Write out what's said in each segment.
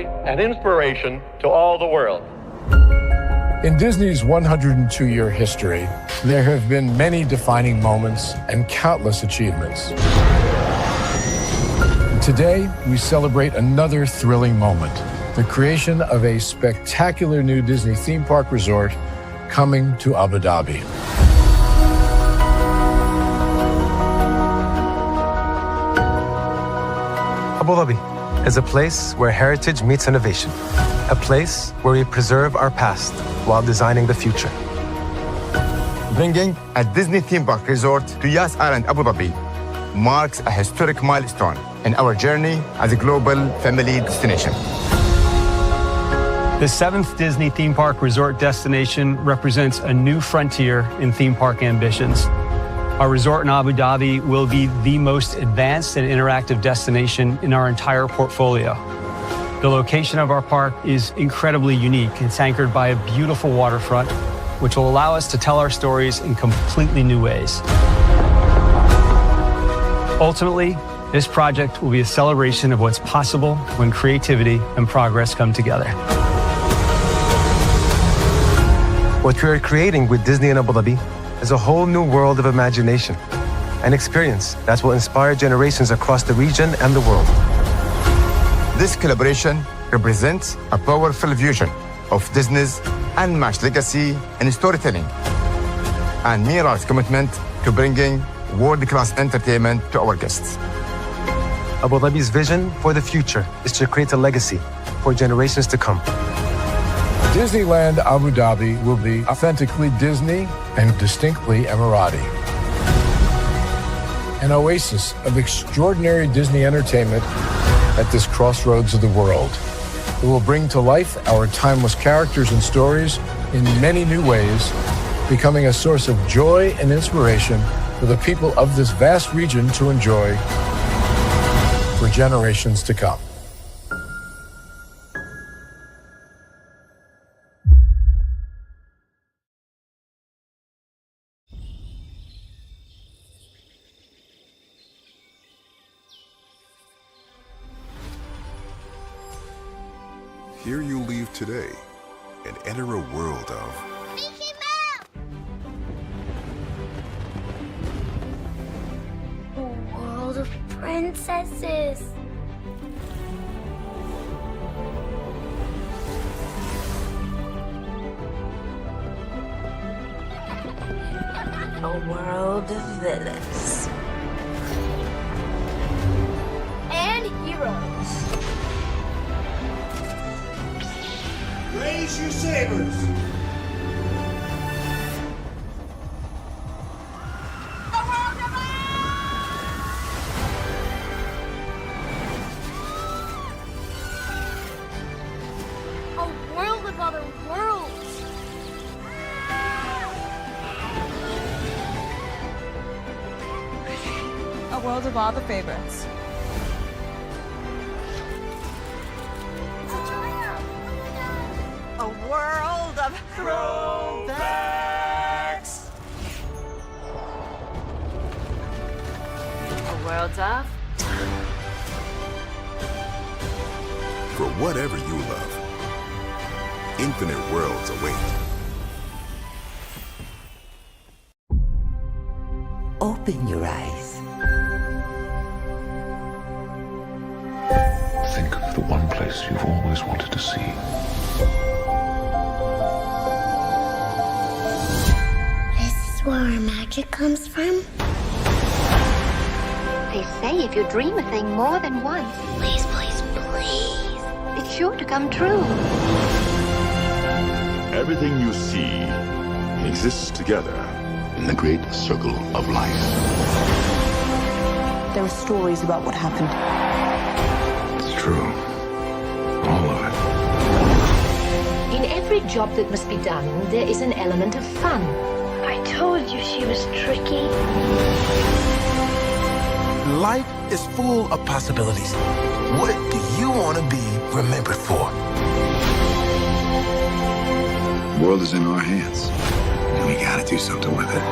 joy and inspiration to all the world. In Disney's 102-year history, there have been many defining moments and countless achievements. Today, we celebrate another thrilling moment, the creation of a spectacular new Disney theme park resort coming to Abu Dhabi. Abu Dhabi is a place where heritage meets innovation, a place where we preserve our past while designing the future. Bringing a Disney theme park resort to Yas Island, Abu Dhabi, marks a historic milestone in our journey as a global family destination. The 7th Disney theme park resort destination represents a new frontier in theme park ambitions. Our resort in Abu Dhabi will be the most advanced and interactive destination in our entire portfolio. The location of our park is incredibly unique. It's anchored by a beautiful waterfront, which will allow us to tell our stories in completely new ways. Ultimately, this project will be a celebration of what's possible when creativity and progress come together. What we are creating with Disney in Abu Dhabi is a whole new world of imagination, an experience that will inspire generations across the region and the world. This collaboration represents a powerful fusion of Disney's unmatched legacy in storytelling and Mira's commitment to bringing world-class entertainment to our guests. Abu Dhabi's vision for the future is to create a legacy for generations to come. Disneyland Abu Dhabi will be authentically Disney and distinctly Emirati. An oasis of extraordinary Disney entertainment at this crossroads of the world. It will bring to life our timeless characters and stories in many new ways, becoming a source of joy and inspiration for the people of this vast region to enjoy for generations to come. Here you leave today and enter a world of Mickey Mouse! A world of princesses. A world of villains. And heroes. Raise your sabers! A world of other worlds. A world of all the favorites. A world of throwbacks. A world of for whatever you love. Infinite worlds await. Open your eyes. Think of the one place you've always wanted to see. This is where our magic comes from. They say if you dream a thing more than once, Please, please, please. it's sure to come true. Everything you see exists together in the great circle of life. There are stories about what happened. It's true. All of it. In every job that must be done, there is an element of fun. I told you she was tricky. Life is full of possibilities. What do you want to be remembered for? The world is in our hands, and we gotta do something with it.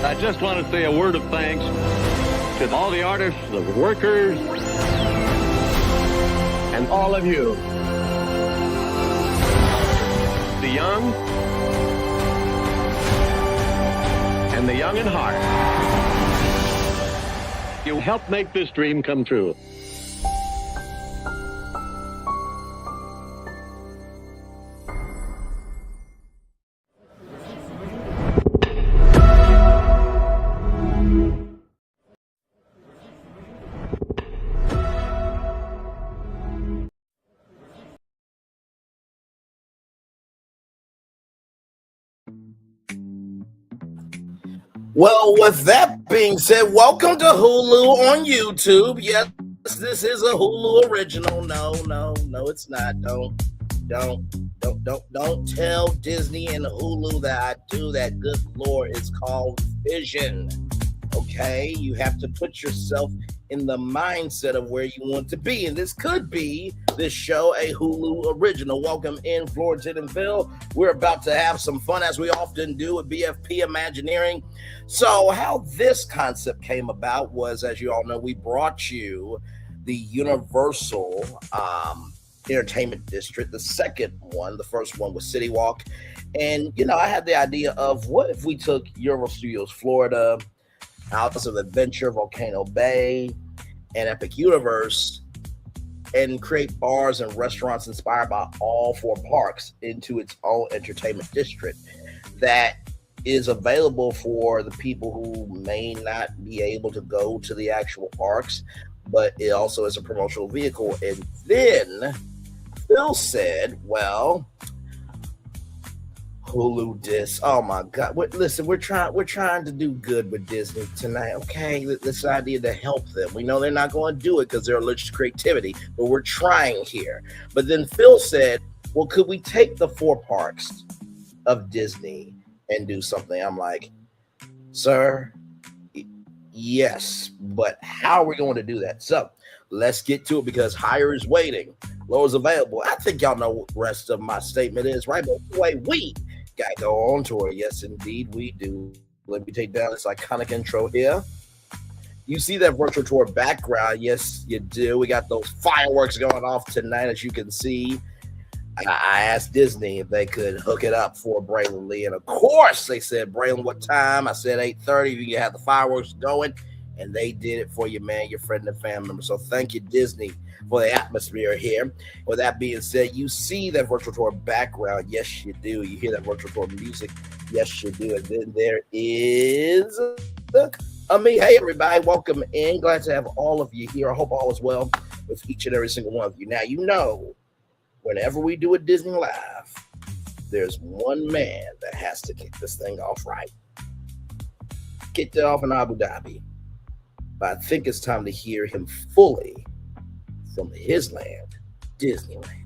I just want to say a word of thanks to all the artists, the workers, and all of you, the young and the young in heart. You help make this dream come true. Well, with that being said, welcome to Hulu on YouTube. Yes, this is a Hulu original. No, it's not. Don't tell Disney and Hulu that I do that. Good Lord, it's called Vision. Okay, you have to put yourself in the mindset of where you want to be, and this could be this show a Hulu original. Welcome in, Florida and Phil. We're about to have some fun, as we often do at BFP Imagineering. So how this concept came about was, as you all know, we brought you the Universal Entertainment District, the second one. The first one was City Walk. And, I had the idea of what if we took Universal Studios Florida, House of Adventure, Volcano Bay, and Epic Universe, and create bars and restaurants inspired by all four parks into its own entertainment district that is available for the people who may not be able to go to the actual parks, but it also is a promotional vehicle. And then Phil said, well, Hulu dis. Oh my God! Listen, we're trying to do good with Disney tonight. Okay, this idea to help them. We know they're not going to do it because they're allergic to creativity, but we're trying here. But then Phil said, "Well, could we take the four parks of Disney and do something?" I'm like, "Sir, yes, but how are we going to do that?" So let's get to it, because higher is waiting, lower is available. I think y'all know what the rest of my statement is, right? But anyway, we got to go on tour. Yes, indeed, we do. Let me take down this iconic intro here. You see that virtual tour background? Yes, you do. We got those fireworks going off tonight, as you can see. I asked Disney if they could hook it up for Braylon Lee, and of course they said, "Braylon, what time?" I said 8:30. You can have the fireworks going, and they did it for you, man, your friend and family member. So thank you, Disney, for the atmosphere here. With that being said, you see that virtual tour background? Yes, you do. You hear that virtual tour music? Yes, you do. And then there is me. Hey, everybody, welcome in. Glad to have all of you here. I hope all is well with each and every single one of you. Now, whenever we do a Disney Live, there's one man that has to kick this thing off right. Kicked it off in Abu Dhabi. But I think it's time to hear him fully from his land, Disneyland.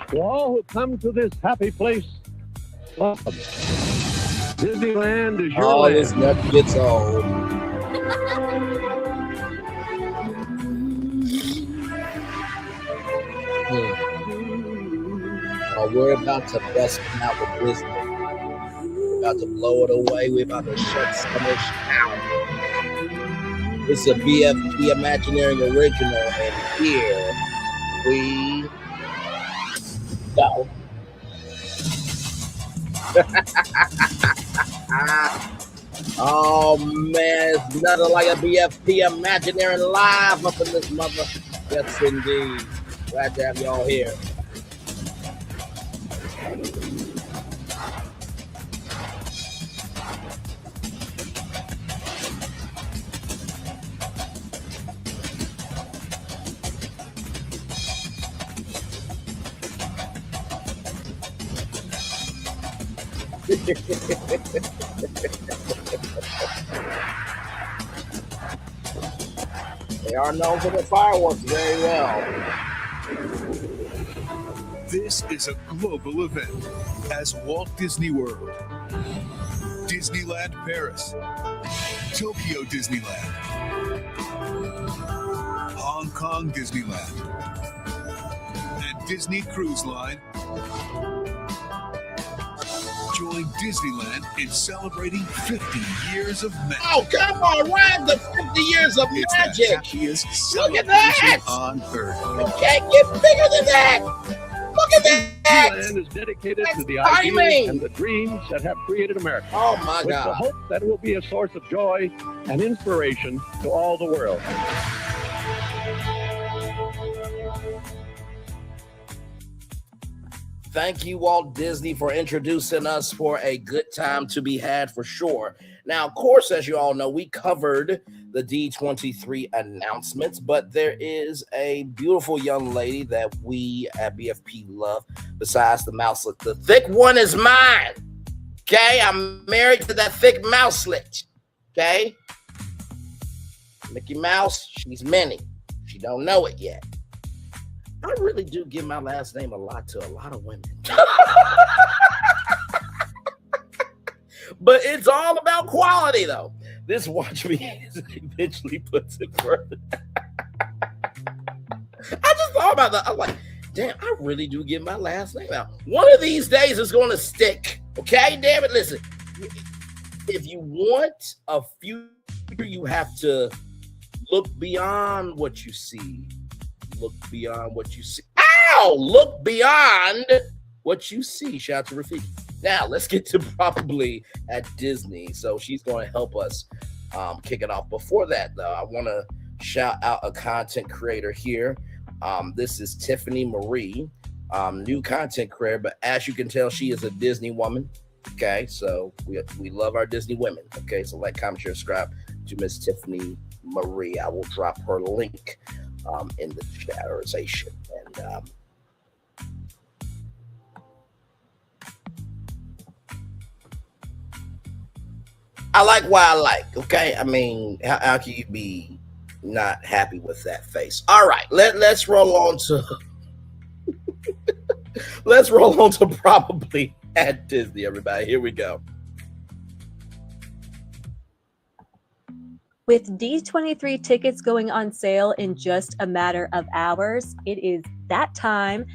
To all who come to this happy place, welcome. Disneyland is your land. This never gets old. We're about to bust them out with Disney. We're about to blow it away. We're about to shut Summer out. It's a BFP Imagineering original, and here we go. Oh man, it's nothing like a BFP Imagineering live up in this mother. Yes, indeed. Glad to have y'all here. They are known for the fireworks very well. This is a global event as Walt Disney World, Disneyland Paris, Tokyo Disneyland, Hong Kong Disneyland, and Disney Cruise Line join join Disneyland in celebrating 50 years of magic. Oh, come on, ride the 50 years of It's magic. the happiest Look at celebration that. on Earth. You can't get bigger than that. Look at that. Disneyland is dedicated to the ideas timing. and the dreams that have created America. Oh, my with the God. hope that it will be a source of joy and inspiration to all the world. Thank you, Walt Disney, for introducing us for a good time to be had for sure. Now, of course, as you all know, we covered the D23 announcements, but there is a beautiful young lady that we at BFP love besides the mouselet. The thick one is mine. Okay, I'm married to that thick mouselet. Okay, Mickey Mouse, she's Minnie. She don't know it yet. I really do give my last name a lot to a lot of women. But it's all about quality, though. This Watch Me eventually puts it further. I just thought about that. I'm like, damn, I really do give my last name out. One of these days it's going to stick. Okay, damn it. Listen, if you want a future, you have to look beyond what you see. Look beyond what you see. Ow! Look beyond what you see. Shout out to Rafiki. Now, let's get to probably at Disney. So she's going to help us kick it off. Before that, though, I want to shout out a content creator here. This is Tiffany Marie, new content creator. But as you can tell, she is a Disney woman. Okay, so we love our Disney women. Okay, so like, comment, share, subscribe to Miss Tiffany Marie. I will drop her link in the chatterization. And I like what I like, okay? I mean, how can you be not happy with that face? All right, let's roll on to let's roll on to probably at Disney, everybody. Here we go. With D23 tickets going on sale in just a matter of hours, it is that time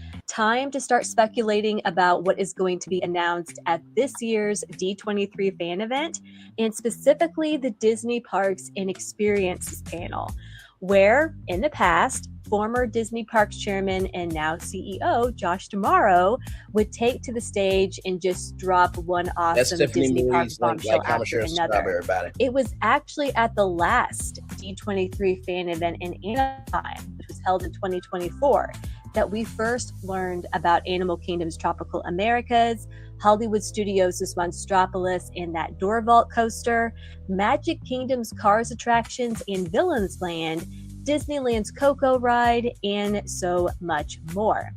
to start speculating about what is going to be announced at this year's D23 fan event, and specifically the Disney Parks and Experiences panel, where in the past, former Disney Parks chairman and now CEO Josh D'Amaro would take to the stage and just drop one awesome Disney Parks bombshell after another. It was actually at the last D23 fan event in Anaheim, which was held in 2024, that we first learned about Animal Kingdom's Tropical Americas, Hollywood Studios' Monstropolis and that Door Vault coaster, Magic Kingdom's Cars attractions in Villains Land, Disneyland's Coco ride, and so much more.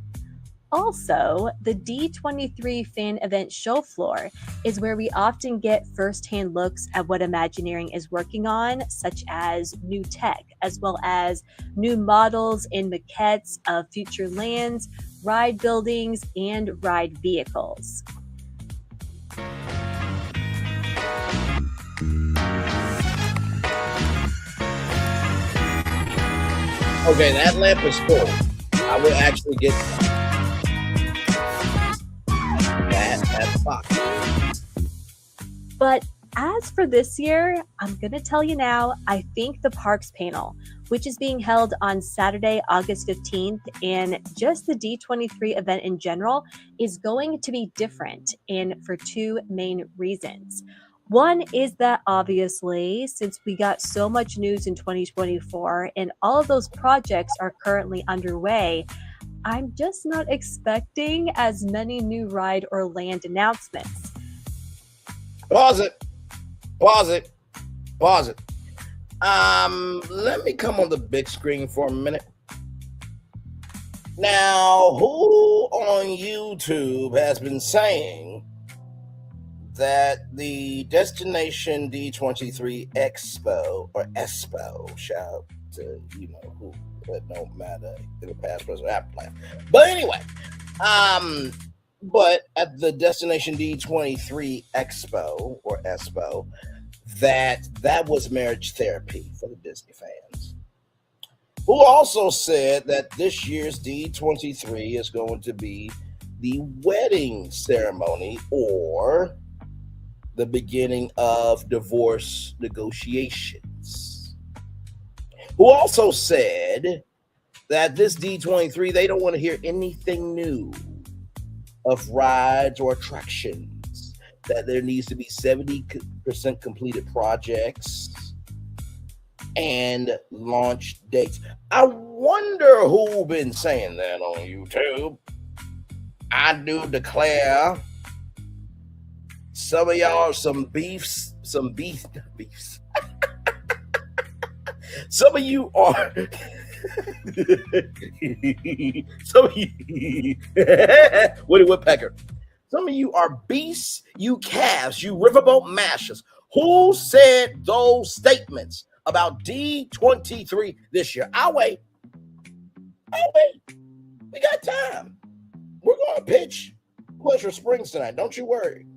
Also, the D23 fan event show floor is where we often get firsthand looks at what Imagineering is working on, such as new tech, as well as new models and maquettes of future lands, ride buildings, and ride vehicles. Okay, that lamp is full. I will actually get that box. But as for this year, I'm going to tell you now, I think the Parks panel, which is being held on Saturday, August 15th, and just the D23 event in general, is going to be different, and for two main reasons. One is that obviously, since we got so much news in 2024 and all of those projects are currently underway, I'm just not expecting as many new ride or land announcements. Pause it. Let me come on the big screen for a minute. Now, who on YouTube has been saying that the Destination D23 Expo or Expo, shout out to who, that don't matter in the past, present, after life. But anyway, but at the Destination D23 Expo or Expo, that was marriage therapy for the Disney fans. Who also said that this year's D23 is going to be the wedding ceremony or the beginning of divorce negotiations, who also said that this D23, they don't want to hear anything new of rides or attractions, that there needs to be 70% completed projects and launch dates. I wonder who been saying that on YouTube. I do declare some of y'all some beefs. Some of you are some of you Woody Woodpecker. Some of you are beasts, you calves, you riverboat mashers. Who said those statements about D23 this year? I'll wait. We got time. We're going to pitch Pleasure Springs tonight. Don't you worry.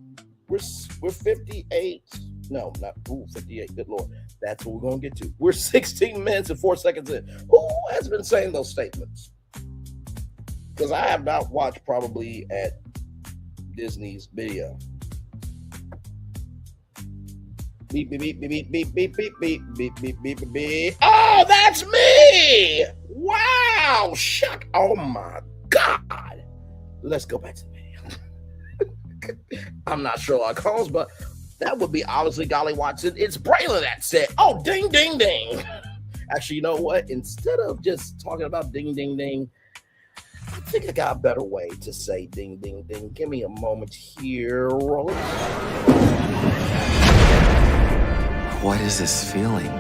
We're 58. No, not 58. Good Lord. That's what we're going to get to. We're 16 minutes and 4 seconds in. Who has been saying those statements? Because I have not watched probably at Disney's video. Beep, beep, beep, beep, beep, beep, beep, beep, beep, beep, beep, beep. Oh, that's me! Wow! Shut! Oh my God! Let's go back to the video. I'm not Sherlock Holmes, but that would be obviously Golly Watson. It's Braylon that said, "Oh, ding, ding, ding." Actually, you know what? Instead of just talking about ding, ding, ding, I think I got a better way to say ding, ding, ding. Give me a moment here. Roll it. What is this feeling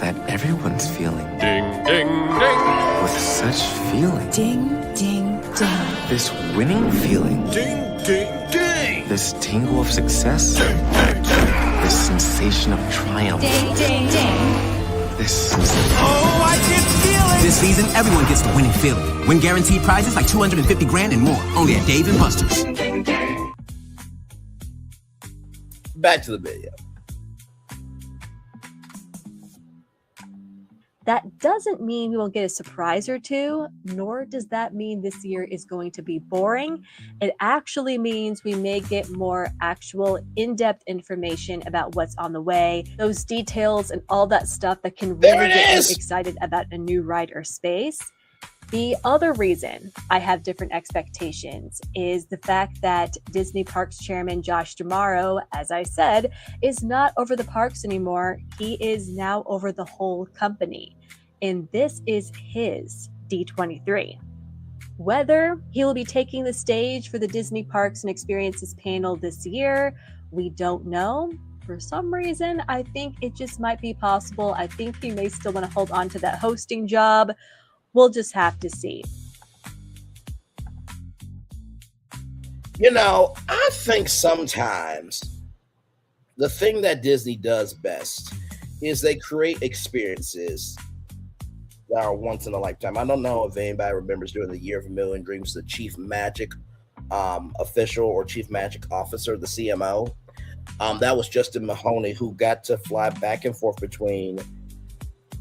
that everyone's feeling? Ding, ding, ding. With such feeling. Ding, ding, ding. This winning feeling. Ding, ding, ding. This tingle of success. This sensation of triumph. Ding, ding, ding. This Oh, I can feel it! This season, everyone gets the winning feeling. Win guaranteed prizes like 250 grand and more. Only at Dave & Buster's. Back to the video. That doesn't mean we will get a surprise or two, nor does that mean this year is going to be boring. It actually means we may get more actual in-depth information about what's on the way, those details and all that stuff that can really get you excited about a new ride or space. The other reason I have different expectations is the fact that Disney Parks Chairman Josh D'Amaro, as I said, is not over the parks anymore. He is now over the whole company. And this is his D23. Whether he will be taking the stage for the Disney Parks and Experiences panel this year, we don't know. For some reason, I think it just might be possible. I think he may still want to hold on to that hosting job. We'll just have to see. You know, I think sometimes the thing that Disney does best is they create experiences that are once in a lifetime. I don't know if anybody remembers during the Year of a Million Dreams, the chief magic official or chief magic officer, the CMO. That was Justin Mahoney, who got to fly back and forth between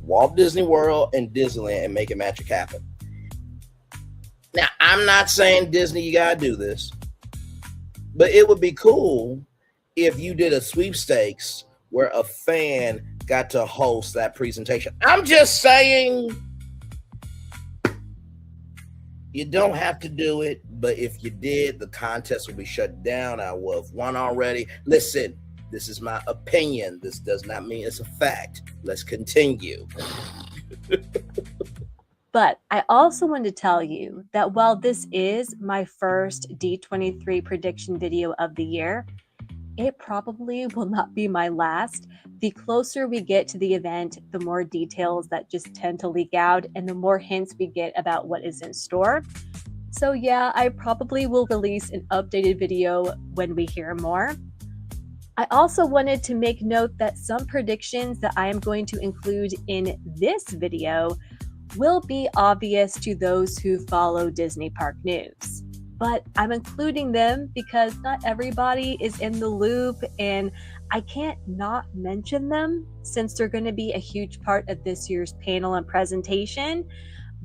Walt Disney World and Disneyland and making magic happen. Now, I'm not saying Disney, you gotta do this, but it would be cool if you did a sweepstakes where a fan got to host that presentation. I'm just saying, you don't have to do it, but if you did, the contest would be shut down. I would have won already. Listen, this is my opinion. This does not mean it's a fact. Let's continue. But I also want to tell you that while this is my first D23 prediction video of the year, it probably will not be my last. The closer we get to the event, the more details that just tend to leak out and the more hints we get about what is in store. So yeah, I probably will release an updated video when we hear more. I also wanted to make note that some predictions that I am going to include in this video will be obvious to those who follow Disney Park news. But I'm including them because not everybody is in the loop and I can't not mention them since they're going to be a huge part of this year's panel and presentation.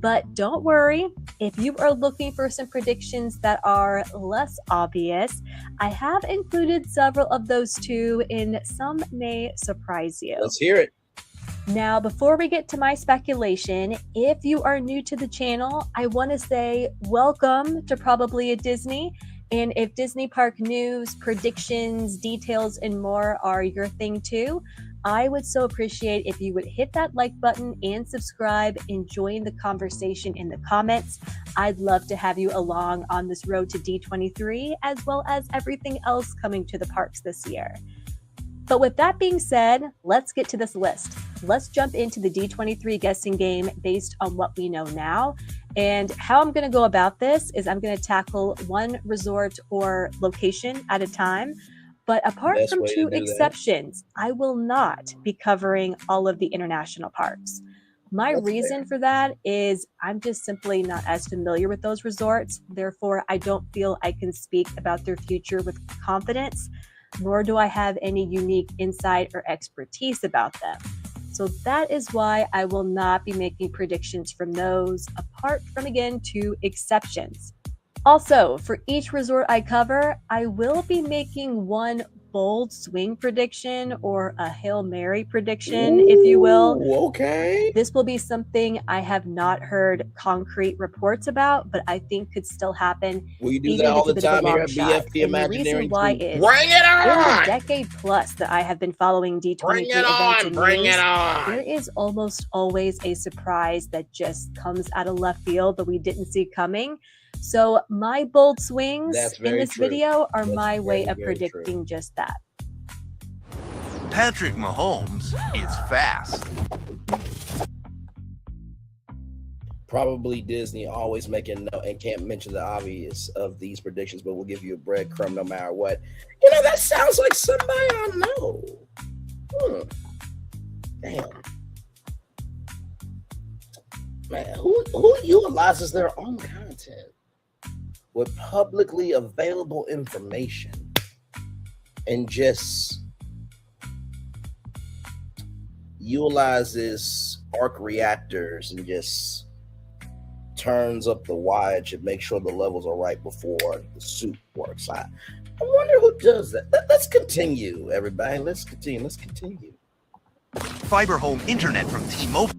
But don't worry, if you are looking for some predictions that are less obvious, I have included several of those too, and some may surprise you. Let's hear it. Now, before we get to my speculation, if you are new to the channel, I want to say welcome to Probably a Disney. And if Disney park news, predictions, details, and more are your thing too, I would so appreciate if you would hit that like button and subscribe and join the conversation in the comments. I'd love to have you along on this road to D23, as well as everything else coming to the parks this year. But with that being said, let's get to this list. Let's jump into the D23 guessing game based on what we know now. And how I'm going to go about this is I'm going to tackle one resort or location at a time. But apart from two exceptions, I will not be covering all of the international parks. My reason for that is I'm just simply not as familiar with those resorts. Therefore, I don't feel I can speak about their future with confidence, nor do I have any unique insight or expertise about them. So that is why I will not be making predictions from those, apart from, again, two exceptions. Also, for each resort I cover, I will be making one bold swing prediction or a Hail Mary prediction, if you will. Okay. This will be something I have not heard concrete reports about, but I think could still happen. We do that all the time here at BFP Imagineering. Why is bring it on! In the decade plus that I have been following D23 events and bring news, it on! There is almost always a surprise that just comes out of left field that we didn't see coming. So my bold swings in this video are my way of predicting just that. Patrick Mahomes is fast. Probably Disney always making no and can't mention the obvious of these predictions, but we'll give you a breadcrumb no matter what. You know, that sounds like somebody I know. Damn. Man, who utilizes their own content with publicly available information and just utilizes arc reactors and just turns up the wattage and makes sure the levels are right before the suit works? I wonder who does that. Let's continue, everybody. Let's continue. Fiber home internet from T-Mobile.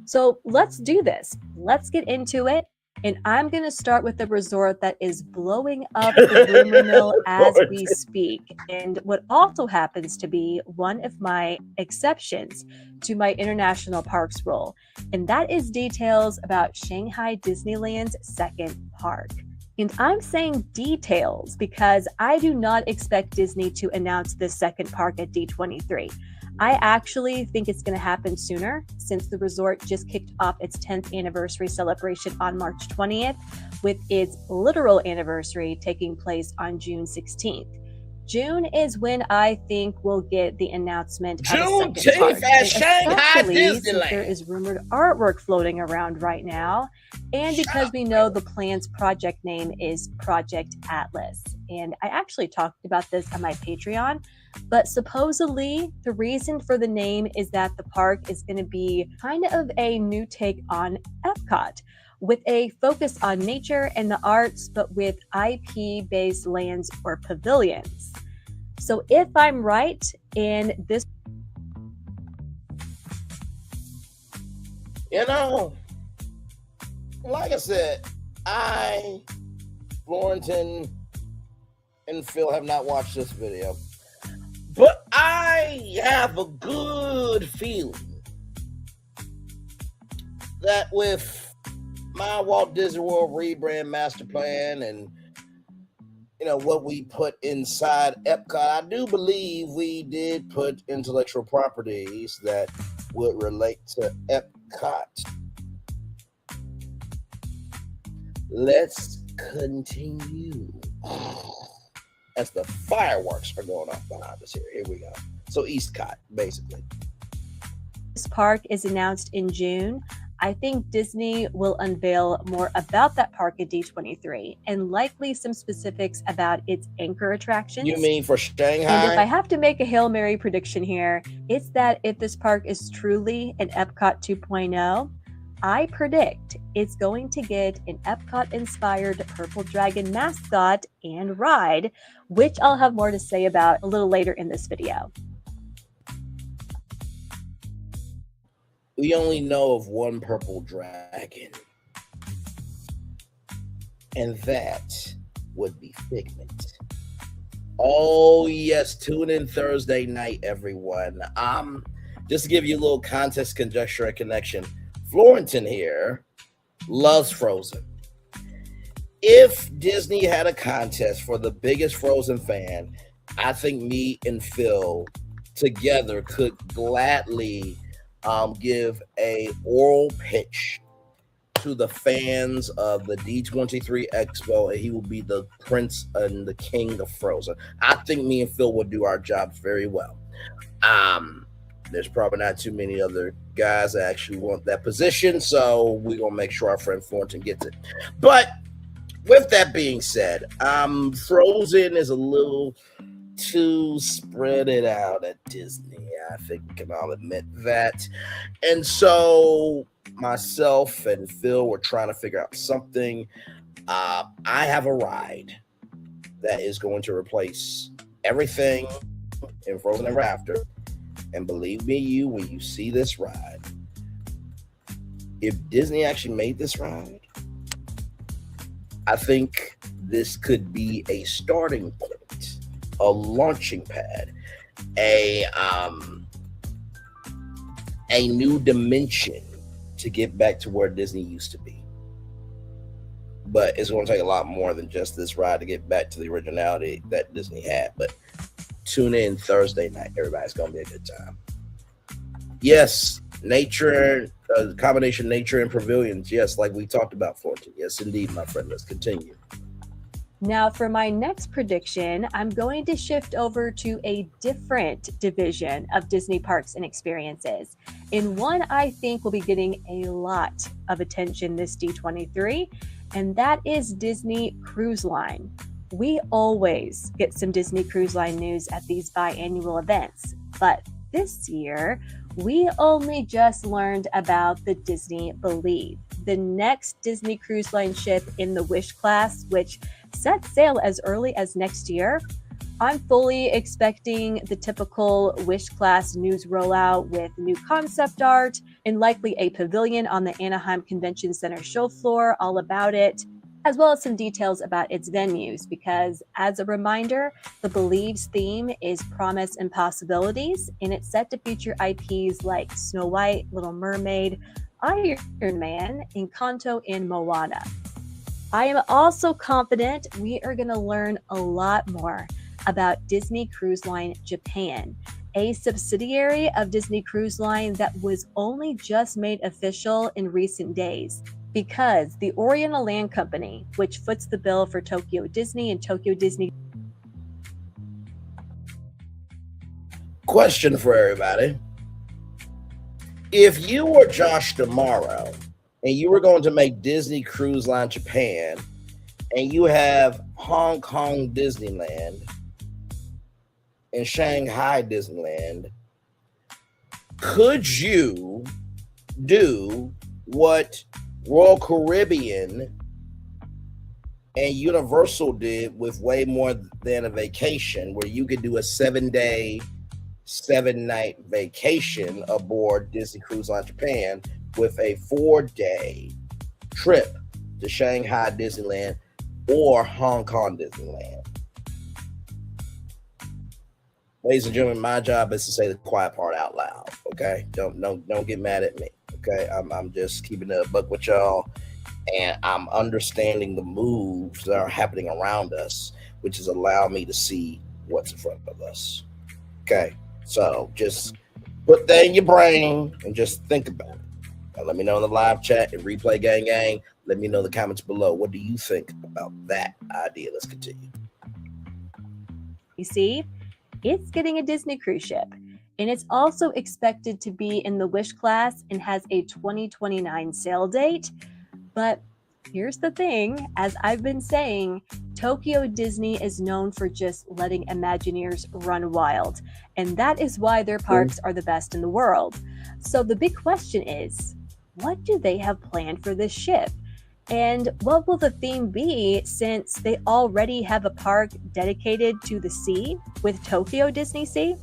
So let's do this. Let's get into it. And I'm going to start with the resort that is blowing up the rumor mill as we speak. And what also happens to be one of my exceptions to my international parks rule. And that is details about Shanghai Disneyland's second park. And I'm saying details because I do not expect Disney to announce this second park at D23. I actually think it's going to happen sooner, since the resort just kicked off its 10th anniversary celebration on March 20th, with its literal anniversary taking place on June 16th. June is when I think we'll get the announcement of the second park, at Shanghai Disneyland. There is rumored artwork floating around right now, and because we know the plan's project name is Project Atlas. And I actually talked about this on my Patreon, but supposedly the reason for the name is that the park is going to be kind of a new take on Epcot, with a focus on nature and the arts, but with IP-based lands or pavilions. So if I'm right in this, you know, like I said, Florentin, and Phil have not watched this video, but I have a good feeling that with my Walt Disney World rebrand master plan and, you know, what we put inside Epcot, I do believe we did put intellectual properties that would relate to Epcot. Let's continue. As the fireworks are going off behind us here. Here we go. So Eastcott, basically. This park is announced in June. I think Disney will unveil more about that park at D23 and likely some specifics about its anchor attractions. You mean for Shanghai? And if I have to make a Hail Mary prediction here, it's that if this park is truly an Epcot 2.0, I predict it's going to get an Epcot-inspired Purple Dragon mascot and ride, which I'll have more to say about a little later in this video. We only know of one purple dragon, and that would be Figment. Oh yes, tune in Thursday night, everyone. Just to give you a little context, conjecture, and connection, Florentin here loves Frozen. If Disney had a contest for the biggest Frozen fan, I think me and Phil together could gladly give a oral pitch to the fans of the D23 Expo, and he will be the prince and the king of Frozen. I think me and Phil will do our jobs very well. There's probably not too many other guys that actually want that position, so we're gonna make sure our friend Thornton gets it. But with that being said, Frozen is a little too spread it out at Disney. I think we can all admit that. And so myself and Phil were trying to figure out something. I have a ride that is going to replace everything in Frozen Ever After. And believe me, when you see this ride, if Disney actually made this ride, I think this could be a starting point, a launching pad, a new dimension to get back to where Disney used to be. But it's going to take a lot more than just this ride to get back to the originality that Disney had. But tune in Thursday night, everybody. It's going to be a good time. Yes, nature, combination nature and pavilions. Yes, like we talked about, Fortune. Yes, indeed, my friend. Let's continue. Now, for my next prediction, I'm going to shift over to a different division of Disney parks and experiences. In one I think will be getting a lot of attention this D23, and that is Disney Cruise Line. We always get some Disney Cruise Line news at these biannual events, but this year, we only just learned about the Disney Believe, the next Disney Cruise Line ship in the Wish class, which sets sail as early as next year. I'm fully expecting the typical Wish class news rollout with new concept art and likely a pavilion on the Anaheim Convention Center show floor all about it, as well as some details about its venues, because as a reminder, the Believe's theme is promise and possibilities, and it's set to feature IPs like Snow White, Little Mermaid, Iron Man, Encanto, and Moana. I am also confident we are going to learn a lot more about Disney Cruise Line Japan, a subsidiary of Disney Cruise Line that was only just made official in recent days, because the Oriental Land Company, which foots the bill for Tokyo Disney and Tokyo Disney. Question for everybody. If you were Josh tomorrow and you were going to make Disney Cruise Line Japan and you have Hong Kong Disneyland and Shanghai Disneyland, could you do what Royal Caribbean and Universal did with Way More Than a Vacation, where you could do a 7-day, 7-night vacation aboard Disney Cruise Line Japan with a 4-day trip to Shanghai Disneyland or Hong Kong Disneyland? Ladies and gentlemen, my job is to say the quiet part out loud. Okay, don't get mad at me. Okay, I'm just keeping it a buck with y'all, and I'm understanding the moves that are happening around us, which has allowed me to see what's in front of us. Okay, so just put that in your brain and just think about it. Now, let me know in the live chat and replay gang. Let me know in the comments below. What do you think about that idea? Let's continue. You see, it's getting a Disney cruise ship, and it's also expected to be in the Wish class and has a 2029 sail date. But here's the thing, as I've been saying, Tokyo Disney is known for just letting Imagineers run wild, and that is why their parks are the best in the world. So the big question is, what do they have planned for this ship? And what will the theme be, since they already have a park dedicated to the sea with Tokyo Disney Sea?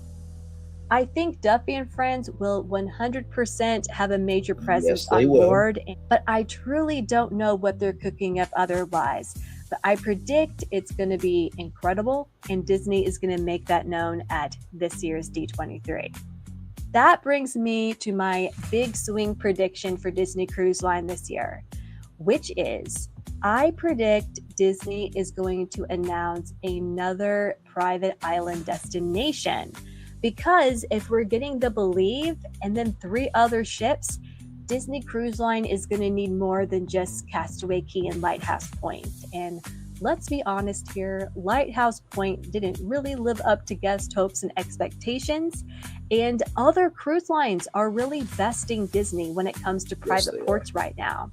I think Duffy and Friends will 100% have a major presence on board, but I truly don't know what they're cooking up otherwise. But I predict it's going to be incredible, and Disney is going to make that known at this year's D23. That brings me to my big swing prediction for Disney Cruise Line this year, which is, I predict Disney is going to announce another private island destination. Because if we're getting the Believe and then 3 other ships, Disney Cruise Line is going to need more than just Castaway Cay and Lighthouse Point. And let's be honest here, Lighthouse Point didn't really live up to guest hopes and expectations. And other cruise lines are really besting Disney when it comes to private ports right now.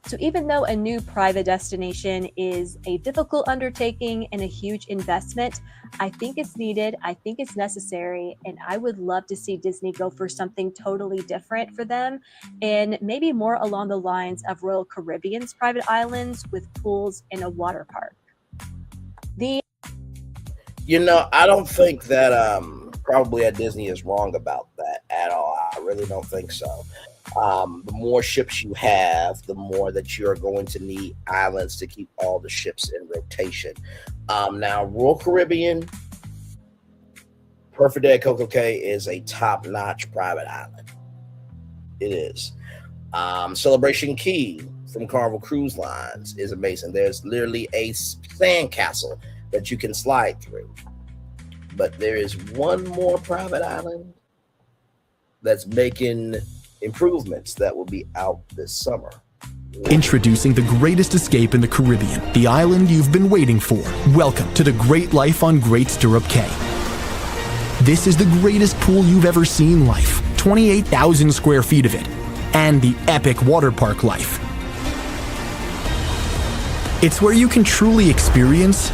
So even though a new private destination is a difficult undertaking and a huge investment, I think it's needed, I think it's necessary, and I would love to see Disney go for something totally different for them, and maybe more along the lines of Royal Caribbean's private islands with pools and a water park. I don't think that probably at Disney is wrong about that at all. I really don't think so. The more ships you have, the more that you're going to need islands to keep all the ships in rotation. Now, Royal Caribbean, Perfect Day at Coco Cay is a top-notch private island. It is. Celebration Key from Carnival Cruise Lines is amazing. There's literally a sand castle that you can slide through. But there is one more private island that's making improvements that will be out this summer. Introducing the greatest escape in the Caribbean, the island you've been waiting for. Welcome to the Great Life on Great Stirrup Cay. This is the greatest pool you've ever seen life, 28,000 square feet of it, and the epic water park life. It's where you can truly experience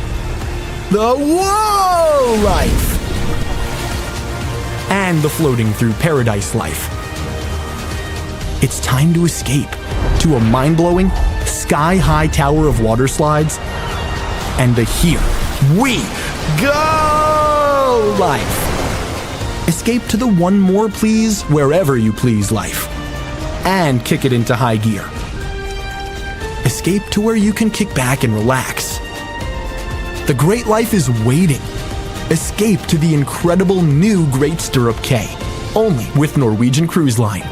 the whoa life and the floating through paradise life. It's time to escape to a mind-blowing, sky-high tower of water slides and the Here We Go life. Escape to the One More Please Wherever You Please life and kick it into high gear. Escape to where you can kick back and relax. The great life is waiting. Escape to the incredible new Great Stirrup Cay, only with Norwegian Cruise Line.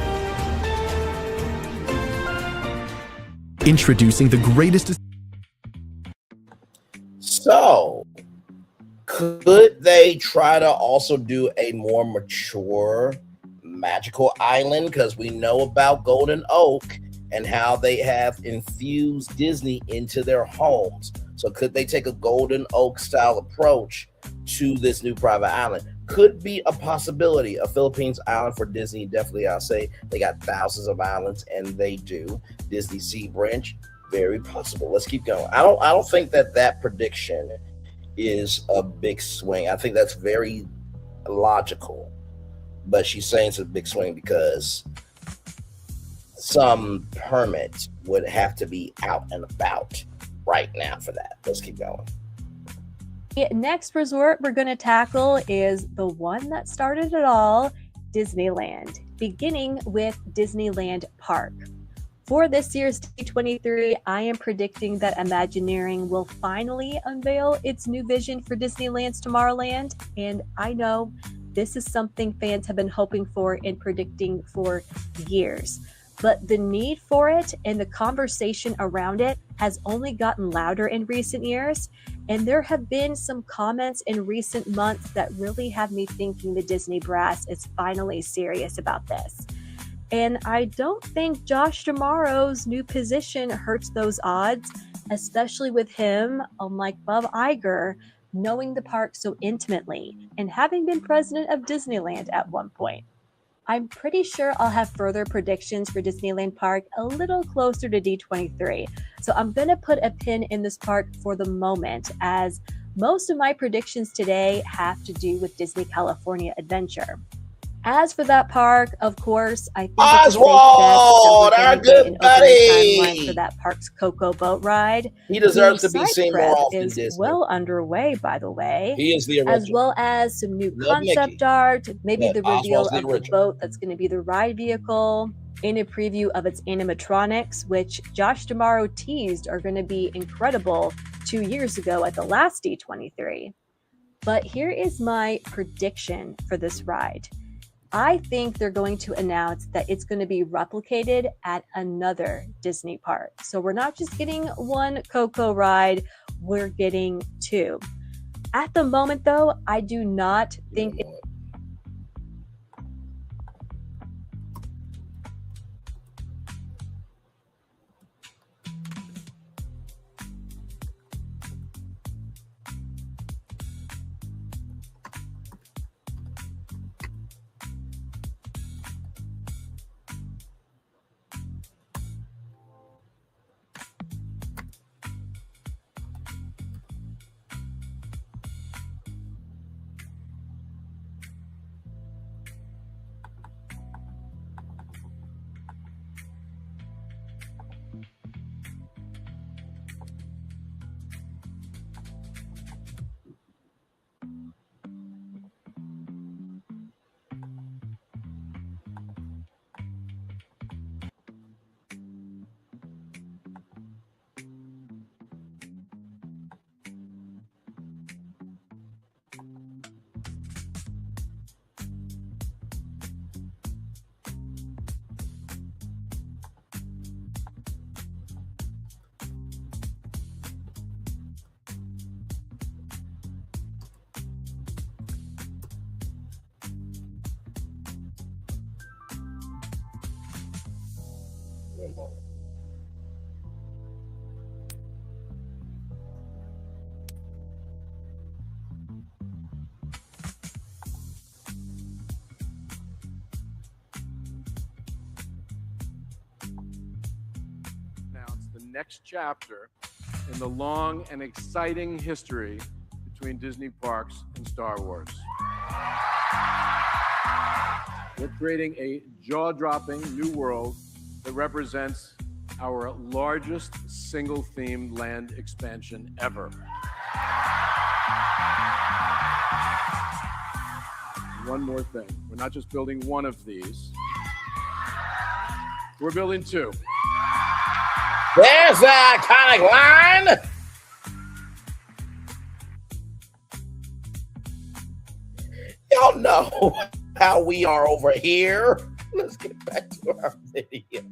Introducing the greatest. So, could they try to also do a more mature magical island? Because we know about Golden Oak and how they have infused Disney into their homes. So could they take a Golden Oak style approach to this new private island? Could be a possibility. A Philippines island for Disney, definitely. I'll say they got thousands of islands, and they do. Disney Sea Branch, very possible. Let's keep going. I don't think that prediction is a big swing. I think that's very logical, but she's saying it's a big swing because some permit would have to be out and about right now for that. Let's keep going. The next resort we're going to tackle is the one that started it all, Disneyland, beginning with Disneyland Park. For this year's D23, I am predicting that Imagineering will finally unveil its new vision for Disneyland's Tomorrowland, and I know this is something fans have been hoping for and predicting for years. But the need for it and the conversation around it has only gotten louder in recent years, and there have been some comments in recent months that really have me thinking the Disney brass is finally serious about this. And I don't think Josh D'Amaro's new position hurts those odds, especially with him, unlike Bob Iger, knowing the park so intimately and having been president of Disneyland at one point. I'm pretty sure I'll have further predictions for Disneyland Park a little closer to D23. So I'm going to put a pin in this park for the moment, as most of my predictions today have to do with Disney California Adventure. As for that park, of course, I think Oswald, our good buddy, timeline for that park's Cocoa Boat ride. He deserves The to be site seen prep more often. is Disney. well underway, by the way. He is the original, as well as some new Love concept Mickey. art, maybe But the reveal Oswald's the of the original. boat that's going to be the ride vehicle, in a preview of its animatronics, which Josh D'Amaro teased are going to be incredible 2 years ago at the last D23. But here is my prediction for this ride. I think they're going to announce that it's going to be replicated at another Disney park. So we're not just getting one Coco ride, we're getting two. At the moment, though, I do not think next chapter in the long and exciting history between Disney parks and Star Wars. We're creating a jaw-dropping new world that represents our largest single-themed land expansion ever. One more thing, we're not just building one of these, we're building two. There's the iconic line. Y'all know how we are over here. Let's get back to our video.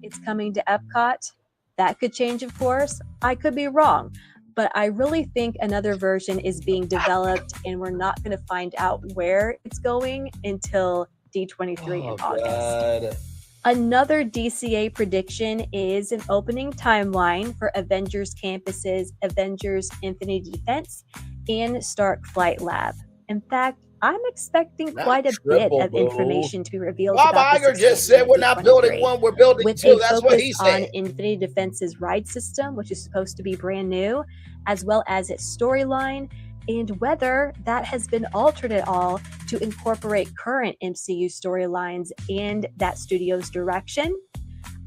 it's coming to Epcot. That could change, of course. I could be wrong. But I really think another version is being developed, and we're not going to find out where it's going until D23 in August. Another DCA prediction is an opening timeline for Avengers Campus's Avengers Infinity Defense and Stark Flight Lab. In fact, I'm expecting quite a bit of information to be revealed Bob about Iger just said we're not building one, we're building with two. a That's what focus he said. on Infinity Defense's ride system, which is supposed to be brand new, as well as its storyline, and whether that has been altered at all to incorporate current MCU storylines and that studio's direction.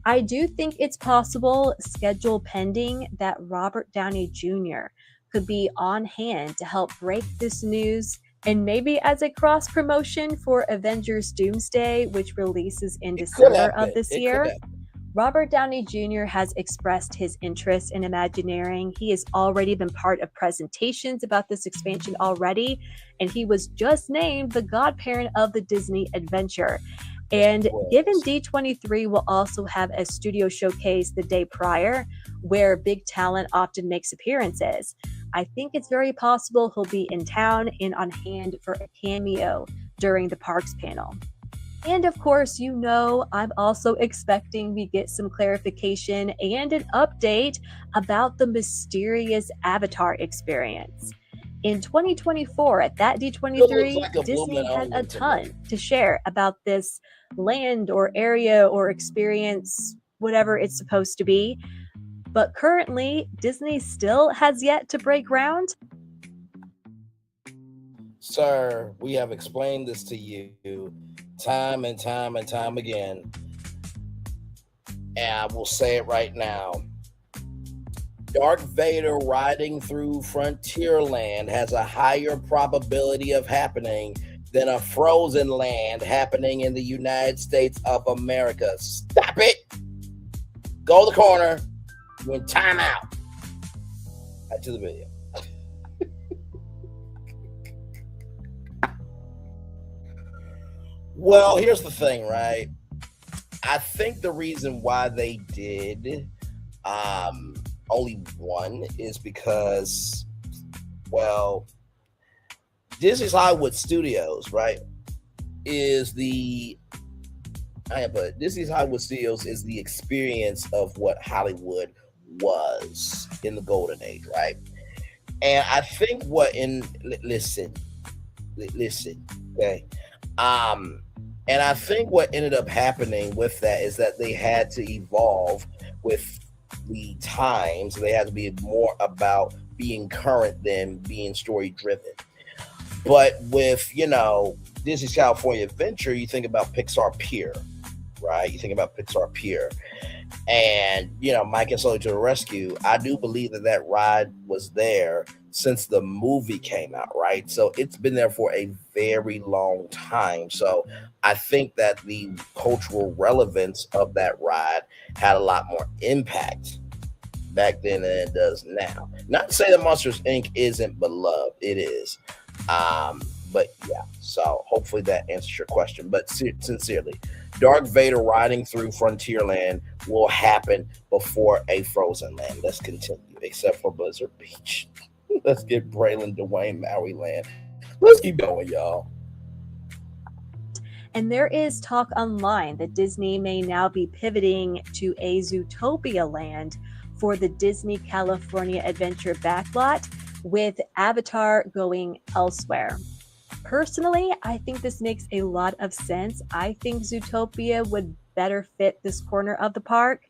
I do think it's possible, schedule pending, that Robert Downey Jr. could be on hand to help break this news, and maybe as a cross promotion for Avengers Doomsday, which releases in December of this year. Robert Downey Jr. has expressed his interest in Imagineering. He has already been part of presentations about this expansion already, and he was just named the godparent of the Disney adventure. And given D23 will also have a studio showcase the day prior, where big talent often makes appearances, I think it's very possible he'll be in town and on hand for a cameo during the parks panel. And of course, you know, I'm also expecting we get some clarification and an update about the mysterious Avatar experience. In 2024, at that D23, Disney had a ton to share about this land or area or experience, whatever it's supposed to be. But currently, Disney still has yet to break ground. Sir, we have explained this to you time and time and time again. And I will say it right now. Darth Vader riding through Frontierland has a higher probability of happening than a frozen land happening in the United States of America. Stop it! Go to the corner. You're in timeout. Back to the video. Well, here's the thing, right? I think the reason why they did only one is because, well, Disney's Hollywood Studios, right, Disney's Hollywood Studios is the experience of what Hollywood was in the golden age, right? And I think listen, okay? And I think what ended up happening with that is that they had to evolve with the times. They had to be more about being current than being story driven. But with, Disney's California Adventure, you think about Pixar Pier, right? You think about Pixar Pier. And, Mike and Sully to the Rescue, I do believe that ride was there since the movie came out, right? So it's been there for a very long time. So I think that the cultural relevance of that ride had a lot more impact back then than it does now. Not to say that Monsters, Inc. isn't beloved. It is. But yeah, so hopefully that answers your question. But sincerely, Darth Vader riding through Frontierland will happen before a Frozen Land. Let's continue, except for Blizzard Beach. Let's get Braylon Dwayne Maui Land. Let's keep going, y'all. And there is talk online that Disney may now be pivoting to a Zootopia land for the Disney California Adventure backlot, with Avatar going elsewhere. Personally, I think this makes a lot of sense. I think Zootopia would better fit this corner of the park,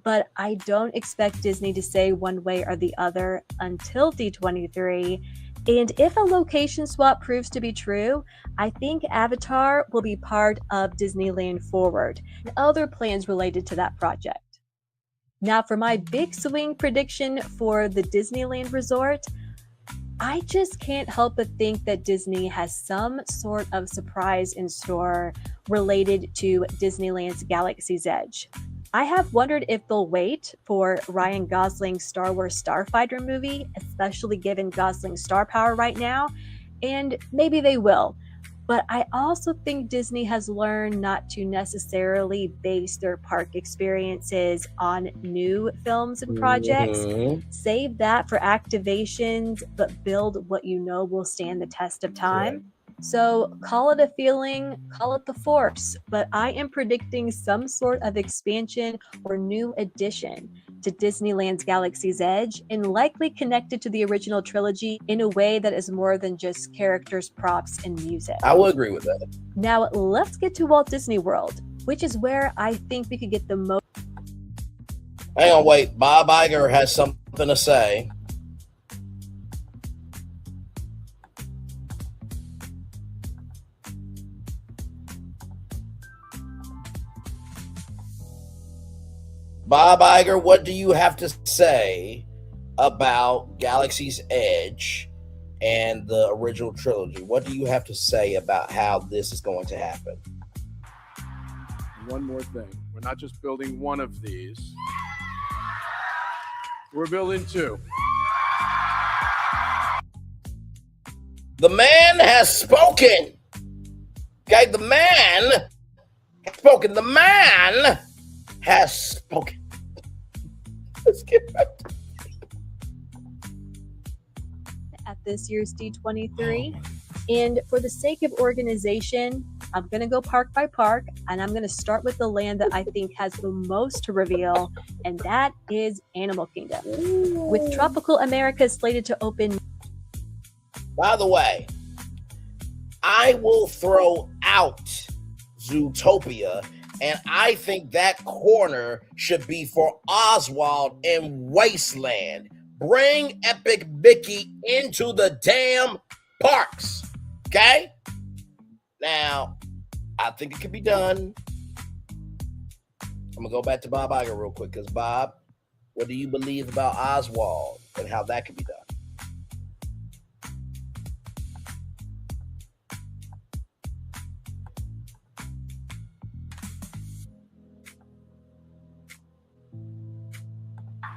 but I don't expect Disney to say one way or the other until D23. And if a location swap proves to be true, I think Avatar will be part of Disneyland Forward and other plans related to that project. Now, for my big swing prediction for the Disneyland Resort, I just can't help but think that Disney has some sort of surprise in store related to Disneyland's Galaxy's Edge. I have wondered if they'll wait for Ryan Gosling's Star Wars Starfighter movie, especially given Gosling's star power right now, and maybe they will. But I also think Disney has learned not to necessarily base their park experiences on new films and projects. Save that for activations, but build what you know will stand the test of time. So call it a feeling, call it the Force, but I am predicting some sort of expansion or new addition to Disneyland's Galaxy's Edge, and likely connected to the original trilogy in a way that is more than just characters, props, and music. I will agree with that. Now let's get to Walt Disney World, which is where I think we could get the most. Hang on, wait. Bob Iger has something to say. Bob Iger, what do you have to say about Galaxy's Edge and the original trilogy? What do you have to say about how this is going to happen? One more thing. We're not just building one of these. We're building two. The man has spoken. Okay, the man has spoken. The man has spoken. Let's get back to at this year's D23. And for the sake of organization, I'm going to go park by park, and I'm going to start with the land that I think has the most to reveal, and that is Animal Kingdom. With Tropical America slated to open. By the way, I will throw out Zootopia And I think that corner should be for Oswald and Wasteland. Bring Epic Mickey into the damn parks. Okay? Now, I think it can be done. I'm going to go back to Bob Iger real quick, because Bob, what do you believe about Oswald and how that can be done?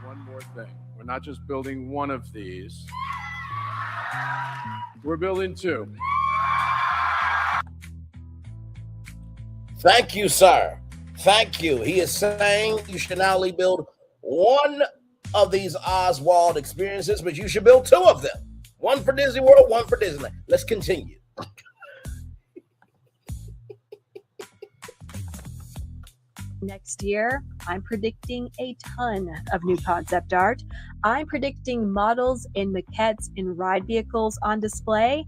One more thing. We're not just building one of these. We're building two. Thank you, sir. Thank you. He is saying you should not only build one of these Oswald experiences, but you should build two of them. One for Disney World, one for Disneyland. Let's continue. Next year, I'm predicting a ton of new concept art. I'm predicting models and maquettes and ride vehicles on display.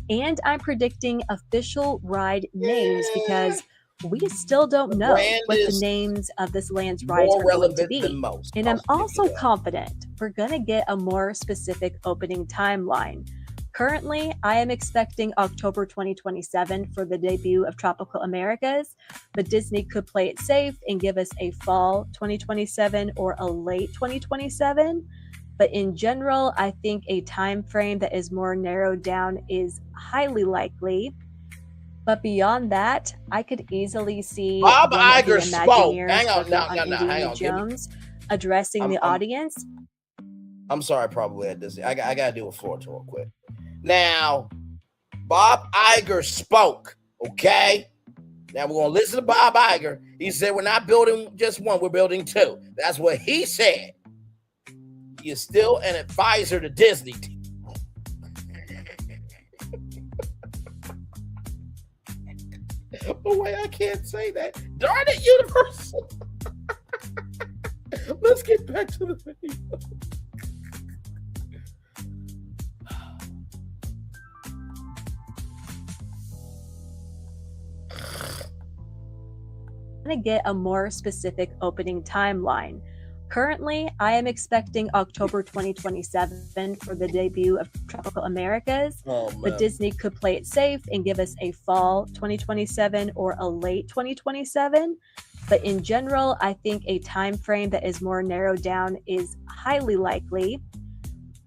And I'm predicting official ride names because we still don't know what the names of this land's rides are going to be. And I'm also confident we're going to get a more specific opening timeline. Currently, I am expecting October 2027 for the debut of Tropical Americas, but Disney could play it safe and give us a fall 2027 or a late 2027. But in general, I think a time frame that is more narrowed down is highly likely. But beyond that, I could easily see Bob one of the Iger spoke. Imagineers Hang on, working on Indiana Jones addressing the audience. I'm sorry, probably at Disney. I got to do a floor tour real quick. Now, Bob Iger spoke, okay? Now, we're going to listen to Bob Iger. He said, we're not building just one, we're building two. That's what he said. He is still an advisor to Disney. Oh, wait, I can't say that. Darn it, Universal. Let's get back to the video. To get a more specific opening timeline. Currently, I am expecting October 2027 for the debut of Tropical Americas, but Disney could play it safe and give us a fall 2027 or a late 2027. But in general, I think a time frame that is more narrowed down is highly likely.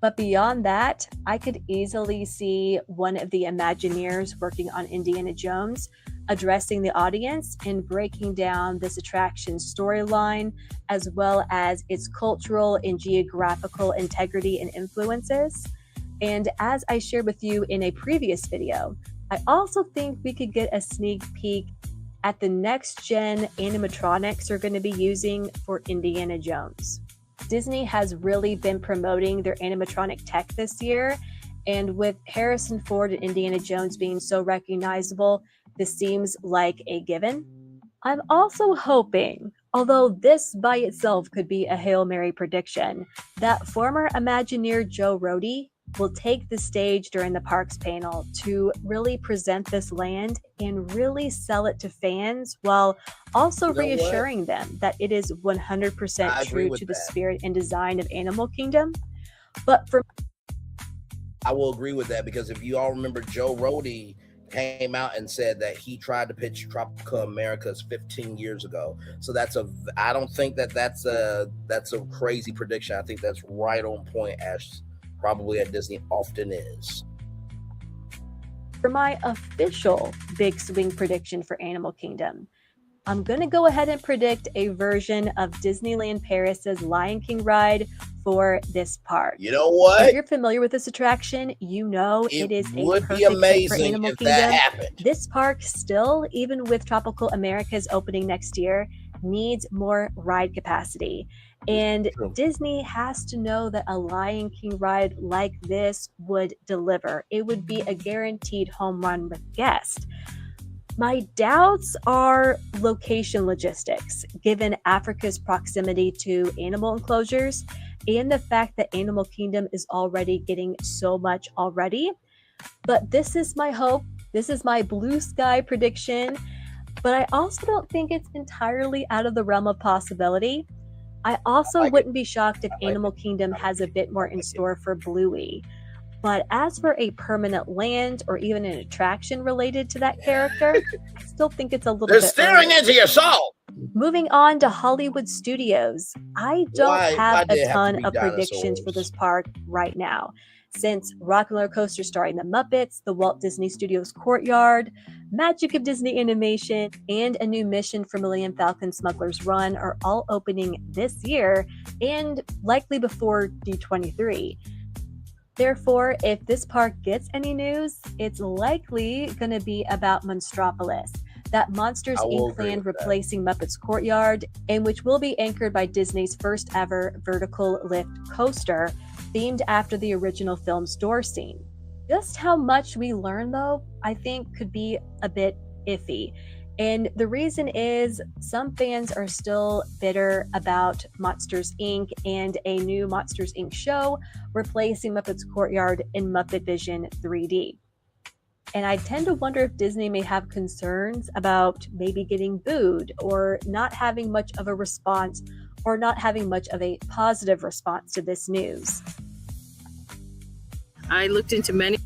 But beyond that, I could easily see one of the Imagineers working on Indiana Jones addressing the audience and breaking down this attraction's storyline, as well as its cultural and geographical integrity and influences. And as I shared with you in a previous video, I also think we could get a sneak peek at the next gen animatronics they're going to be using for Indiana Jones. Disney has really been promoting their animatronic tech this year, and with Harrison Ford and Indiana Jones being so recognizable, this seems like a given. I'm also hoping, although this by itself could be a Hail Mary prediction, that former Imagineer Joe Rohde will take the stage during the parks panel to really present this land and really sell it to fans while also reassuring them that it is 100% true to the spirit and design of Animal Kingdom. But for I will agree with that, because if you all remember, Joe Rohde came out and said that he tried to pitch Tropical Americas 15 years ago. So I don't think that's a crazy prediction. I think that's right on point, as probably at Disney often is. For my official big swing prediction for Animal Kingdom, I'm going to go ahead and predict a version of Disneyland Paris's Lion King ride for this park. You know what? If you're familiar with this attraction, you know it is a would perfect be amazing fit for Animal if Kingdom. that happened. This park still, even with Tropical Americas opening next year, needs more ride capacity. And Disney has to know that a Lion King ride like this would deliver. It would be a guaranteed home run with guests. My doubts are location logistics, given Africa's proximity to animal enclosures and the fact that Animal Kingdom is already getting so much already. But this is my hope. This is my blue sky prediction. but I also don't think it's entirely out of the realm of possibility. I also wouldn't be shocked if Animal Kingdom has a bit more in store for Bluey. But as for a permanent land or even an attraction related to that character, I still think it's a little bit. They're staring into your soul. Moving on to Hollywood Studios, I don't have a ton of predictions for this park right now. Since Rock and Roller Coaster starring the Muppets, the Walt Disney Studios Courtyard, Magic of Disney Animation, and a new mission for Millennium Falcon Smuggler's Run are all opening this year and likely before D23. Therefore, if this park gets any news, it's likely going to be about Monstropolis, that Monsters Inc. land replacing Muppets Courtyard, and which will be anchored by Disney's first ever vertical lift coaster, themed after the original film's door scene. Just how much we learn, though, I think could be a bit iffy. And the reason is some fans are still bitter about Monsters Inc. and a new Monsters Inc. show replacing Muppets Courtyard in Muppet Vision 3D. And I tend to wonder if Disney may have concerns about maybe getting booed or not having much of a response or not having much of a positive response to this news. I looked into many.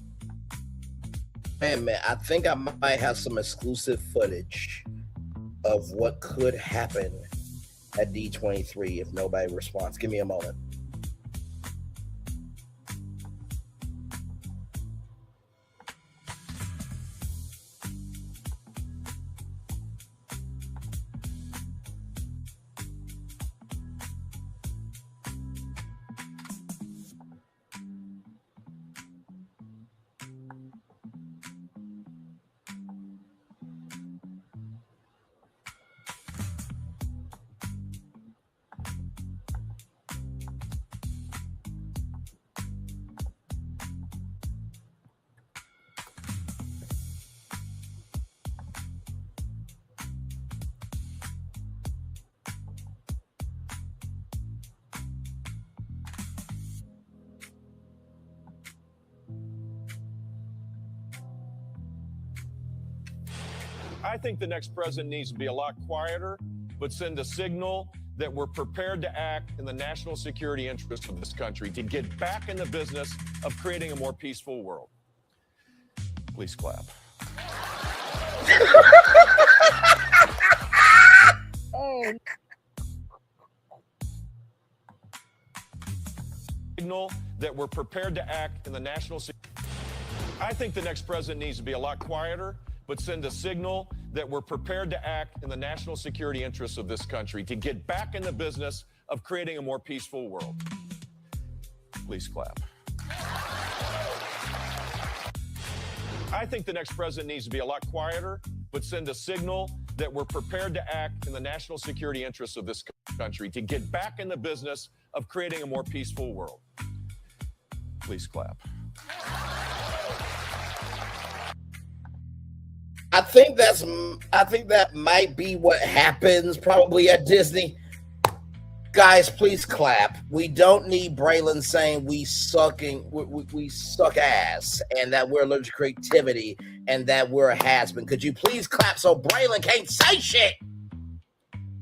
Man, I think I might have some exclusive footage of what could happen at D23 if nobody responds. Give me a moment. I think the next president needs to be a lot quieter, but send a signal that we're prepared to act in the national security interest of this country to get back in the business of creating a more peaceful world. Please clap. Signal that we're prepared to act in the national security. I think the next president needs to be a lot quieter, but send a signal that we're prepared to act in the national security interests of this country to get back in the business of creating a more peaceful world. Please clap. I think the next president needs to be a lot quieter, but send a signal that we're prepared to act in the national security interests of this country to get back in the business of creating a more peaceful world. Please clap. I think that might be what happens probably at Disney. Guys, please clap. We don't need Braylon saying we suck ass and that we're allergic to creativity and that we're a has-been. Could you please clap so Braylon can't say shit?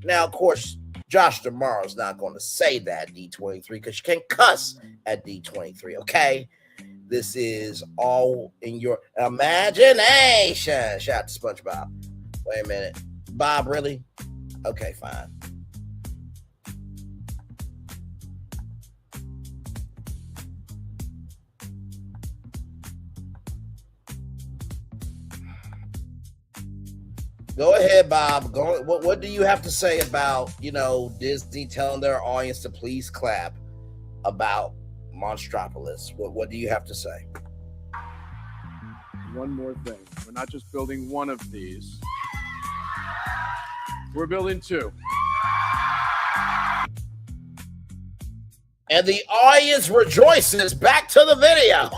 Now, of course, Josh Tomorrow's not going to say that at D23 because you can't cuss at D23, okay? This is all in your imagination. Shout out to SpongeBob. Wait a minute. Bob, really? Okay, fine. Go ahead, Bob. What do you have to say about, Disney telling their audience to please clap about Monstropolis? What do you have to say? One more thing. We're not just building one of these. We're building two. And the audience rejoices. Back to the video.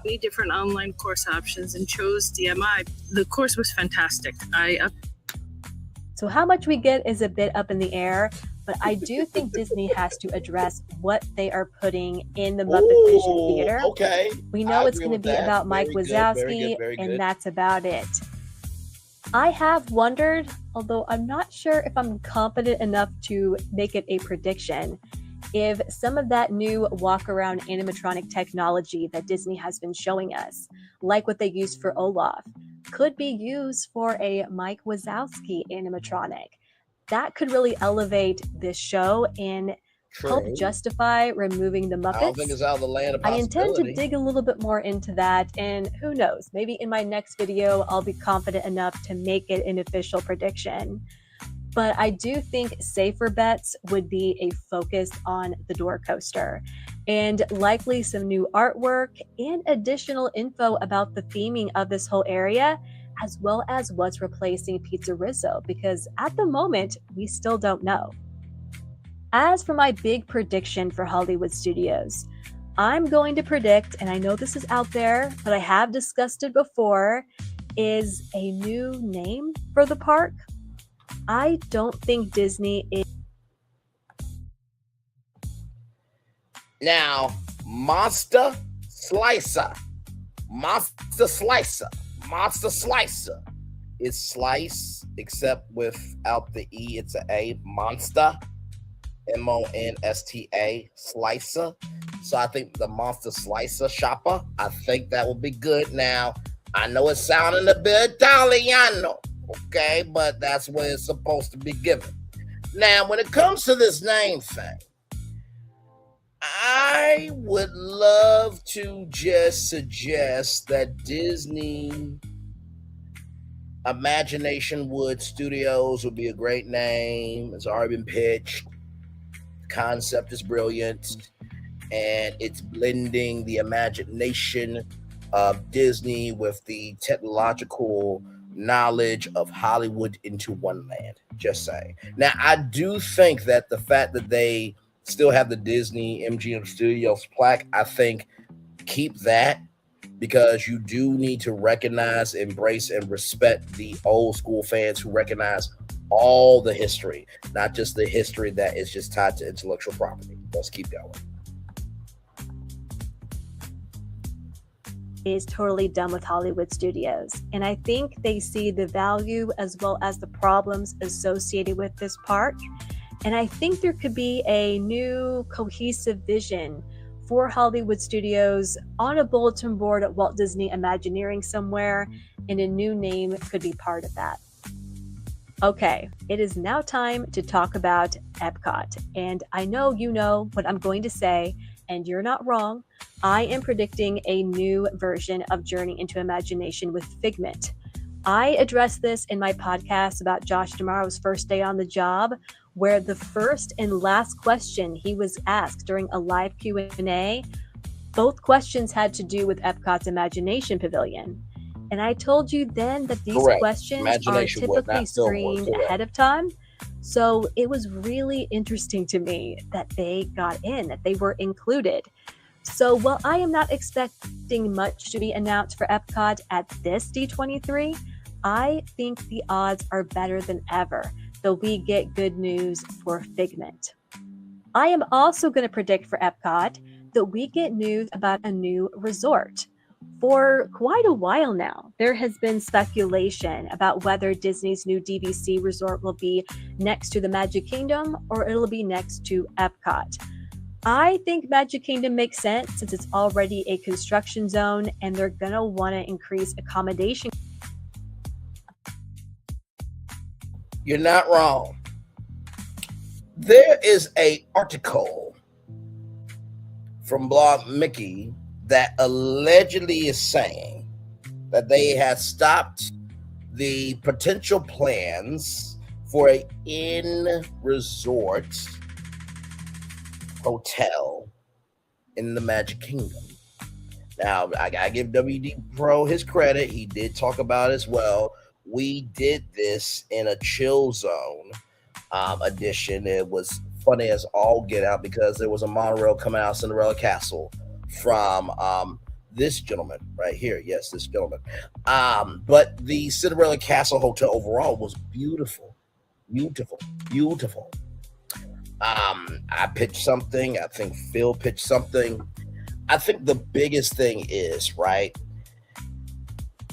3 different online course options and chose DMI. The course was fantastic. So how much we get is a bit up in the air, But I do think Disney has to address what they are putting in the Muppet Vision Theater. Okay. We know it's going to be about Mike Wazowski, and that's about it. I have wondered, although I'm not sure if I'm confident enough to make it a prediction, if some of that new walk-around animatronic technology that Disney has been showing us, like what they used for Olaf, could be used for a Mike Wazowski animatronic. That could really elevate this show and help justify removing the Muppets. I don't think it's out of the land of I possibility. intend to dig a little bit more into that, and who knows, maybe in my next video, I'll be confident enough to make it an official prediction. But I do think safer bets would be a focus on the door coaster and likely some new artwork and additional info about the theming of this whole area, as well as what's replacing Pizza Rizzo, because at the moment, we still don't know. As for my big prediction for Hollywood Studios, I'm going to predict, and I know this is out there, but I have discussed it before, is a new name for the park. I don't think Disney is... Now, Monster Slicer. Monster Slicer. Monster Slicer is slice, except without the E, it's an A. Monster. Monsta, Slicer. So I think the Monster Slicer shopper, I think that will be good. Now, I know it's sounding a bit Italiano, okay, but that's what it's supposed to be given. Now, when it comes to this name thing, I would love to just suggest that Disney Imagination Wood Studios would be a great name. It's already been pitched. The concept is brilliant, and it's blending the imagination of Disney with the technological knowledge of Hollywood into one land. Just saying. Now, I do think that the fact that they still have the Disney MGM Studios plaque, I think keep that, because you do need to recognize, embrace, and respect the old school fans who recognize all the history, not just the history that is just tied to intellectual property. Let's keep going. Is totally done with Hollywood Studios, and I think they see the value as well as the problems associated with this park, and I think there could be a new cohesive vision for Hollywood Studios on a bulletin board at Walt Disney Imagineering somewhere, and a new name could be part of that. Okay, it is now time to talk about Epcot, and I know you know what I'm going to say, and you're not wrong. I am predicting a new version of Journey into Imagination with Figment. I addressed this in my podcast about Josh D'Amaro's first day on the job, where the first and last question he was asked during a live Q&A, both questions had to do with Epcot's Imagination Pavilion. And I told you then that these questions are typically screened ahead of time. So it was really interesting to me that they got in, that they were included. So while I am not expecting much to be announced for Epcot at this D23, I think the odds are better than ever that we get good news for Figment. I am also going to predict for Epcot that we get news about a new resort. For quite a while now, there has been speculation about whether Disney's new DVC resort will be next to the Magic Kingdom or it'll be next to Epcot. I think Magic Kingdom makes sense since it's already a construction zone and they're going to want to increase accommodation. You're not wrong. There is an article from Blog Mickey that allegedly is saying that they have stopped the potential plans for an in-resort hotel in the Magic Kingdom. Now, I give WD Pro his credit. He did talk about it as well. We did this in a chill zone edition. It was funny as all get out because there was a monorail coming out of Cinderella Castle from this gentleman right here. Yes, this gentleman. But the Cinderella Castle Hotel overall was beautiful. Beautiful. Beautiful. I pitched something. I think Phil pitched something. I think the biggest thing is, right,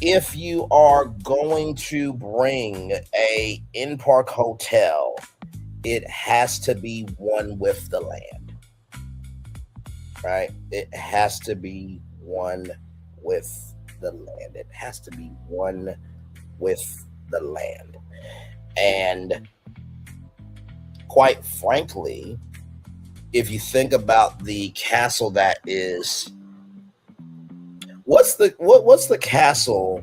if you are going to bring a in-park hotel, it has to be one with the land, right? It has to be one with the land. It has to be one with the land. And quite frankly, if you think about the castle that is, what's the castle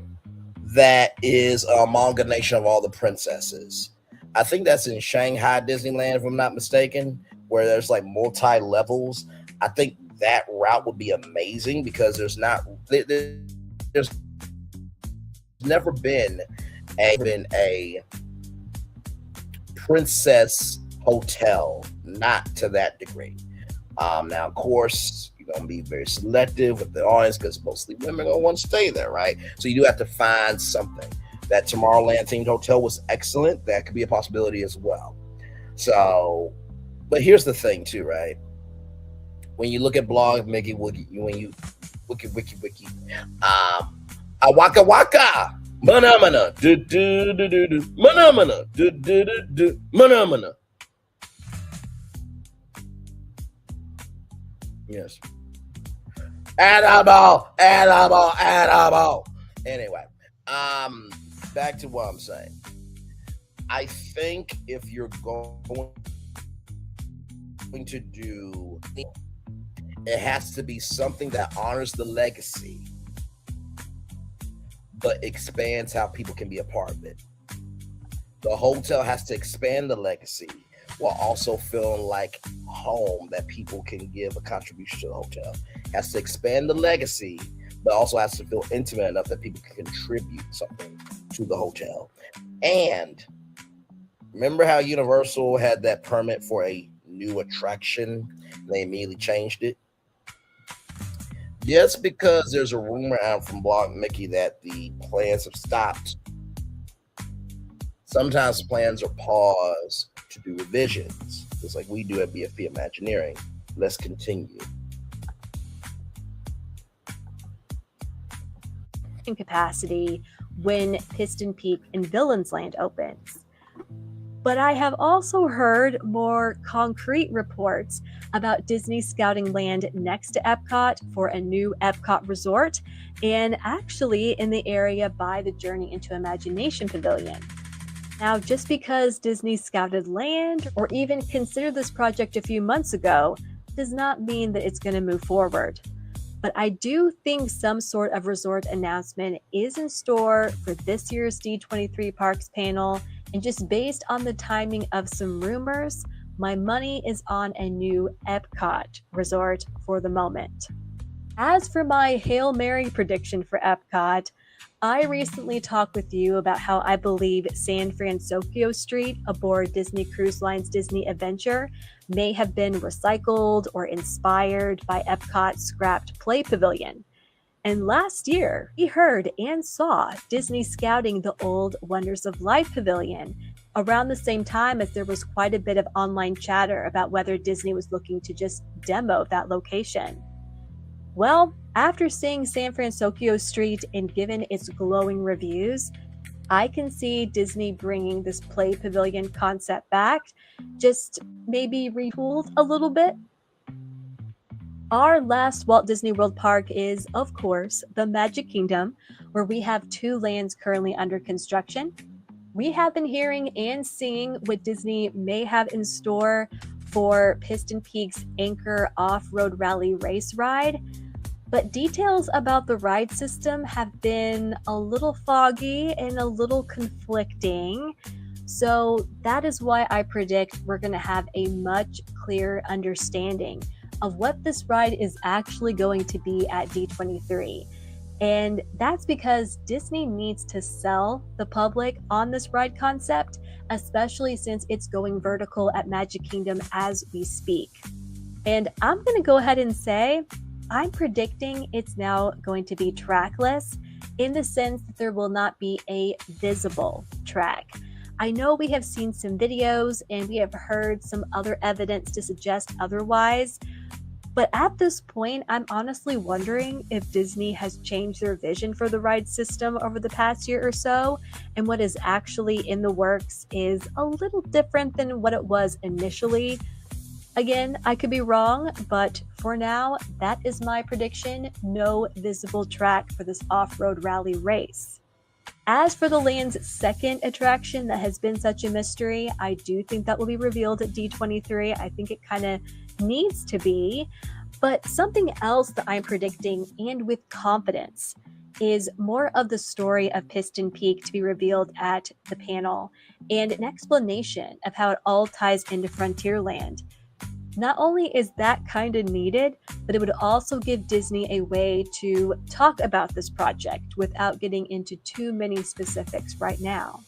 that is a amalgamation of all the princesses? I think that's in Shanghai Disneyland, if I'm not mistaken, where there's like multi-levels. I think that route would be amazing because there's never been a princess hotel, not to that degree. Now, of course, you're going to be very selective with the audience because mostly women are going to want to stay there, right? So you do have to find something. That Tomorrowland themed hotel was excellent. That could be a possibility as well. So, but here's the thing too, right? When you look at blog Mickey Wiki, when you wiki, waka waka, manamana, do do do do do, manamana, do do do do, manamana. Yes. Animal. Anyway, back to what I'm saying. I think if you're going to do, it has to be something that honors the legacy, but expands how people can be a part of it. The hotel has to expand the legacy while also feeling like home that people can give a contribution to the hotel. It has to expand the legacy, but also has to feel intimate enough that people can contribute something to the hotel. And remember how Universal had that permit for a new attraction? They immediately changed it. Just because there's a rumor out from Blog Mickey that the plans have stopped, sometimes plans are paused to do revisions, just like we do at BFP Imagineering. Let's continue. In capacity when Piston Peak and Villains Land opens. But I have also heard more concrete reports about Disney scouting land next to Epcot for a new Epcot resort, and actually in the area by the Journey into Imagination Pavilion. Now, just because Disney scouted land or even considered this project a few months ago does not mean that it's going to move forward. But I do think some sort of resort announcement is in store for this year's D23 Parks panel. And just based on the timing of some rumors, my money is on a new Epcot resort for the moment. As for my Hail Mary prediction for Epcot, I recently talked with you about how I believe San Francisco Street aboard Disney Cruise Line's Disney Adventure may have been recycled or inspired by Epcot's scrapped Play Pavilion. And last year, we heard and saw Disney scouting the old Wonders of Life Pavilion around the same time as there was quite a bit of online chatter about whether Disney was looking to just demo that location. Well, after seeing San Francisco Street and given its glowing reviews, I can see Disney bringing this Play Pavilion concept back, just maybe retooled a little bit. Our last Walt Disney World park is, of course, the Magic Kingdom, where we have 2 lands currently under construction. We have been hearing and seeing what Disney may have in store for Piston Peak's Anchor Off-Road Rally Race Ride, but details about the ride system have been a little foggy and a little conflicting. So that is why I predict we're going to have a much clearer understanding of what this ride is actually going to be at D23. And that's because Disney needs to sell the public on this ride concept, especially since it's going vertical at Magic Kingdom as we speak. And I'm going to go ahead and say, I'm predicting it's now going to be trackless in the sense that there will not be a visible track. I know we have seen some videos and we have heard some other evidence to suggest otherwise, but at this point, I'm honestly wondering if Disney has changed their vision for the ride system over the past year or so, and what is actually in the works is a little different than what it was initially. Again, I could be wrong, but for now, that is my prediction. No visible track for this off-road rally race. As for the land's second attraction that has been such a mystery, I do think that will be revealed at D23. I think it kind of needs to be. But something else that I'm predicting, and with confidence, is more of the story of Piston Peak to be revealed at the panel, and an explanation of how it all ties into Frontierland. Not only is that kind of needed, but it would also give Disney a way to talk about this project without getting into too many specifics right now.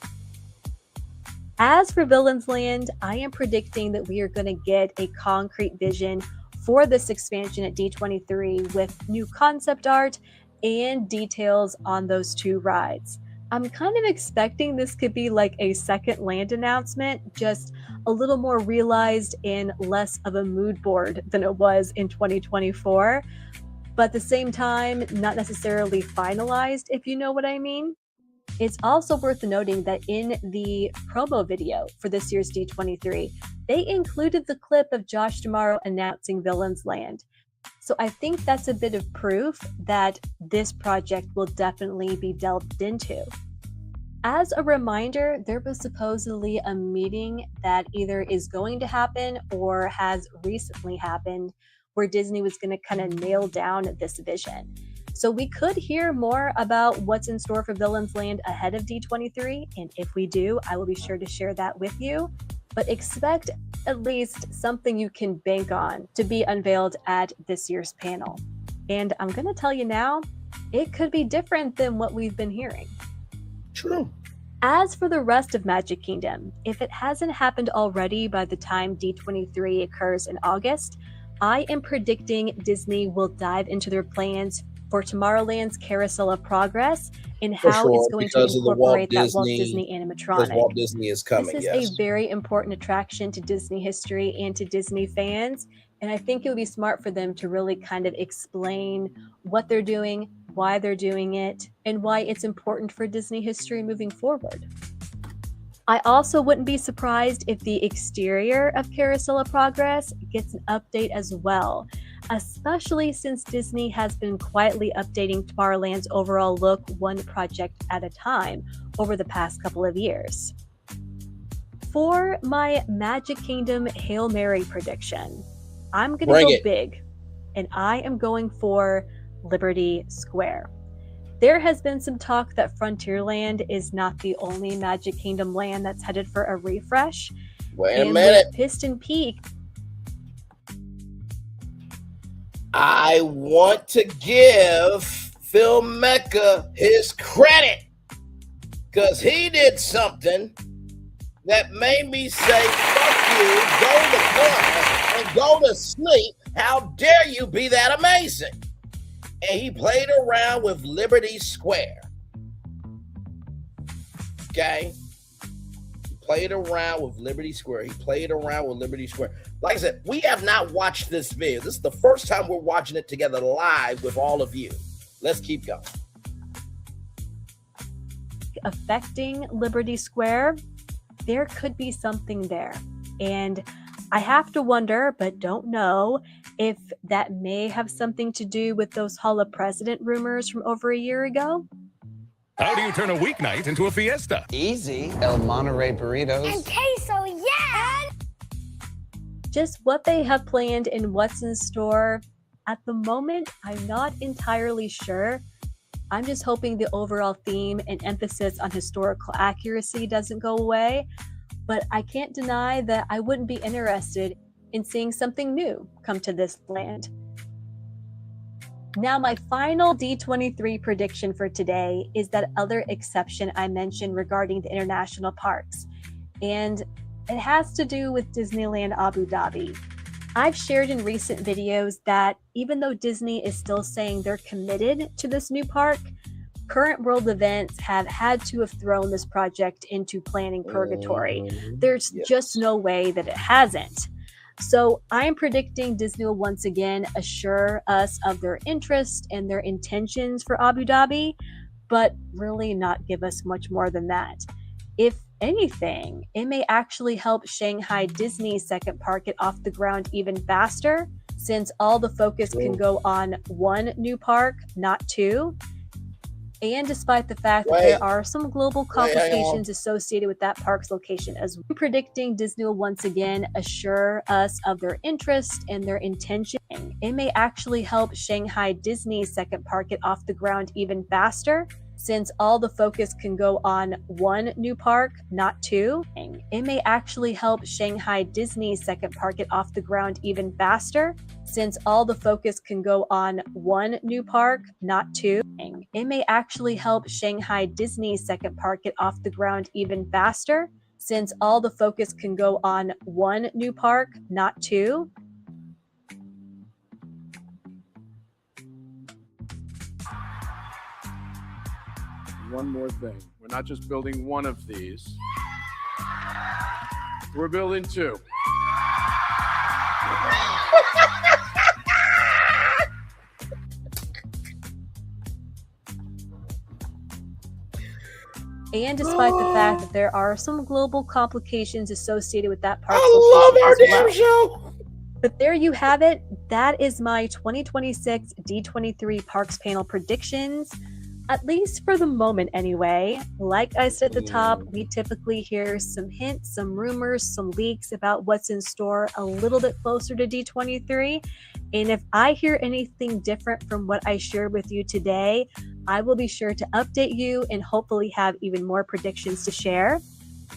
As for Villains Land, I am predicting that we are going to get a concrete vision for this expansion at D23 with new concept art and details on those two rides. I'm kind of expecting this could be like a second land announcement, just a little more realized and less of a mood board than it was in 2024, but at the same time, not necessarily finalized, if you know what I mean. It's also worth noting that in the promo video for this year's D23, they included the clip of Josh D'Amaro announcing Villains Land. So I think that's a bit of proof that this project will definitely be delved into. As a reminder, there was supposedly a meeting that either is going to happen or has recently happened where Disney was going to kind of nail down this vision. So we could hear more about what's in store for Villains Land ahead of D23, and if we do, I will be sure to share that with you. But expect at least something you can bank on to be unveiled at this year's panel. And I'm going to tell you now, it could be different than what we've been hearing. True. As for the rest of Magic Kingdom, if it hasn't happened already by the time D23 occurs in August, I am predicting Disney will dive into their plans for Tomorrowland's Carousel of Progress and how it's going to incorporate that Walt Disney animatronic. Because Walt Disney is coming, This is a very important attraction to Disney history and to Disney fans, and I think it would be smart for them to really kind of explain what they're doing, why they're doing it, and why it's important for Disney history moving forward. I also wouldn't be surprised if the exterior of Carousel of Progress gets an update as well, especially since Disney has been quietly updating Tomorrowland's overall look one project at a time over the past couple of years. For my Magic Kingdom Hail Mary prediction, I'm going to go big, and I am going for Liberty Square. There has been some talk that Frontierland is not the only Magic Kingdom land that's headed for a refresh. Wait a minute. With Piston Peak, I want to give Phil Mecca his credit because he did something that made me say, fuck you, go to the corner and go to sleep. How dare you be that amazing? And he played around with Liberty Square. Okay? He played around with Liberty Square. Like I said, we have not watched this video. This is the first time we're watching it together live with all of you. Let's keep going. Affecting Liberty Square, there could be something there. And I have to wonder, but don't know, if that may have something to do with those Hall of President rumors from over a year ago. How do you turn a weeknight into a fiesta? Easy. El Monterey burritos. And queso, yeah! Just what they have planned and what's in store, at the moment, I'm not entirely sure. I'm just hoping the overall theme and emphasis on historical accuracy doesn't go away. But I can't deny that I wouldn't be interested in seeing something new come to this land. Now, my final D23 prediction for today is that other exception I mentioned regarding the international parks, and it has to do with Disneyland Abu Dhabi. I've shared in recent videos that even though Disney is still saying they're committed to this new park, current world events have had to have thrown this project into planning purgatory. There's just no way that it hasn't. So I am predicting Disney will once again assure us of their interest and their intentions for Abu Dhabi, but really not give us much more than that. If anything, it may actually help Shanghai Disney's second park get off the ground even faster, since all the focus can go on one new park, not two. And despite the fact that there are some global complications associated with that park's location, as we're predicting Disney will once again assure us of their interest and their intention. It may actually help Shanghai Disney's second park get off the ground even faster, since all the focus can go on one new park, not two. It may actually help Shanghai Disney's second park get off the ground even faster, since all the focus can go on one new park, not two. It may actually help Shanghai Disney's second park get off the ground even faster, since all the focus can go on one new park, not two. One more thing. We're not just building one of these. We're building two. And despite the fact that there are some global complications associated with that park's I love our location damn as well. show. But there you have it. That is my 2026 D23 Parks Panel predictions, at least for the moment anyway. Like I said at the top, we typically hear some hints, some rumors, some leaks about what's in store a little bit closer to D23. And if I hear anything different from what I shared with you today, I will be sure to update you and hopefully have even more predictions to share.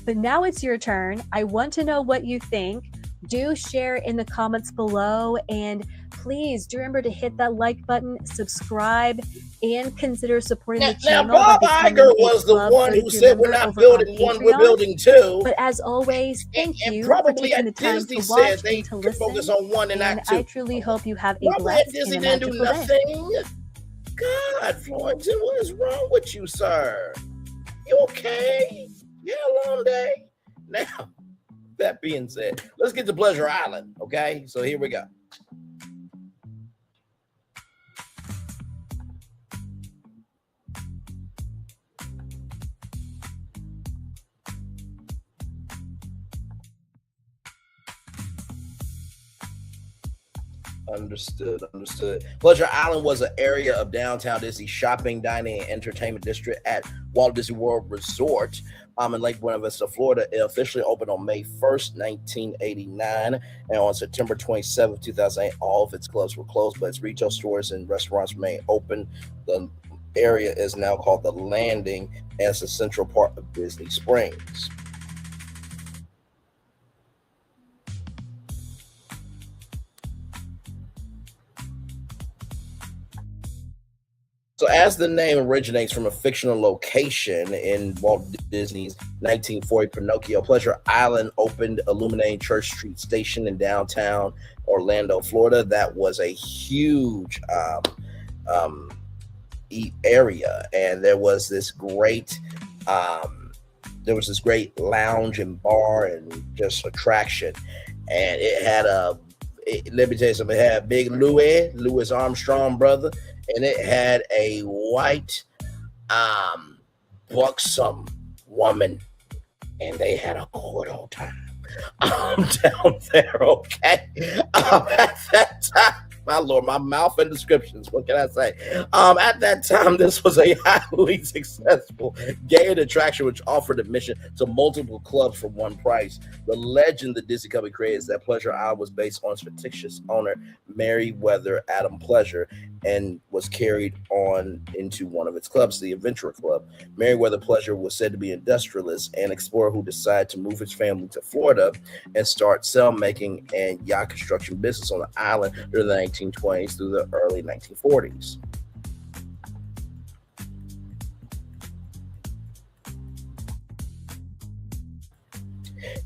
But now it's your turn. I want to know what you think. Do share in the comments below, and please do remember to hit that like button, subscribe, and consider supporting the channel. Now, Bob Iger was the one who said we're not building one, we're building two. But as always, thank you for probably taking the at time Disney to watch said they and to could listen. focus on one and not two. I truly hope you have a Probably at blessed and Disney a didn't do magical day. nothing. God, Florence, what is wrong with you, sir? You okay? You had a long day. Now, that being said, let's get to Pleasure Island, okay? So here we go. Understood. Pleasure Island was an area of downtown Disney shopping, dining, and entertainment district at Walt Disney World Resort in Lake Buena Vista, Florida. It officially opened on May 1st, 1989, and on September 27th, 2008, all of its clubs were closed, but its retail stores and restaurants remain open. The area is now called The Landing, and it's a central part of Disney Springs. So as the name originates from a fictional location in Walt Disney's 1940 Pinocchio, Pleasure Island opened illuminating Church Street Station in downtown Orlando, Florida. That was a huge area, and there was this great lounge and bar and just attraction, and it had let me tell you something, it had Big Louis Armstrong brother, and it had a white buxom woman, and they had a good old time down there, okay? At that time, my Lord, my mouth and descriptions, what can I say? At that time, this was a highly successful gated attraction which offered admission to multiple clubs for one price. The legend the Disney company created is that Pleasure Island was based on its fictitious owner, Meriwether Adam Pleasure, and was carried on into one of its clubs, the Adventure Club. Meriwether Pleasure was said to be an industrialist and explorer who decided to move his family to Florida and start sail-making and yacht construction business on the island during the 1920s through the early 1940s.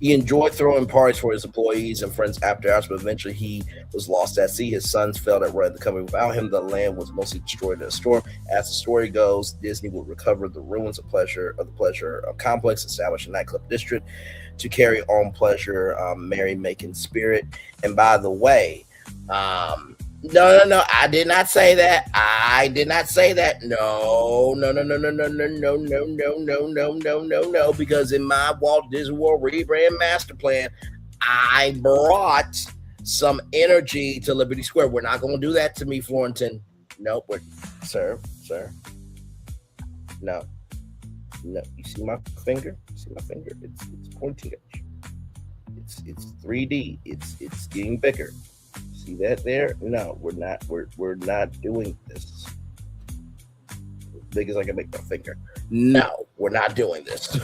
He enjoyed throwing parties for his employees and friends after hours, but eventually he was lost at sea. His sons failed at running the company. Without him, the land was mostly destroyed in a storm. As the story goes, Disney would recover the ruins of the pleasure complex, establish a nightclub district to carry on pleasure, merry-making spirit. And by the way, no, I did not say that. I did not say that. No, because in my Walt Disney World rebrand master plan, I brought some energy to Liberty Square. We're not going to do that to me, Florentin. Nope, sir. No. You see my finger? It's pointing at you. It's 3D. It's getting bigger. See that there? No, we're not doing this. As big as I can make my finger. No, we're not doing this.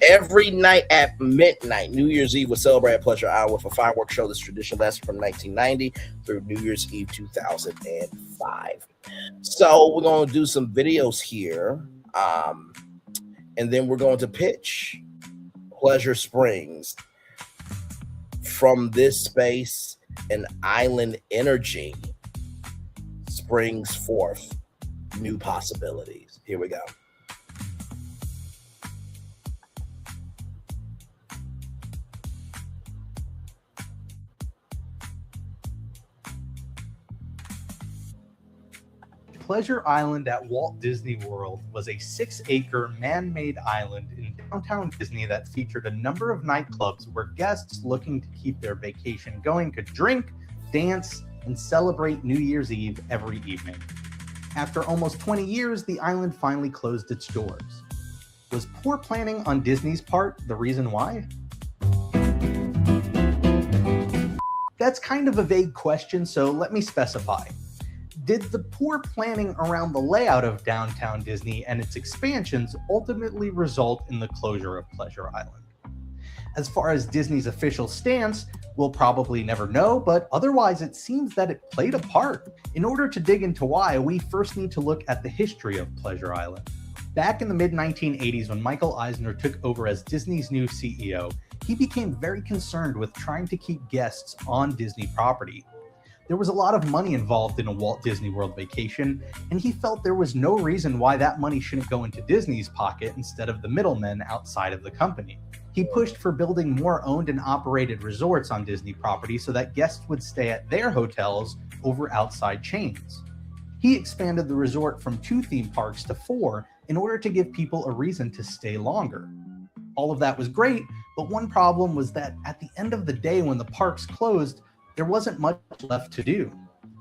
Every night at midnight, New Year's Eve was celebrated at Pleasure Island with a fireworks show. This tradition lasted from 1990 through New Year's Eve 2005. So we're going to do some videos here, and then we're going to pitch Pleasure Springs. From this space and island energy springs forth new possibilities. Here we go. Pleasure Island at Walt Disney World was a 6-acre man-made island in downtown Disney that featured a number of nightclubs where guests looking to keep their vacation going could drink, dance, and celebrate New Year's Eve every evening. After almost 20 years, the island finally closed its doors. Was poor planning on Disney's part the reason why? That's kind of a vague question, so let me specify. Did the poor planning around the layout of downtown Disney and its expansions ultimately result in the closure of Pleasure Island? As far as Disney's official stance, we'll probably never know, but otherwise it seems that it played a part. In order to dig into why, we first need to look at the history of Pleasure Island. Back in the mid-1980s, when Michael Eisner took over as Disney's new CEO, he became very concerned with trying to keep guests on Disney property. There was a lot of money involved in a Walt Disney World vacation, and he felt there was no reason why that money shouldn't go into Disney's pocket instead of the middlemen outside of the company. He pushed for building more owned and operated resorts on Disney property so that guests would stay at their hotels over outside chains. He expanded the resort from 2 theme parks to 4 in order to give people a reason to stay longer. All of that was great, but one problem was that at the end of the day when the parks closed, there wasn't much left to do.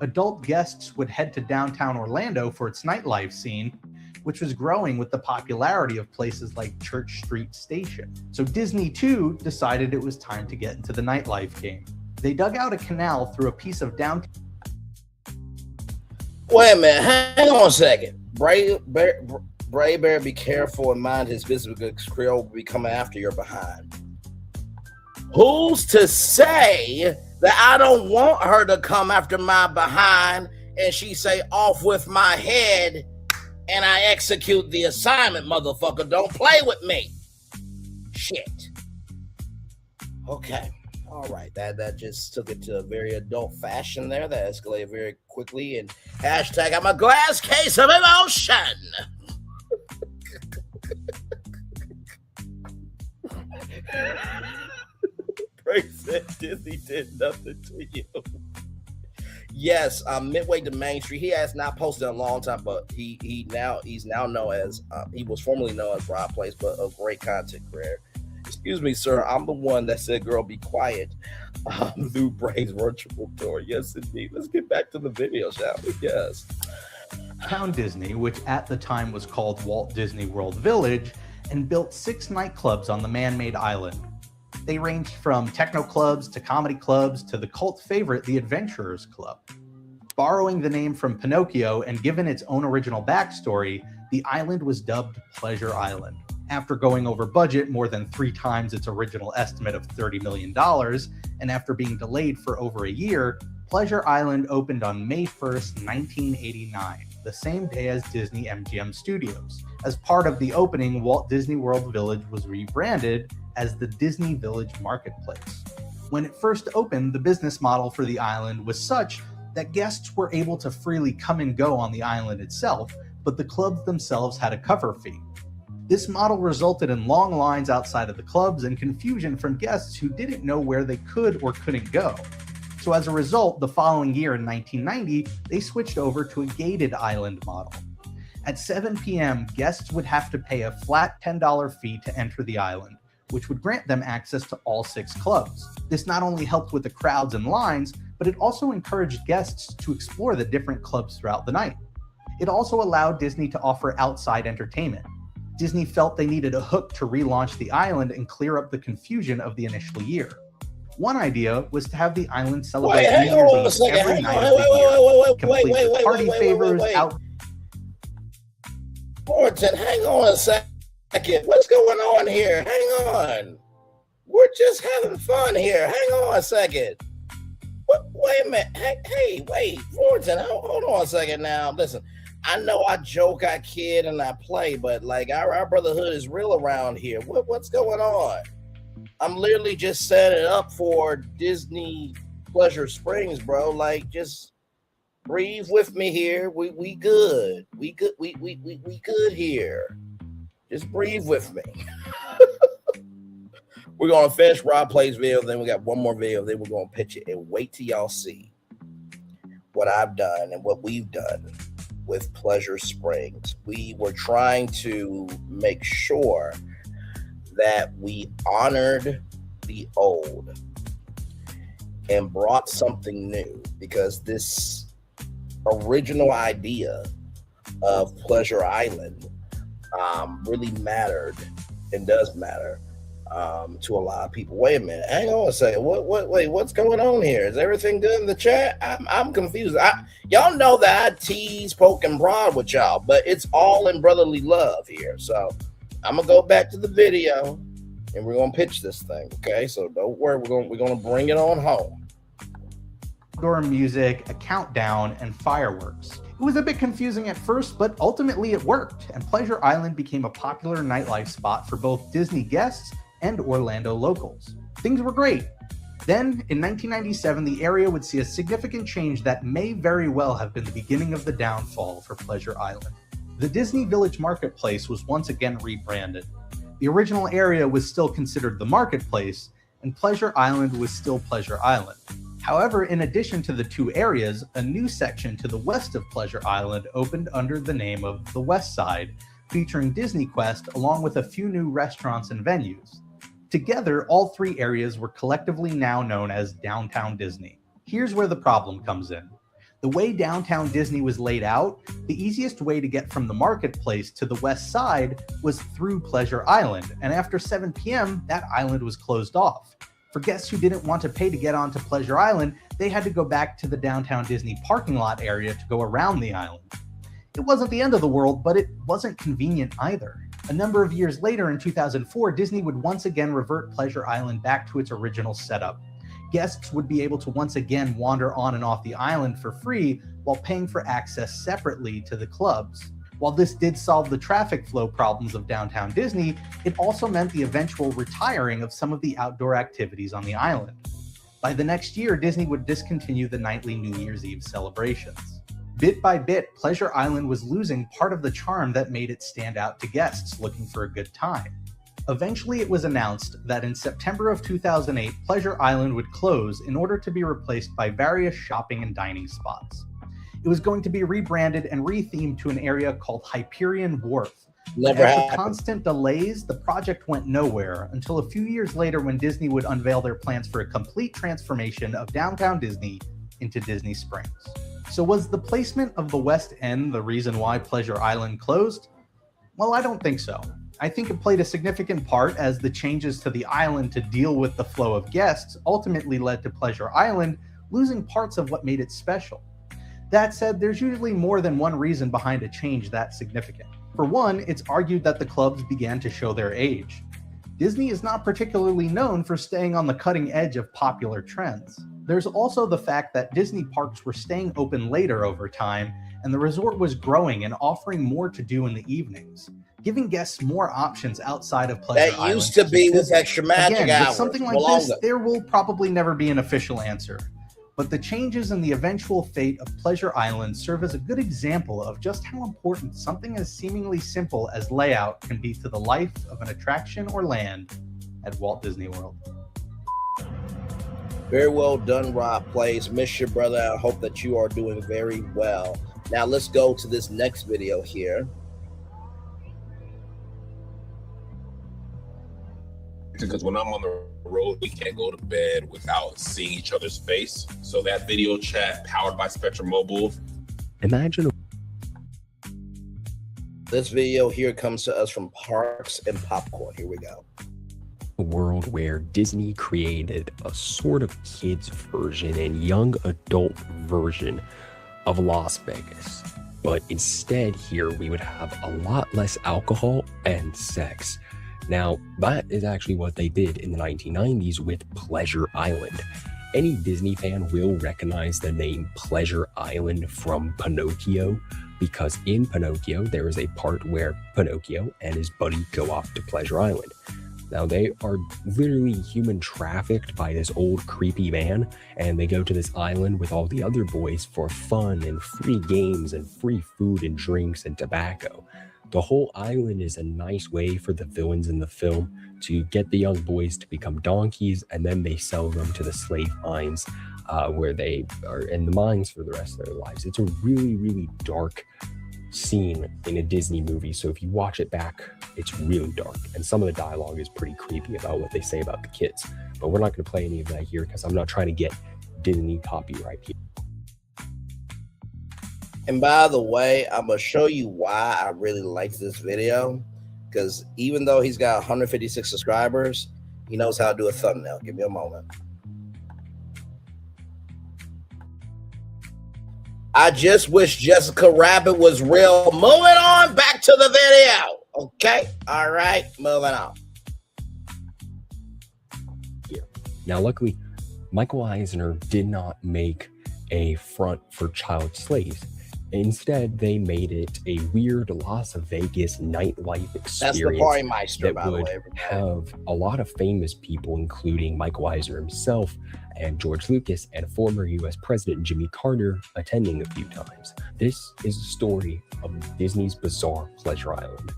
Adult guests would head to downtown Orlando for its nightlife scene, which was growing with the popularity of places like Church Street Station. So Disney too decided it was time to get into the nightlife game. They dug out a canal through a piece of downtown. Wait a minute, hang on a second. Bray better be careful and mind his business because Creole will be coming after your behind. Who's to say that I don't want her to come after my behind and she say off with my head and I execute the assignment, motherfucker. Don't play with me. Shit. Okay. All right. That just took it to a very adult fashion there. That escalated very quickly. And hashtag I'm a glass case of emotion. Frank said Disney did nothing to you. Yes, midway to Main Street. He has not posted in a long time, but he's now known as he was formerly known as Broad Place, but a great content creator. Excuse me, sir. I'm the one that said, "Girl, be quiet." Through Bray's virtual tour. Yes, indeed. Let's get back to the video, shall we? Yes. Town Disney, which at the time was called Walt Disney World Village, and built 6 nightclubs on the man-made island. They ranged from techno clubs to comedy clubs to the cult favorite, the Adventurers Club. Borrowing the name from Pinocchio and given its own original backstory, the island was dubbed Pleasure Island. After going over budget more than 3 times its original estimate of $30 million, and after being delayed for over a year, Pleasure Island opened on May 1st, 1989. the same day as Disney MGM Studios. As part of the opening, Walt Disney World Village was rebranded as the Disney Village Marketplace. When it first opened, the business model for the island was such that guests were able to freely come and go on the island itself, but the clubs themselves had a cover fee. This model resulted in long lines outside of the clubs and confusion from guests who didn't know where they could or couldn't go. So as a result, the following year in 1990, they switched over to a gated island model. At 7 p.m., guests would have to pay a flat $10 fee to enter the island, which would grant them access to all 6 clubs. This not only helped with the crowds and lines, but it also encouraged guests to explore the different clubs throughout the night. It also allowed Disney to offer outside entertainment. Disney felt they needed a hook to relaunch the island and clear up the confusion of the initial year. One idea was to have the island celebrate New Year's Eve every night of the year, complete with party favors out. Thornton, hang on a second. What's going on here? Hang on. We're just having fun here. Hang on a second. Wait a minute. Hey, wait. Thornton, hold on a second now. Listen, I know I joke, I kid, and I play, but like our brotherhood is real around here. What's going on? I'm literally just setting it up for Disney Pleasure Springs, bro. Like, just breathe with me here. We good. We good. We good here. Just breathe with me. We're gonna finish Rob Plays video, then we got one more video, then we're gonna pitch it, and wait till y'all see what I've done and what we've done with Pleasure Springs. We were trying to make sure that we honored the old and brought something new, because this original idea of Pleasure Island really mattered and does matter to a lot of people. Wait a minute, hang on a second. What's going on here? Is everything good in the chat? I'm confused. Y'all know that I tease, poke, and prod with y'all, but it's all in brotherly love here. So I'm gonna go back to the video and we're gonna pitch this thing. Okay, so don't worry, we're gonna bring it on home. Outdoor music, a countdown, and fireworks. It was a bit confusing at first, but ultimately it worked, and Pleasure Island became a popular nightlife spot for both Disney guests and Orlando locals. Things were great. Then, in 1997, the area would see a significant change that may very well have been the beginning of the downfall for Pleasure Island. The Disney Village Marketplace was once again rebranded. The original area was still considered the Marketplace, and Pleasure Island was still Pleasure Island. However, in addition to the two areas, a new section to the west of Pleasure Island opened under the name of the West Side, featuring Disney Quest along with a few new restaurants and venues. Together, all 3 areas were collectively now known as Downtown Disney. Here's where the problem comes in. The way Downtown Disney was laid out, the easiest way to get from the Marketplace to the West Side was through Pleasure Island, and after 7 p.m., that island was closed off. For guests who didn't want to pay to get onto Pleasure Island, they had to go back to the Downtown Disney parking lot area to go around the island. It wasn't the end of the world, but it wasn't convenient either. A number of years later, in 2004, Disney would once again revert Pleasure Island back to its original setup. Guests would be able to once again wander on and off the island for free while paying for access separately to the clubs. While this did solve the traffic flow problems of Downtown Disney, it also meant the eventual retiring of some of the outdoor activities on the island. By the next year, Disney would discontinue the nightly New Year's Eve celebrations. Bit by bit, Pleasure Island was losing part of the charm that made it stand out to guests looking for a good time. Eventually, it was announced that in September of 2008, Pleasure Island would close in order to be replaced by various shopping and dining spots. It was going to be rebranded and rethemed to an area called Hyperion Wharf. After constant delays, the project went nowhere until a few years later when Disney would unveil their plans for a complete transformation of Downtown Disney into Disney Springs. So was the placement of the West End the reason why Pleasure Island closed? Well, I don't think so. I think it played a significant part as the changes to the island to deal with the flow of guests ultimately led to Pleasure Island losing parts of what made it special. That said, there's usually more than one reason behind a change that significant. For one, it's argued that the clubs began to show their age. Disney is not particularly known for staying on the cutting edge of popular trends. There's also the fact that Disney parks were staying open later over time, and the resort was growing and offering more to do in the evenings, giving guests more options outside of Pleasure Island. That used to be with extra magic Again, hours. with something like this, there will probably never be an official answer. But the changes in the eventual fate of Pleasure Island serve as a good example of just how important something as seemingly simple as layout can be to the life of an attraction or land at Walt Disney World. Very well done, Rob Plays. Miss your brother. I hope that you are doing very well. Now let's go to this next video here. Because when I'm on the road, we can't go to bed without seeing each other's face. So that video chat powered by Spectrum Mobile. Imagine this video here comes to us from Parks and Popcorn. Here we go. A world where Disney created a sort of kids version and young adult version of Las Vegas. But instead here we would have a lot less alcohol and sex. Now, that is actually what they did in the 1990s with Pleasure Island. Any Disney fan will recognize the name Pleasure Island from Pinocchio, because in Pinocchio, there is a part where Pinocchio and his buddy go off to Pleasure Island. Now, they are literally human trafficked by this old creepy man, and they go to this island with all the other boys for fun and free games and free food and drinks and tobacco. The whole island is a nice way for the villains in the film to get the young boys to become donkeys, and then they sell them to the slave mines where they are in the mines for the rest of their lives. It's a really, really dark scene in a Disney movie, so if you watch it back, it's really dark, and some of the dialogue is pretty creepy about what they say about the kids. But we're not going to play any of that here because I'm not trying to get Disney copyright here. And by the way, I'm going to show you why I really like this video, because even though he's got 156 subscribers, he knows how to do a thumbnail. Give me a moment. I just wish Jessica Rabbit was real. Moving on back to the video. Okay. All right. Moving on. Here. Now, luckily, Michael Eisner did not make a front for child slaves. Instead, they made it a weird Las Vegas nightlife experience. That's the Party Meister, by the way. That would have a lot of famous people, including Michael Eisner himself and George Lucas and former US President Jimmy Carter attending a few times. This is a story of Disney's bizarre Pleasure Island.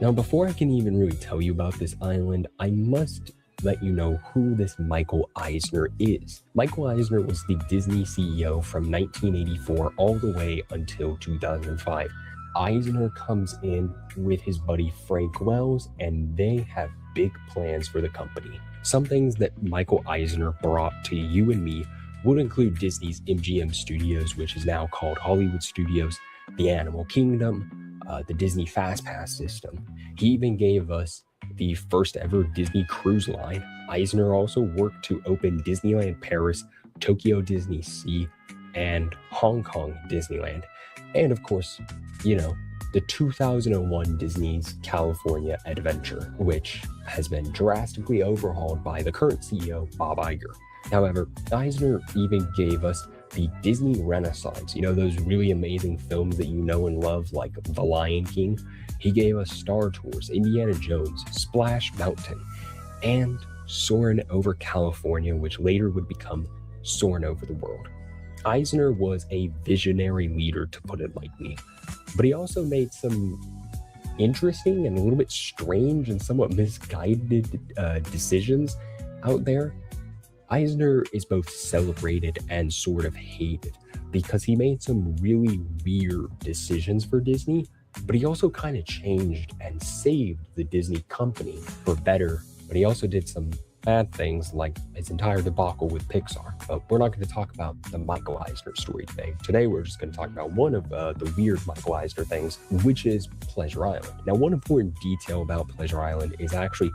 Now, before I can even really tell you about this island, I must let you know who this Michael Eisner is. Michael Eisner was the Disney CEO from 1984 all the way until 2005. Eisner comes in with his buddy Frank Wells, and they have big plans for the company. Some things that Michael Eisner brought to you and me would include Disney's MGM Studios, which is now called Hollywood Studios, the Animal Kingdom, the Disney Fast Pass system. He even gave us the first ever Disney cruise line. Eisner also worked to open Disneyland Paris, Tokyo Disney Sea, and Hong Kong Disneyland. And of course, you know, the 2001 Disney's California Adventure, which has been drastically overhauled by the current CEO, Bob Iger. However, Eisner even gave us the Disney Renaissance, you know, those really amazing films that you know and love, like The Lion King. He gave us Star Tours, Indiana Jones, Splash Mountain, and Soarin' Over California, which later would become Soarin' Over the World. Eisner was a visionary leader, to put it lightly, but he also made some interesting and a little bit strange and somewhat misguided decisions out there. Eisner is both celebrated and sort of hated because he made some really weird decisions for Disney, but he also kind of changed and saved the Disney company for better. But he also did some bad things, like his entire debacle with Pixar. But we're not going to talk about the Michael Eisner story today. Today, we're just going to talk about one of the weird Michael Eisner things, which is Pleasure Island. Now, one important detail about Pleasure Island is actually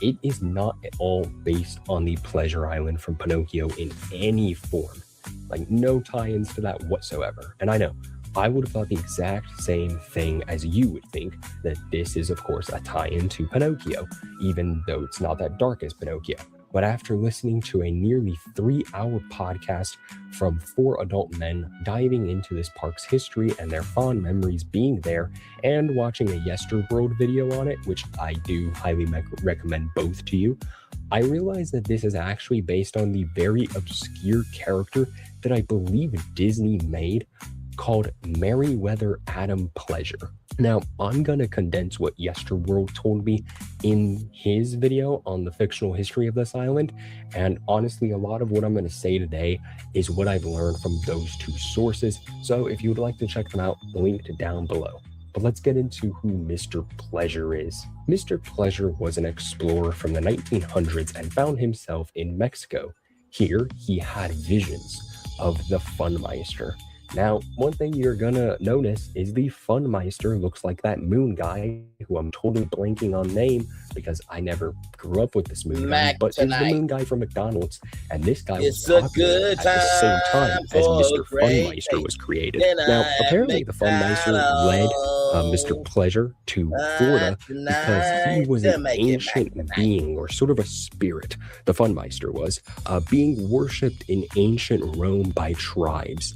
it is not at all based on the Pleasure Island from Pinocchio in any form. Like, no tie-ins to that whatsoever. And I know, I would have thought the exact same thing as you would think, that this is, of course, a tie-in to Pinocchio, even though it's not that dark as Pinocchio. but after listening to a nearly 3-hour podcast from 4 adult men diving into this park's history and their fond memories being there, and watching a Yesterworld video on it, which I do highly recommend both to you, I realized that this is actually based on the very obscure character that I believe Disney made called Meriwether Adam Pleasure. Now, I'm gonna condense what Yesterworld told me in his video on the fictional history of this island, and honestly, a lot of what I'm gonna say today is what I've learned from those two sources, so if you would like to check them out, linked down below. But let's get into who Mr. Pleasure is. Mr. Pleasure was an explorer from the 1900s and found himself in Mexico. Here, he had visions of the Funmeister. Now, one thing you're gonna notice is the Funmeister looks like that moon guy, who I'm totally blanking on name because I never grew up with this moon guy, but it's the moon guy from McDonald's, and this guy was popular at the same time as Mr. Funmeister was created. Now, apparently the Funmeister led Mr. Pleasure to Florida because he was an ancient being, or sort of a spirit, the Funmeister was, being worshipped in ancient Rome by tribes.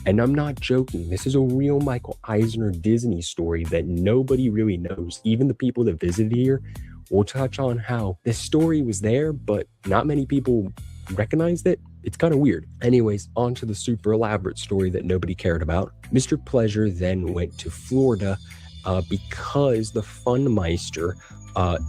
And I'm not joking, this is a real Michael Eisner Disney story that nobody really knows. Even the people that visited here will touch on how this story was there, but not many people recognized it. It's kind of weird. Anyways, on to the super elaborate story that nobody cared about. Mr. Pleasure then went to Florida because the Funmeister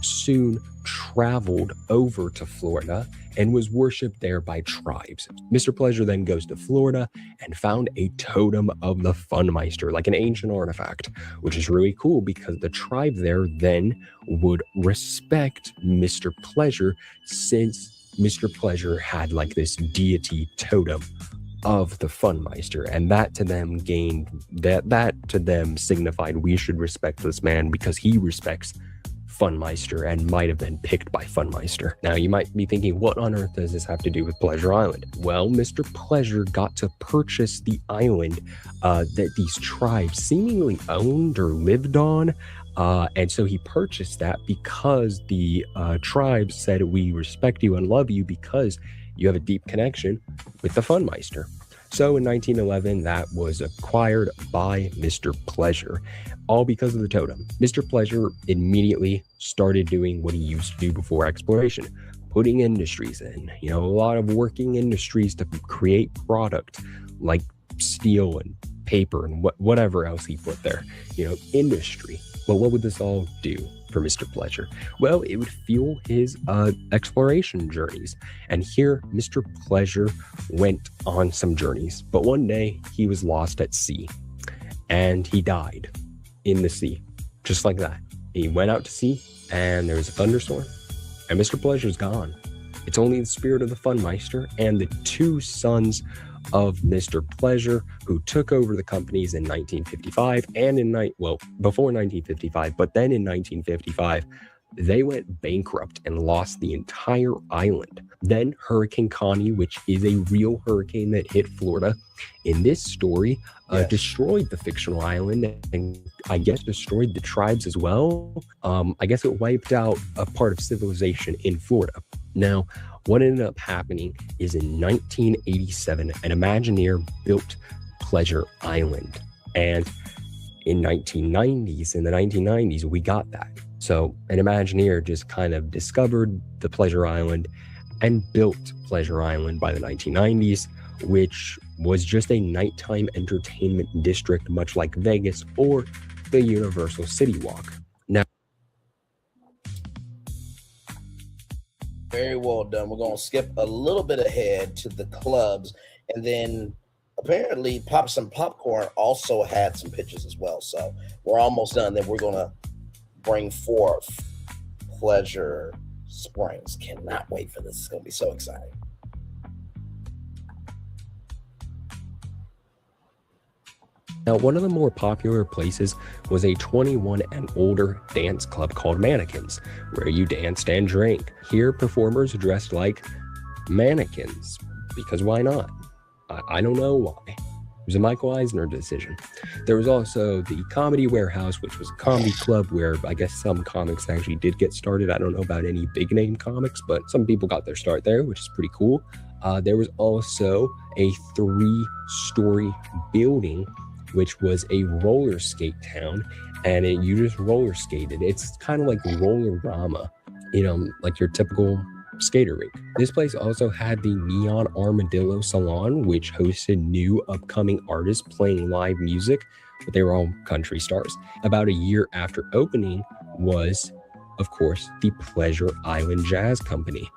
soon traveled over to Florida and was worshipped there by tribes. Mr. Pleasure then goes to Florida and found a totem of the Funmeister, like an ancient artifact, which is really cool because the tribe there then would respect Mr. Pleasure, since Mr. Pleasure had like this deity totem of the Funmeister, and that to them signified we should respect this man because he respects Funmeister and might have been picked by Funmeister. Now you might be thinking, what on earth does this have to do with Pleasure Island? Well, Mr. Pleasure got to purchase the island that these tribes seemingly owned or lived on, and so he purchased that because the tribes said, we respect you and love you because you have a deep connection with the Funmeister. So in 1911, that was acquired by Mr. Pleasure, all because of the totem. Mr. Pleasure immediately started doing what he used to do before exploration, putting industries in, a lot of working industries to create product like steel and paper and whatever else he put there, industry. Well, what would this all do for Mr. Pleasure? Well, it would fuel his exploration journeys. And here, Mr. Pleasure went on some journeys. But one day, he was lost at sea. And he died in the sea. Just like that. He went out to sea, and there was a thunderstorm. And Mr. Pleasure's gone. It's only the spirit of the Funmeister and the two sons of Mr. Pleasure, who took over the companies in 1955 and before 1955, but then in 1955, they went bankrupt and lost the entire island. Then Hurricane Connie, which is a real hurricane that hit Florida, in this story, destroyed the fictional island and I guess destroyed the tribes as well. I guess it wiped out a part of civilization in Florida. Now, what ended up happening is in 1987, an Imagineer built Pleasure Island. And in the 1990s, we got that. So an Imagineer just kind of discovered the Pleasure Island and built Pleasure Island by the 1990s, which was just a nighttime entertainment district, much like Vegas or the Universal City Walk. Now, very well done. We're going to skip a little bit ahead to the clubs, and then apparently Pops and Popcorn also had some pictures as well. So we're almost done. Then we're going to bring forth Pleasure Springs. Cannot wait for this. It's going to be so exciting. Now, one of the more popular places was a 21 and older dance club called Mannequins, where you danced and drank. Here, performers dressed like mannequins, because why not? I don't know why. was a Michael Eisner decision. There was also the Comedy Warehouse, which was a comedy club where I guess some comics actually did get started. I don't know about any big name comics, but some people got their start there, which is pretty cool. There was also a 3-story building, which was a roller skate town, and you just roller skated. It's kind of like Roller-Rama, like your typical skater rink. This place also had the Neon Armadillo Salon, which hosted new upcoming artists playing live music, but they were all country stars. About a year after opening was, of course, the Pleasure Island Jazz Company,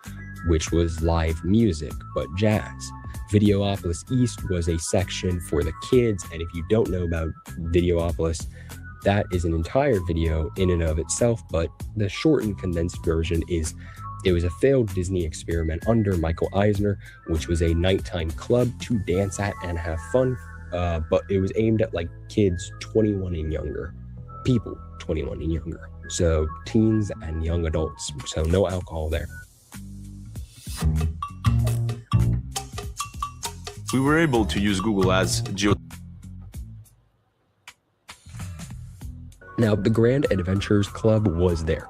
which was live music, but jazz. Videopolis East was a section for the kids, and if you don't know about Videopolis, that is an entire video in and of itself, but the shortened condensed version is it was a failed Disney experiment under Michael Eisner, which was a nighttime club to dance at and have fun, but it was aimed at like kids 21 and younger, people 21 and younger, so teens and young adults, so no alcohol there. We were able to use Google Ads Now, the Grand Adventures Club was there,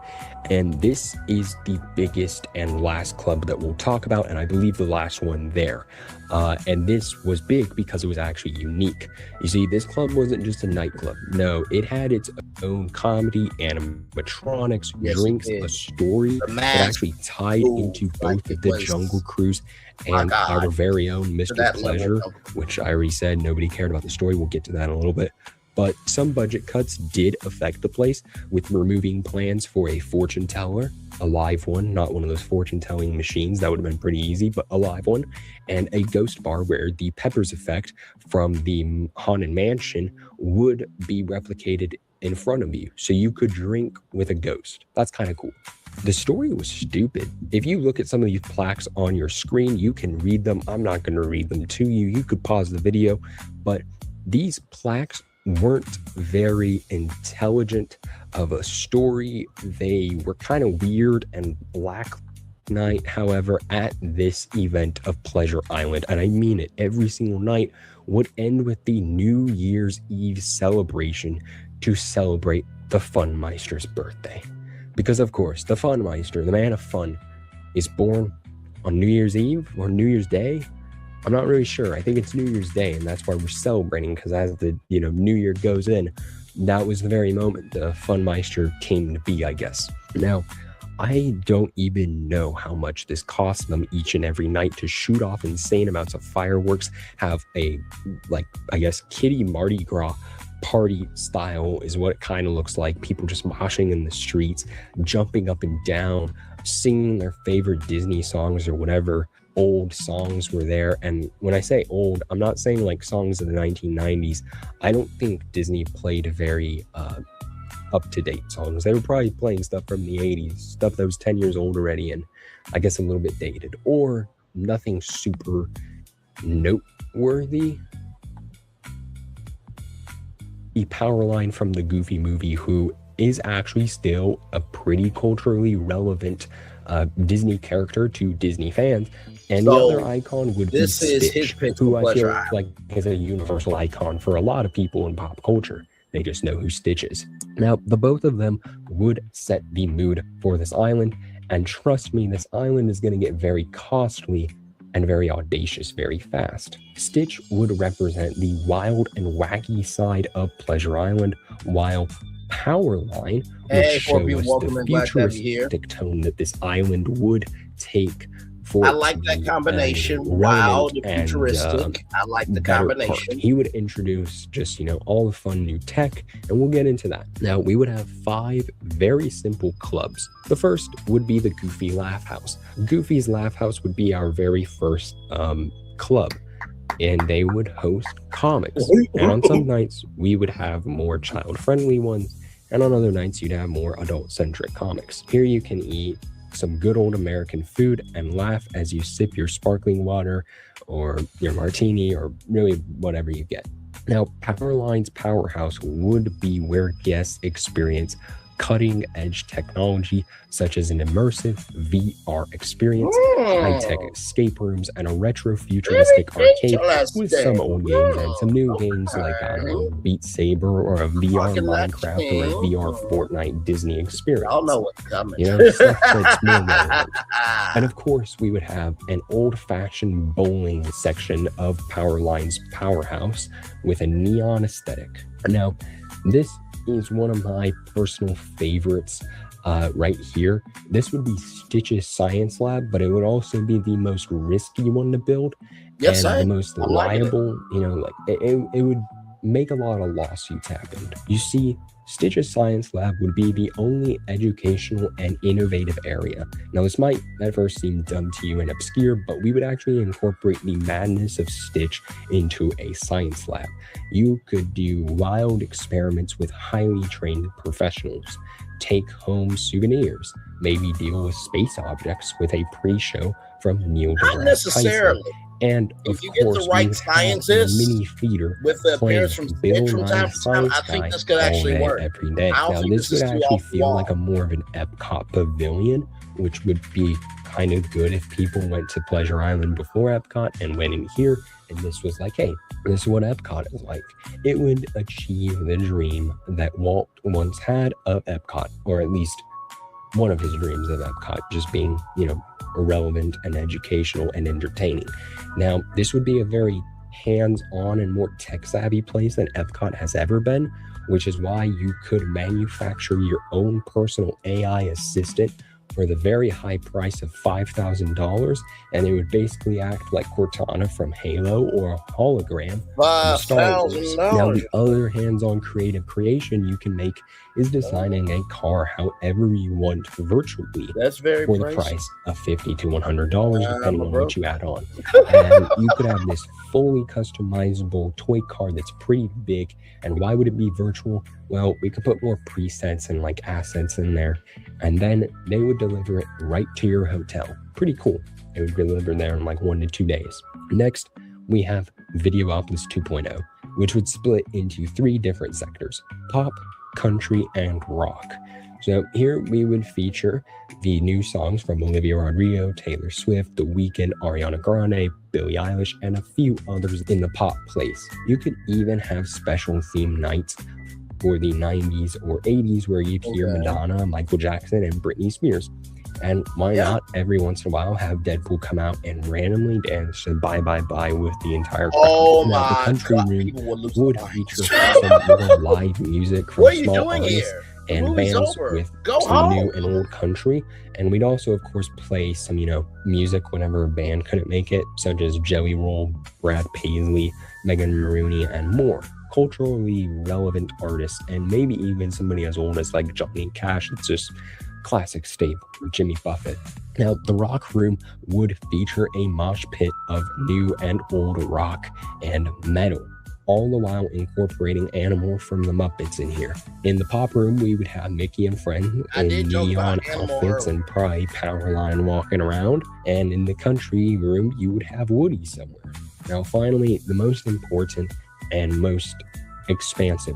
and this is the biggest and last club that we'll talk about, and I believe the last one there. And this was big because it was actually unique. You see, this club wasn't just a nightclub. No, it had its own comedy, animatronics, drinks, a story that actually tied into both of the Jungle Cruise and our very own Mr. Pleasure, which I already said nobody cared about the story. We'll get to that in a little bit. But some budget cuts did affect the place, with removing plans for a fortune teller, a live one, not one of those fortune telling machines, that would have been pretty easy, but a live one, and a ghost bar where the Peppers effect from the Haunted Mansion would be replicated in front of you, so you could drink with a ghost. That's kind of cool. The story was stupid. If you look at some of these plaques on your screen, you can read them. I'm not going to read them to you. You could pause the video, but these plaques weren't very intelligent of a story. They were kind of weird and black. Night, however, at this event of Pleasure Island, and I mean it, every single night would end with the New Year's Eve celebration to celebrate the Funmeister's birthday. Because of course, the Funmeister, the man of fun, is born on New Year's Eve or New Year's Day. I'm not really sure. I think it's New Year's Day, and that's why we're celebrating, because as the New Year goes in, that was the very moment the Funmeister came to be, I guess. Now, I don't even know how much this cost them each and every night to shoot off insane amounts of fireworks, have a, I guess, Kitty Mardi Gras party style is what it kind of looks like. People just moshing in the streets, jumping up and down, singing their favorite Disney songs or whatever old songs were there. And when I say old, I'm not saying like songs of the 1990s. I don't think Disney played very up-to-date songs. They were probably playing stuff from the 80s, stuff that was 10 years old already and I guess a little bit dated, or nothing super noteworthy. The power line from the Goofy movie, who is actually still a pretty culturally relevant Disney character to Disney fans. And the other icon would be Stitch, who I feel like is a universal icon for a lot of people in pop culture. They just know who Stitch is. Now, the both of them would set the mood for this island. And trust me, this island is going to get very costly and very audacious very fast. Stitch would represent the wild and wacky side of Pleasure Island, while Powerline would show us the futuristic tone that this island would take. I like that combination, wild and futuristic. I like the combination. He would introduce just, all the fun new tech, and we'll get into that. Now, we would have 5 very simple clubs. The first would be the Goofy Laugh House. Goofy's Laugh House would be our very first club, and they would host comics. And on some nights, we would have more child-friendly ones, and on other nights, you'd have more adult-centric comics. Here you can eat some good old American food and laugh as you sip your sparkling water or your martini or really whatever you get. Now, Powerline's Powerhouse would be where guests experience cutting-edge technology such as an immersive VR experience, high-tech escape rooms, and a retro-futuristic arcade with some old games and some new games like, I don't know, Beat Saber or a VR Minecraft or a VR Fortnite Disney experience. Y'all know what's coming. You know, stuff that's more relevant. And of course, we would have an old-fashioned bowling section of Powerline's Powerhouse with a neon aesthetic. Now, this is one of my personal favorites right here. This would be Stitch's Science Lab, but it would also be the most risky one to build and the most liable. You know, like it would make a lot of lawsuits happen. You see, Stitch's Science Lab would be the only educational and innovative area. Now, this might at first seem dumb to you and obscure, but we would actually incorporate the madness of Stitch into a science lab. You could do wild experiments with highly trained professionals, take home souvenirs, maybe deal with space objects with a pre-show from Neil deGrasse Not necessarily. Tyson. And if you get the right scientists mini feeder with the appearance from Stitch from time to time, I think this could actually work. Every day. Now, this would actually feel like a more of an Epcot pavilion, which would be kind of good if people went to Pleasure Island before Epcot and went in here, and this was like, hey, this is what Epcot is like. It would achieve the dream that Walt once had of Epcot, or at least one of his dreams of Epcot, just being, you know, relevant and educational and entertaining. Now, this would be a very hands-on and more tech-savvy place than Epcot has ever been, which is why you could manufacture your own personal AI assistant for the very high price of $5,000, and it would basically act like Cortana from Halo or a hologram from Star Wars. Now, the other hands-on creative creation you can make is designing a car however you want virtually. That's very for the price of $50 to $100, depending on what you add on. And you could have this fully customizable toy car that's pretty big. And why would it be virtual? Well, we could put more presets and like assets in there, and then they would deliver it right to your hotel. Pretty cool. It would deliver there in like 1 to 2 days. Next, we have Videopolis 2.0, which would split into 3 different sectors: pop, country, and rock. So here we would feature the new songs from Olivia Rodrigo, Taylor Swift, The Weeknd, Ariana Grande, Billie Eilish, and a few others in the pop place. You could even have special theme nights for the 90s or 80s where you'd hear Madonna, Michael Jackson, and Britney Spears. And why not every once in a while have Deadpool come out and randomly dance to Bye Bye Bye with the entire crowd? Now, the country room would feature some more live music from small artists and bands with some new and old country. And we'd also, of course, play some, you know, music whenever a band couldn't make it, such as Jelly Roll, Brad Paisley, Megan Maroney, and more. Culturally relevant artists, and maybe even somebody as old as like Johnny Cash. It's just classic staple, Jimmy Buffett. Now, the rock room would feature a mosh pit of new and old rock and metal, all the while incorporating Animal from the Muppets in here. In the pop room, we would have Mickey and Friends in neon outfits and probably Powerline walking around. And in the country room, you would have Woody somewhere. Now, finally, the most important and most expansive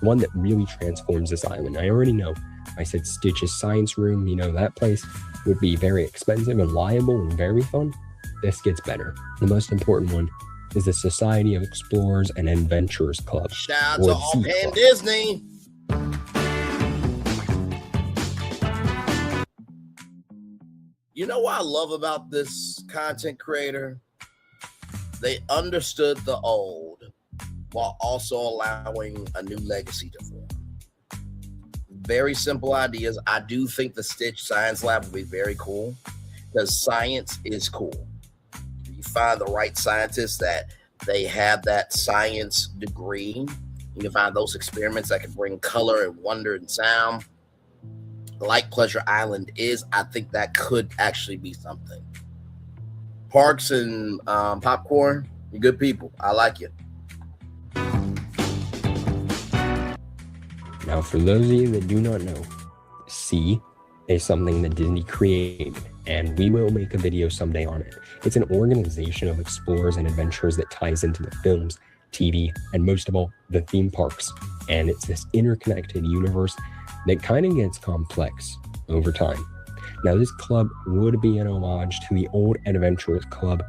one that really transforms this island. I already know I said Stitch's Science Room, you know, that place would be very expensive and liable and very fun. This gets better. The most important one is the Society of Explorers and Adventurers Club. Shout out to All Pan Disney. You know what I love about this content creator? They understood the old while also allowing a new legacy to form. Very simple ideas. I do think the Stitch Science Lab would be very cool because science is cool. You find the right scientists that they have that science degree. You can find those experiments that can bring color and wonder and sound. Like Pleasure Island is, I think that could actually be something. Parks and Popcorn, you're good people. I like you. Now, for those of you that do not know, C is something that Disney created, and we will make a video someday on it. It's an organization of explorers and adventurers that ties into the films, TV, and most of all, the theme parks. And it's this interconnected universe that kind of gets complex over time. Now, this club would be an homage to the old Adventurers Club,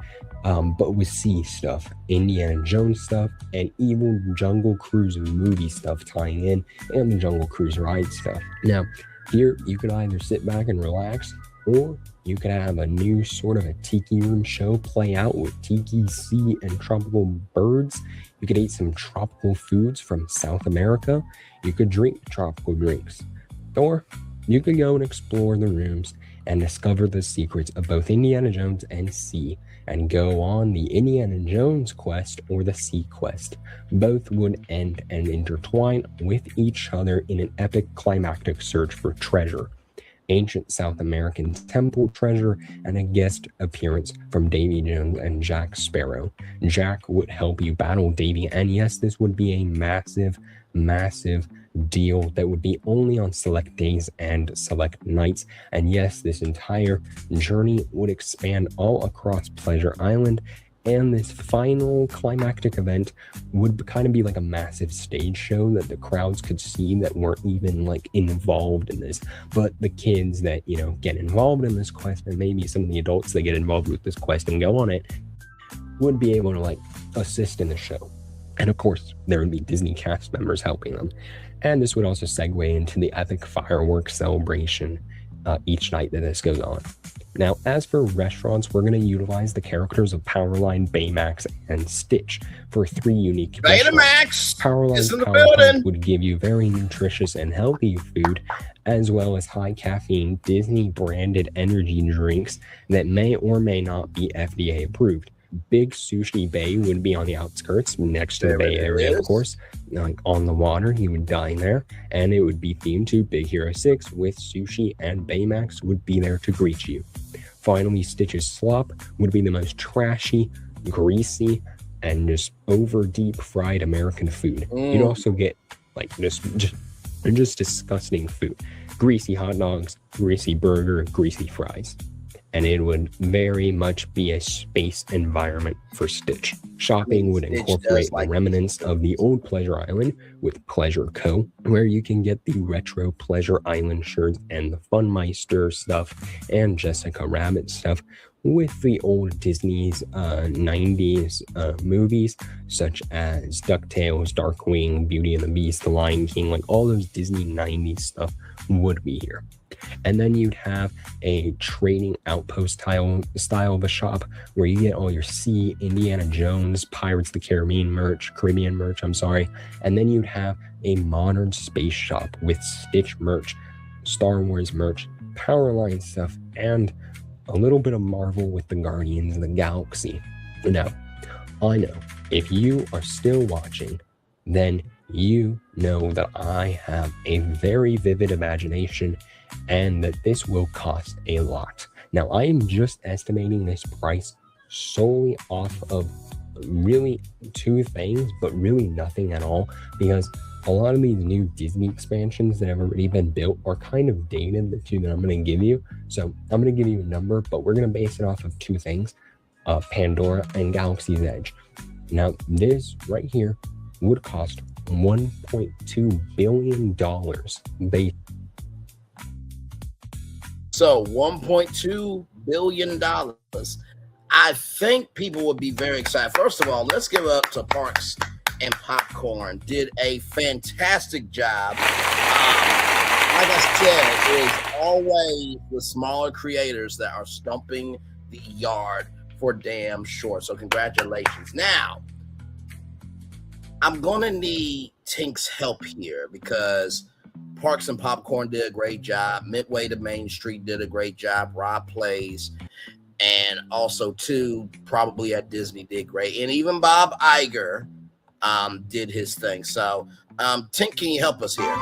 but with sea stuff, Indiana Jones stuff, and even Jungle Cruise movie stuff tying in, and the Jungle Cruise ride stuff. Now, here you can either sit back and relax, or you could have a new sort of a tiki room show play out with tiki, sea, and tropical birds. You could eat some tropical foods from South America. You could drink tropical drinks. Or you could go and explore the rooms and discover the secrets of both Indiana Jones and Sea, and go on the Indiana Jones quest or the Sea quest. Both would end and intertwine with each other in an epic climactic search for treasure. Ancient South American temple treasure, and a guest appearance from Davy Jones and Jack Sparrow. Jack would help you battle Davy, and yes, this would be a massive deal that would be only on select days and select nights. And yes, this entire journey would expand all across Pleasure Island, and this final climactic event would kind of be like a massive stage show that the crowds could see that weren't even like involved in this, but the kids that, you know, get involved in this quest, and maybe some of the adults that get involved with this quest and go on it, would be able to like assist in the show. And of course, there would be Disney cast members helping them. And this would also segue into the epic fireworks celebration each night that this goes on. Now, as for restaurants, we're going to utilize the characters of Powerline, Baymax, and Stitch for 3 unique Betamax Powerline would give you very nutritious and healthy food, as well as high caffeine Disney branded energy drinks that may or may not be FDA approved. Big Sushi Bay would be on the outskirts next to the Bay Area, of course, like on the water. You would dine there, and it would be themed to Big Hero 6 with sushi, and Baymax would be there to greet you. Finally, Stitch's Slop would be the most trashy, greasy, and just over deep fried American food. You'd also get like just disgusting food. Greasy hot dogs, greasy burger, greasy fries. And it would very much be a space environment for Stitch. Shopping would incorporate the remnants of the old Pleasure Island with Pleasure Co., where you can get the retro Pleasure Island shirts and the Funmeister stuff and Jessica Rabbit stuff with the old Disney's 90s movies, such as DuckTales, Darkwing, Beauty and the Beast, The Lion King, like all those Disney 90s stuff would be here. And then you'd have a trading outpost style of a shop where you get all your Sea, Indiana Jones, Pirates of the Caribbean merch, and then you'd have a modern space shop with Stitch merch, Star Wars merch, Powerline stuff, and a little bit of Marvel with the Guardians of the Galaxy. Now, I know if you are still watching, then you know that I have a very vivid imagination and that this will cost a lot. Now, I am just estimating this price solely off of really 2 things, but really nothing at all, because a lot of these new Disney expansions that have already been built are kind of dated, the 2 that I'm going to give you. So I'm going to give you a number, but we're going to base it off of 2 things, Pandora and Galaxy's Edge. Now, this right here would cost $1.2 billion based. So $1.2 billion. I think people would be very excited. First of all, let's give it up to Parks and Popcorn. Did a fantastic job. Like I said, it is always the smaller creators that are stumping the yard for damn sure. So congratulations. Now, I'm going to need Tink's help here because Parks and Popcorn did a great job. Midway to Main Street did a great job. Rob Plays. And also, too, probably at Disney did great. And even Bob Iger did his thing. So, Tink, can you help us here?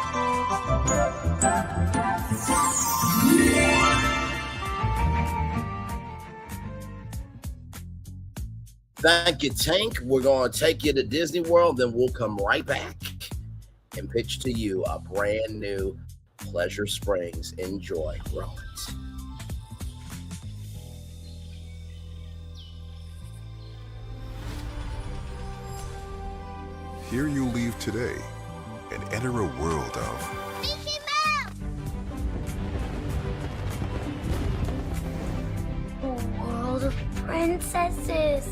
Thank you, Tank. We're going to take you to Disney World, then we'll come right back and pitch to you a brand new Pleasure Springs. Enjoy, Rollins. Here you leave today and enter a world of Mickey Mouse! princesses.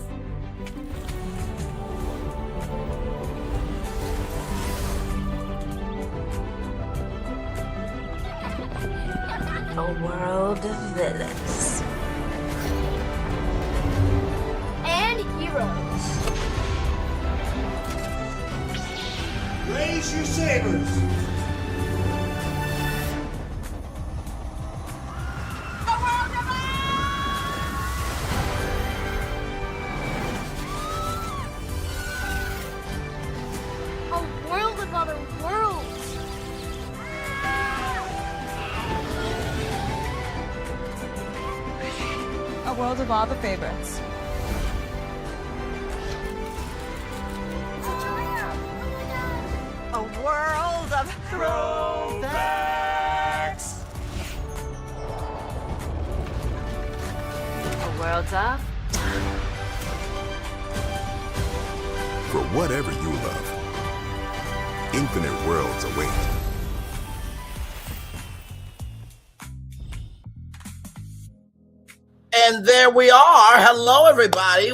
A world of villains. And heroes. Raise your sabers. A world of other worlds. A world of all the favorites. A world of throwbacks. A world of For whatever you love, infinite worlds await. And there we are. Hello, everybody.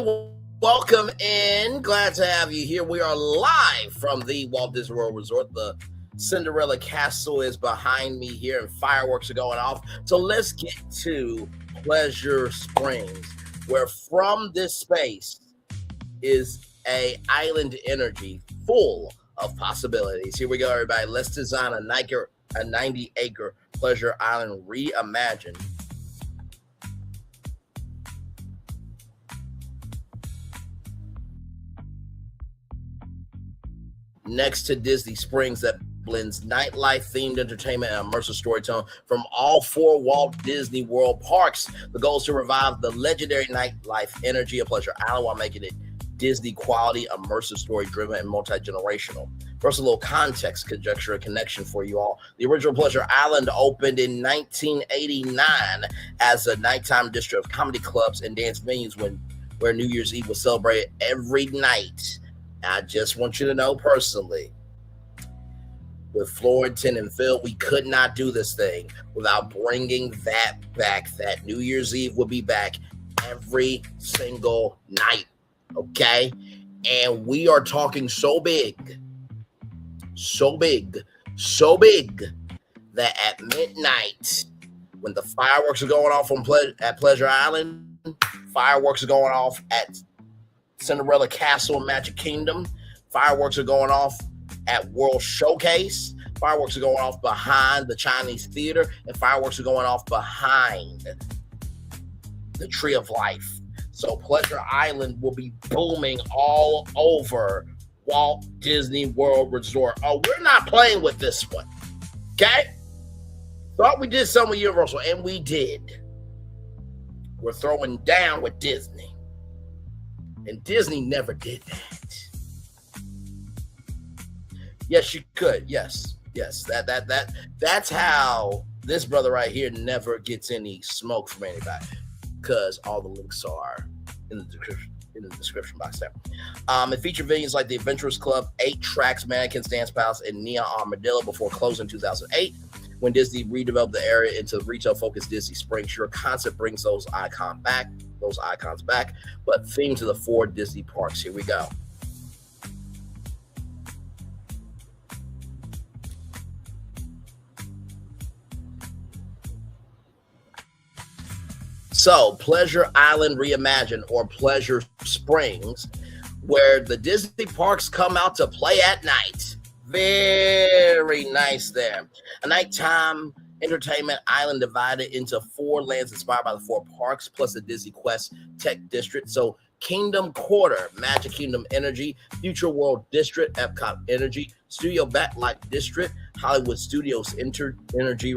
Welcome in. Glad to have you here. We are live from the Walt Disney World Resort. The Cinderella Castle is behind me here, and fireworks are going off. So let's get to Pleasure Springs, where from this space is a island energy full of possibilities. Here we go, everybody. Let's design a 90-acre Pleasure Island reimagined. Next to Disney Springs that blends nightlife-themed entertainment and immersive storytelling from all 4 Walt Disney World parks. The goal is to revive the legendary nightlife energy of Pleasure Island while making it Disney quality, immersive story-driven, and multi-generational. First, a little context, conjecture, and connection for you all. The original Pleasure Island opened in 1989 as a nighttime district of comedy clubs and dance venues where New Year's Eve was celebrated every night. I just want you to know personally, with Florentine and Phil, we could not do this thing without bringing that back. That New Year's Eve will be back every single night, okay? And we are talking so big that at midnight, when the fireworks are going off at Pleasure Island, fireworks are going off at Cinderella Castle and Magic Kingdom, fireworks are going off at World Showcase, fireworks are going off behind the Chinese Theater, and fireworks are going off behind the Tree of Life. So Pleasure Island will be booming all over Walt Disney World Resort. Oh, we're not playing with this one, okay? Thought we did something with Universal, and we did. We're throwing down with Disney. And Disney never did that. Yes, you could. Yes. That's how this brother right here never gets any smoke from anybody, because all the links are in the description box there. It featured venues like the Adventurers Club, 8 Tracks, Mannequins Dance Palace, and Neon Armadillo before closing in 2008. When Disney redeveloped the area into retail-focused Disney Springs, your concept brings those icons back, but themed to the 4 Disney parks. Here we go. So, Pleasure Island Reimagined, or Pleasure Springs, where the Disney parks come out to play at night. Very nice there. A nighttime entertainment island divided into 4 lands inspired by the 4 parks, plus the Disney Quest Tech District. So Kingdom Quarter, Magic Kingdom Energy, Future World District, Epcot Energy, Studio Backlight District, Hollywood Studios Energy,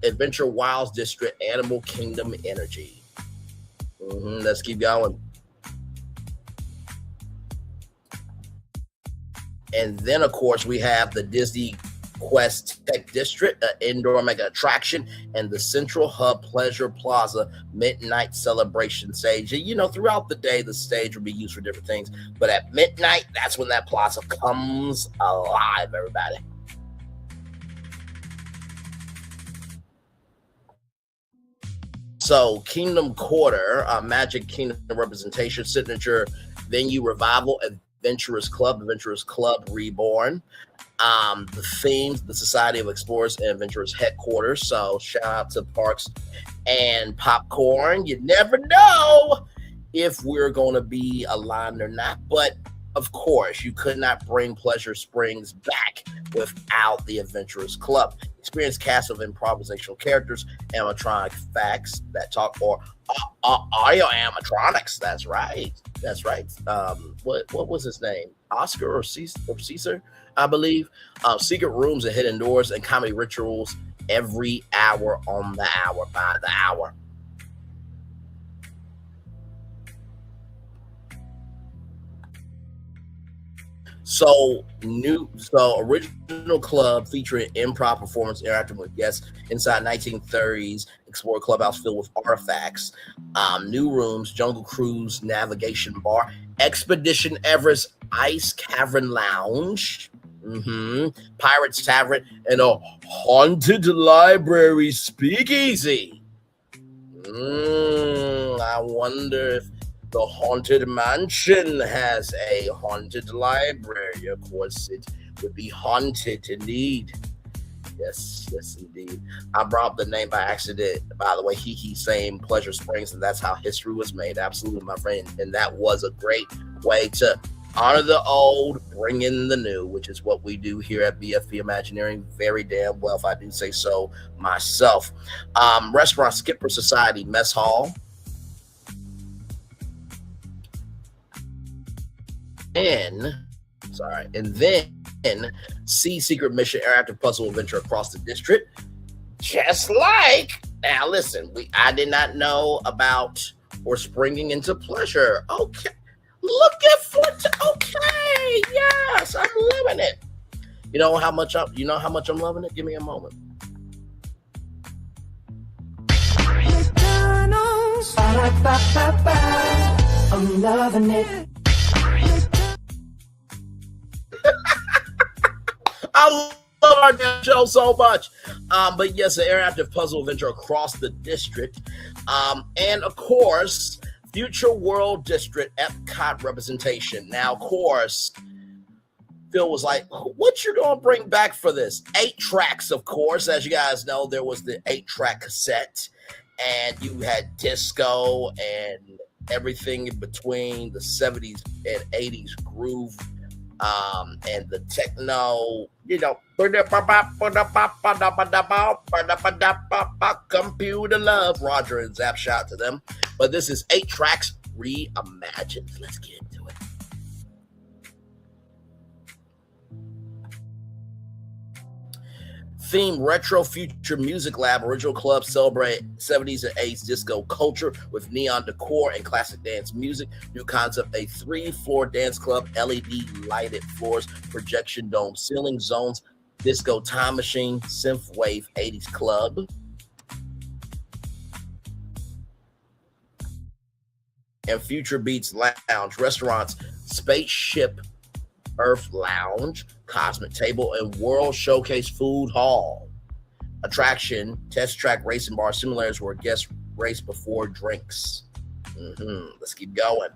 Adventure Wilds District, Animal Kingdom Energy. Let's keep going. And then, of course, we have the Disney Quest Tech District, an indoor mega attraction, and the Central Hub Pleasure Plaza Midnight Celebration Stage. You know, throughout the day, the stage will be used for different things, but at midnight, that's when that plaza comes alive, everybody. So Kingdom Quarter, Magic Kingdom representation, signature venue revival, Adventurers Club Reborn. The themes, the Society of Explorers and Adventurers headquarters. So shout out to Parks and Popcorn. You never know if we're going to be aligned or not, but of course, you could not bring Pleasure Springs back without the Adventurers Club. Experienced cast of improvisational characters, animatronic facts that talk, or audio animatronics. That's right. What was his name? Oscar or Caesar, I believe. Secret rooms and hidden doors and comedy rituals every hour on the hour, by the hour. So original club featuring improv performance, interacting with guests inside 1930s Explorer Clubhouse filled with artifacts. New rooms, Jungle Cruise Navigation Bar, Expedition Everest Ice Cavern Lounge, Pirates Tavern, and a haunted library speakeasy. I wonder if the Haunted Mansion has a haunted library. Of course, it would be haunted indeed. Yes, indeed. I brought up the name by accident. By the way, he's saying Pleasure Springs, and that's how history was made. Absolutely, my friend. And that was a great way to honor the old, bring in the new, which is what we do here at BFP Imagineering very damn well, if I do say so myself. Restaurant Skipper Society Mess Hall. And then see Secret Mission Interactive Puzzle Adventure across the district. Just like, now listen, I did not know about or springing into pleasure. Okay, look at Flint. Okay, yes, I'm loving it. You know how much I'm loving it? Give me a moment. McDonald's, I'm loving it. I love our damn show so much. But yes, an interactive puzzle adventure across the district. And of course, Future World District Epcot representation. Now, of course, Phil was like, what you gonna bring back for this? 8 tracks, of course. As you guys know, there was the 8-track cassette, and you had disco and everything in between, the 70s and 80s groove, and the techno, computer love. Roger and Zap, shout out to them. But this is 8 tracks reimagined. Let's get into it. Theme Retro Future Music Lab Original Club celebrate 70s and 80s disco culture with neon decor and classic dance music. New concept, a 3-floor dance club, LED lighted floors, projection dome ceiling zones, disco time machine, synthwave 80s club. And Future Beats Lounge, restaurants, Spaceship Earth Lounge, Cosmic Table, and World Showcase Food Hall. Attraction, test track racing bar simulators where guests race before drinks. Let's keep going.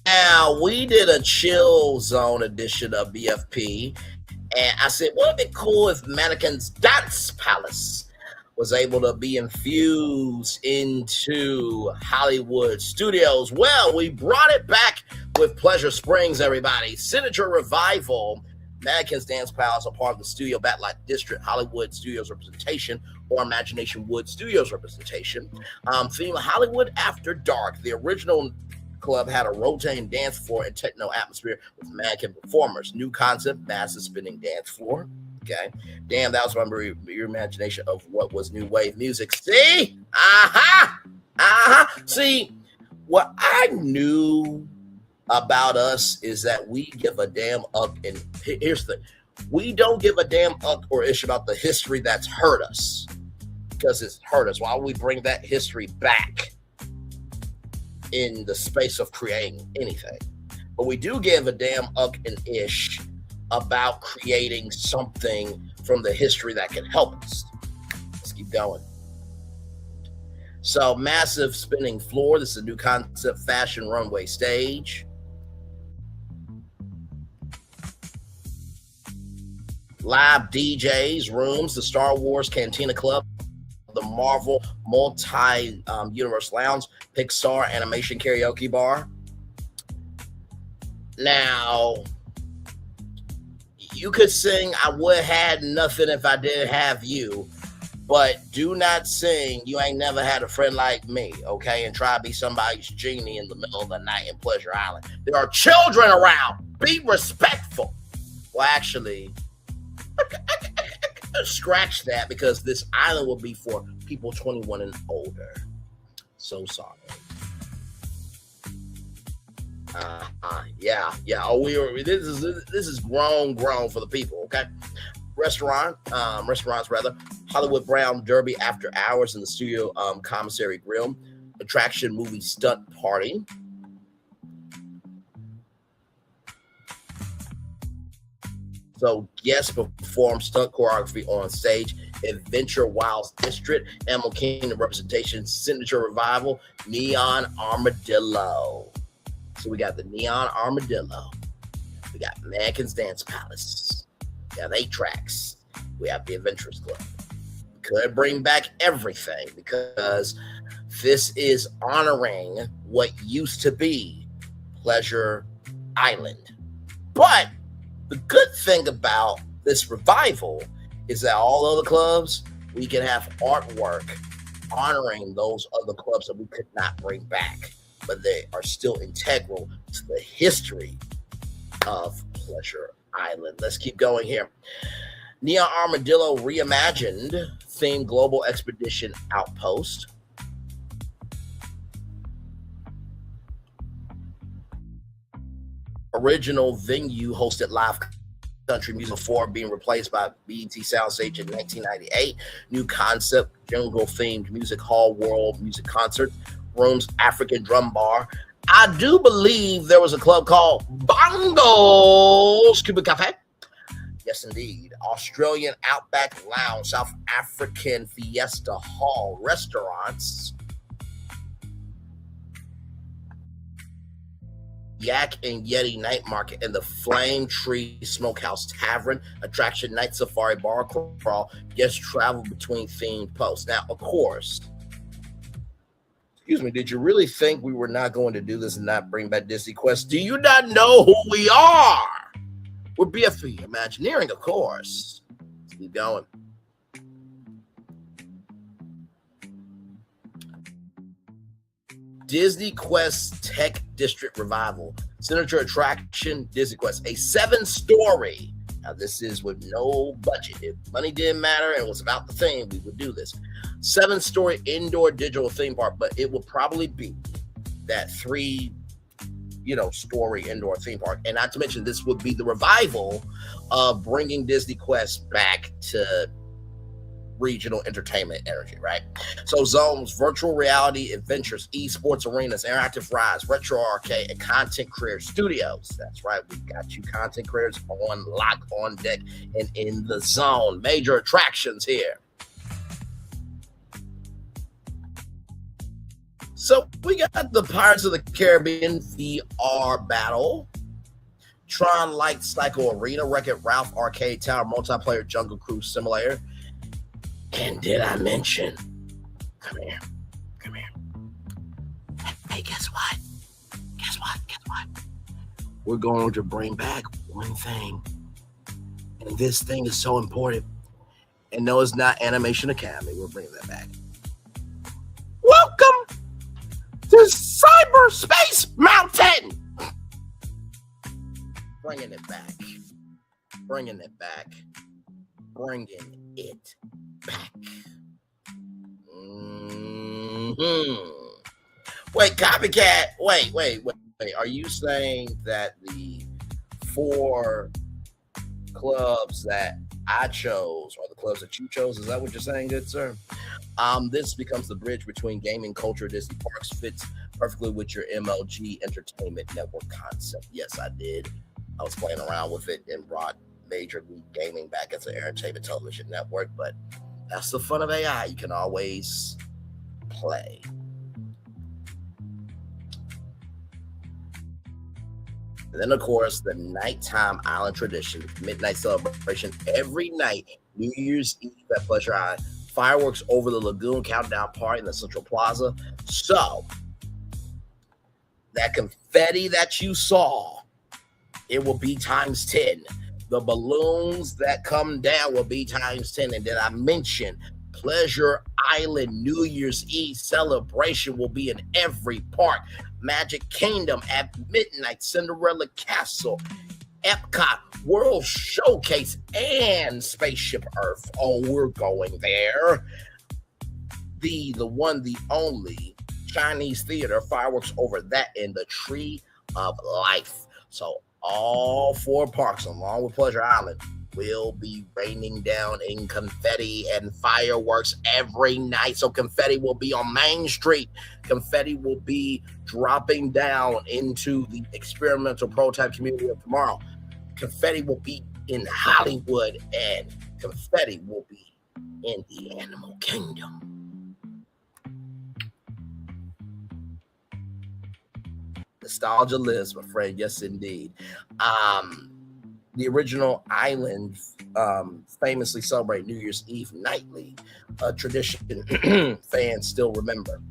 Now, we did a chill zone edition of BFP, and I said, wouldn't it be cool if Mannequin's Dance Palace was able to be infused into Hollywood studios? Well, we brought it back with Pleasure Springs, everybody. Signature revival. Mannequin's Dance Palace, a part of the Studio Backlight District Hollywood Studios representation, or Imagination Wood Studios representation. Theme Hollywood After Dark. The original club had a rotating dance floor and techno atmosphere with mannequin performers. New concept, massive spinning dance floor. Okay. Damn, that was your imagination of what was new wave music. See? See, what I knew about us is that we give a damn uck, and here's the thing. We don't give a damn uck or ish about the history that's hurt us, because it's hurt us. Why would we bring that history back in the space of creating anything? But we do give a damn uck and ish about creating something from the history that can help us. Let's keep going. So, massive spinning floor. This is a new concept fashion runway stage. Live DJs, rooms, the Star Wars Cantina Club, the Marvel Multi-Universe Lounge, Pixar Animation Karaoke Bar. Now, you could sing I Would Had Nothing If I Didn't Have You, but do not sing You Ain't Never Had a Friend Like Me, okay? And try to be somebody's genie in the middle of the night in Pleasure Island. There are children around. Be respectful. Well, actually, scratch that, because this island will be for people 21 and older. So sorry. Yeah. Oh, this is grown for the people. Okay. Restaurants rather. Hollywood Brown Derby after hours in the studio commissary grill. Attraction movie stunt party. So guests perform stunt choreography on stage. Adventure Wilds District, Animal Kingdom representation, signature revival, Neon Armadillo. So we got the Neon Armadillo. We got Mannequin's Dance Palace. We have 8 tracks. We have the Adventurers Club. Could bring back everything because this is honoring what used to be Pleasure Island. But the good thing about this revival is that all other clubs, we can have artwork honoring those other clubs that we could not bring back, but they are still integral to the history of Pleasure Island. Let's keep going here. Neon Armadillo Reimagined themed global expedition outpost. Original venue hosted live country music before being replaced by BET Soundstage in 1998. New concept, jungle themed music hall, world music concert, rooms, African drum bar. I do believe there was a club called Bongos Cuban Cafe. Yes, indeed. Australian Outback Lounge, South African Fiesta Hall, restaurants. Yak and Yeti Night Market and the Flame Tree Smokehouse Tavern, attraction night safari bar crawl, guest travel between themed posts. Now, of course, excuse me, did you really think we were not going to do this and not bring back Disney Quest? Do you not know who we are? We're BFP Imagineering, of course. Let's keep going. Disney Quest Tech District Revival. Signature attraction, Disney Quest. A 7-story. Now, this is with no budget. If money didn't matter and it was about the theme, we would do this. 7-story indoor digital theme park, but it will probably be that 3-story indoor theme park. And not to mention, this would be the revival of bringing Disney Quest back to regional entertainment energy, right? So zones, virtual reality, adventures, esports arenas, interactive rides, retro arcade, and content creator studios. That's right, we got you content creators on lock, on deck, and in the zone. Major attractions here. So we got the Pirates of the Caribbean VR battle, Tron Light Cycle Arena, Wreck-It Ralph Arcade Tower, multiplayer Jungle Cruise Simulator. And did I mention? Come here. Hey, guess what? Guess what? We're going to bring back one thing. And this thing is so important. And no, it's not Animation Academy. We're bringing that back. Welcome to Cyberspace Mountain. Bringing it back. Wait, copycat. Wait. Are you saying that the 4 clubs that I chose are the clubs that you chose? Is that what you're saying, good sir? This becomes the bridge between gaming culture. Disney Parks fits perfectly with your MLG Entertainment Network concept. Yes, I did. I was playing around with it and brought Major League Gaming back as an entertainment television network, but that's the fun of AI. You can always play. And then, of course, the nighttime island tradition, midnight celebration every night, New Year's Eve at Pleasure Island. Fireworks over the lagoon countdown party in the Central Plaza. So, that confetti that you saw, it will be times 10. The balloons that come down will be times 10. And then I mentioned Pleasure Island New Year's Eve celebration will be in every park. Magic Kingdom at midnight, Cinderella Castle, Epcot, World Showcase, and Spaceship Earth. Oh, we're going there. The one, the only Chinese theater, fireworks over that in the Tree of Life. So all 4 parks, along with Pleasure Island, will be raining down in confetti and fireworks every night. So confetti will be on Main Street. Confetti will be dropping down into the experimental prototype community of tomorrow. Confetti will be in Hollywood, and confetti will be in the animal kingdom. Nostalgia lives, my friend. Yes, indeed. The original island famously celebrate New Year's Eve nightly, a tradition fans still remember.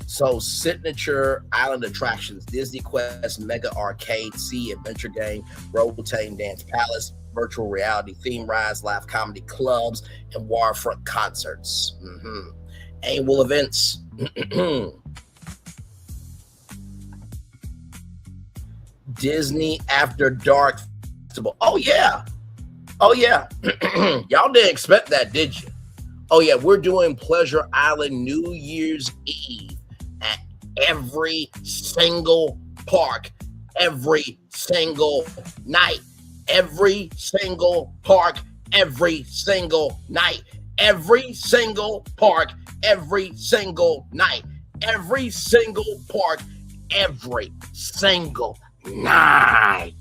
So signature island attractions: Disney Quest, Mega Arcade, Sea Adventure Game, Robotain Dance Palace, virtual reality theme rides, live comedy clubs, and waterfront concerts. Annual events. Disney After Dark Festival. Oh yeah. Y'all didn't expect that, did you? Oh yeah, we're doing Pleasure Island New Year's Eve at every single park, every single night. Every single park, every single night. Every single park, every single night. Every single park, every single night.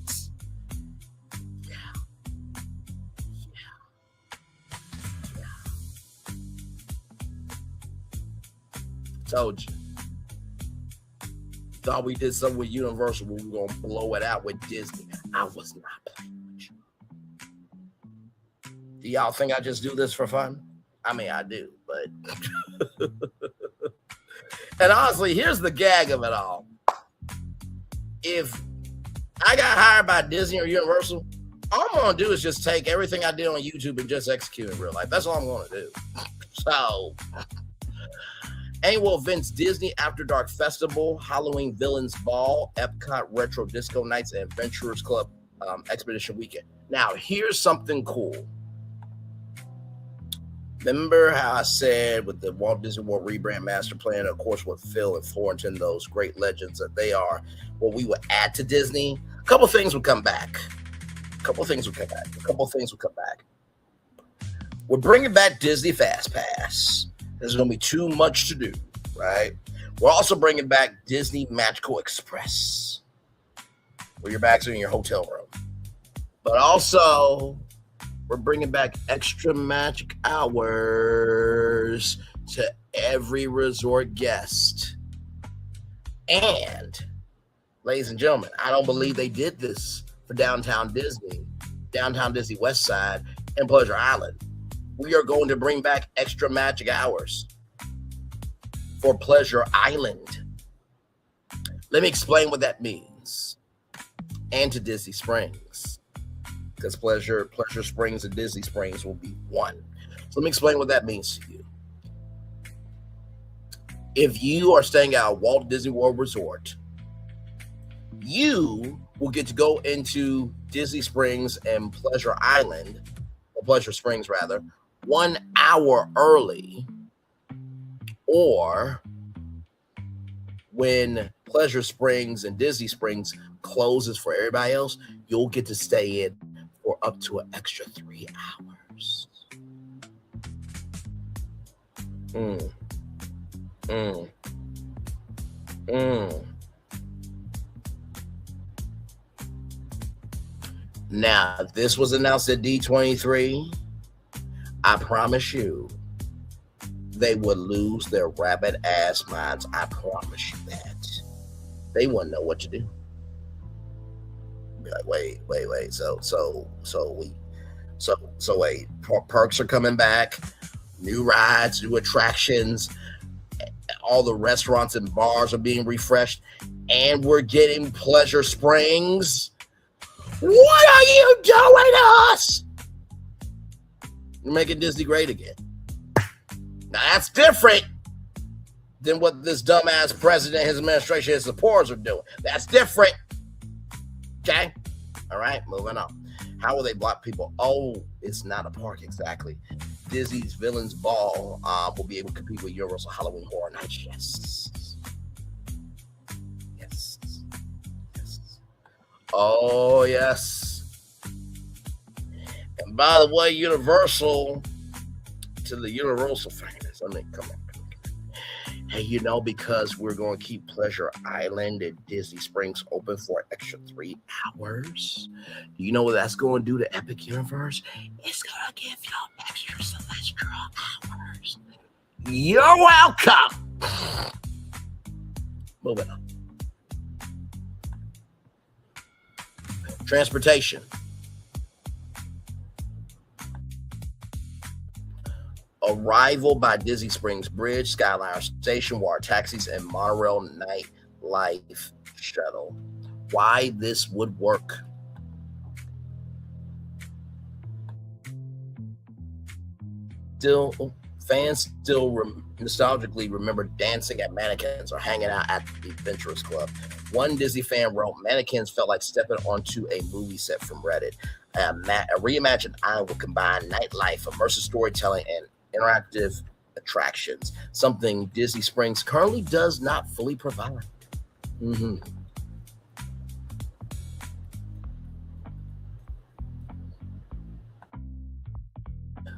Told you. Thought we did something with Universal, we were gonna blow it out with Disney. I was not playing with you. Do y'all think I just do this for fun? I mean, I do, but and honestly, here's the gag of it all. If I got hired by Disney or Universal, all I'm gonna do is just take everything I did on YouTube and just execute in real life. That's all I'm gonna do. So annual events: Disney After Dark Festival, Halloween Villains Ball, Epcot Retro Disco Nights, and Adventurers Club Expedition Weekend. Now, here's something cool. Remember how I said with the Walt Disney World rebrand master plan, of course, with Phil and Florentine, those great legends that they are, what we would add to Disney? A couple things would come back. We're bringing back Disney Fast Pass. There's going to be too much to do, right? We're also bringing back Disney Magical Express, where your bags are in your hotel room. But also, we're bringing back extra magic hours to every resort guest. And, ladies and gentlemen, I don't believe they did this for Downtown Disney West Side, and Pleasure Island. We are going to bring back extra magic hours for Pleasure Island. Let me explain what that means. And to Disney Springs, because Pleasure Springs and Disney Springs will be one. So let me explain what that means to you. If you are staying at a Walt Disney World Resort, you will get to go into Disney Springs and Pleasure Island, or Pleasure Springs rather, 1 hour early, or when Pleasure Springs and Disney Springs closes for everybody else, you'll get to stay in for up to an extra 3 hours. Mm. Mm. Mm. Now, if this was announced at D23, I promise you, they would lose their rabbit ass minds. I promise you that. They wouldn't know what to do. Be like, wait. So wait. Perks are coming back. New rides, new attractions. All the restaurants and bars are being refreshed, and we're getting Pleasure Springs. What are you doing to us? You're making Disney great again. Now that's different than what this dumbass president, his administration, his supporters are doing. That's different. Okay? All right, moving on. How will they block people? Oh, it's not a park exactly. Disney's Villains Ball will be able to compete with Universal Halloween Horror Nights. Yes. Oh, yes. And by the way, Universal, to the Universal fans, I mean, come on. Hey, because we're going to keep Pleasure Island at Disney Springs open for an extra 3 hours. Do you know what that's going to do to Epic Universe? It's going to give y'all extra celestial hours. You're welcome. Moving on. Transportation. Arrival by Disney Springs Bridge, Skyliner Station, water taxis, and monorail nightlife shuttle. Why this would work? Fans still nostalgically remember dancing at mannequins or hanging out at the Adventurers Club. One Disney fan wrote, "Mannequins felt like stepping onto a movie set" from Reddit. A reimagined island will combine nightlife, immersive storytelling, and interactive attractions, something Disney Springs currently does not fully provide.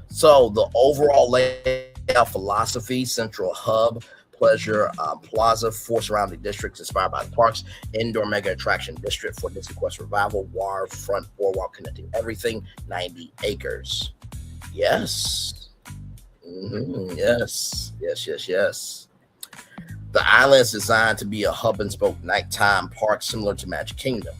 So the overall layout philosophy: central hub, pleasure plaza, 4 surrounding districts inspired by the parks, indoor mega attraction district for Disney Quest Revival, waterfront boardwalk connecting everything, 90 acres. Yes. Yes. The island is designed to be a hub and spoke nighttime park similar to Magic Kingdom.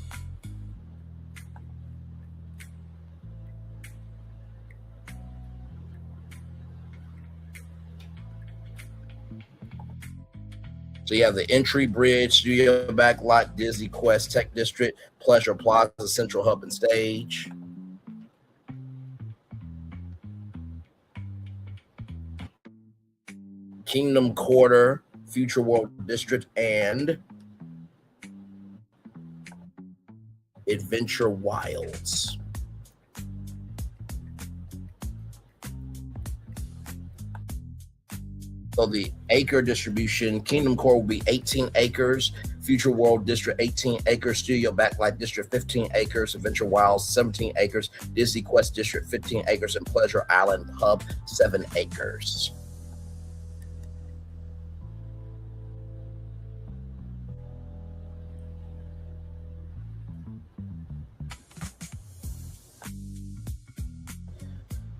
So you have the entry bridge, studio backlot, Disney Quest Tech District, Pleasure Plaza, Central Hub and Stage. Kingdom Quarter, Future World District, and Adventure Wilds. So the acre distribution: Kingdom Core will be 18 acres, Future World District 18 acres, Studio Backlight District 15 acres, Adventure Wilds 17 acres, Disney Quest District 15 acres, and Pleasure Island Hub 7 acres.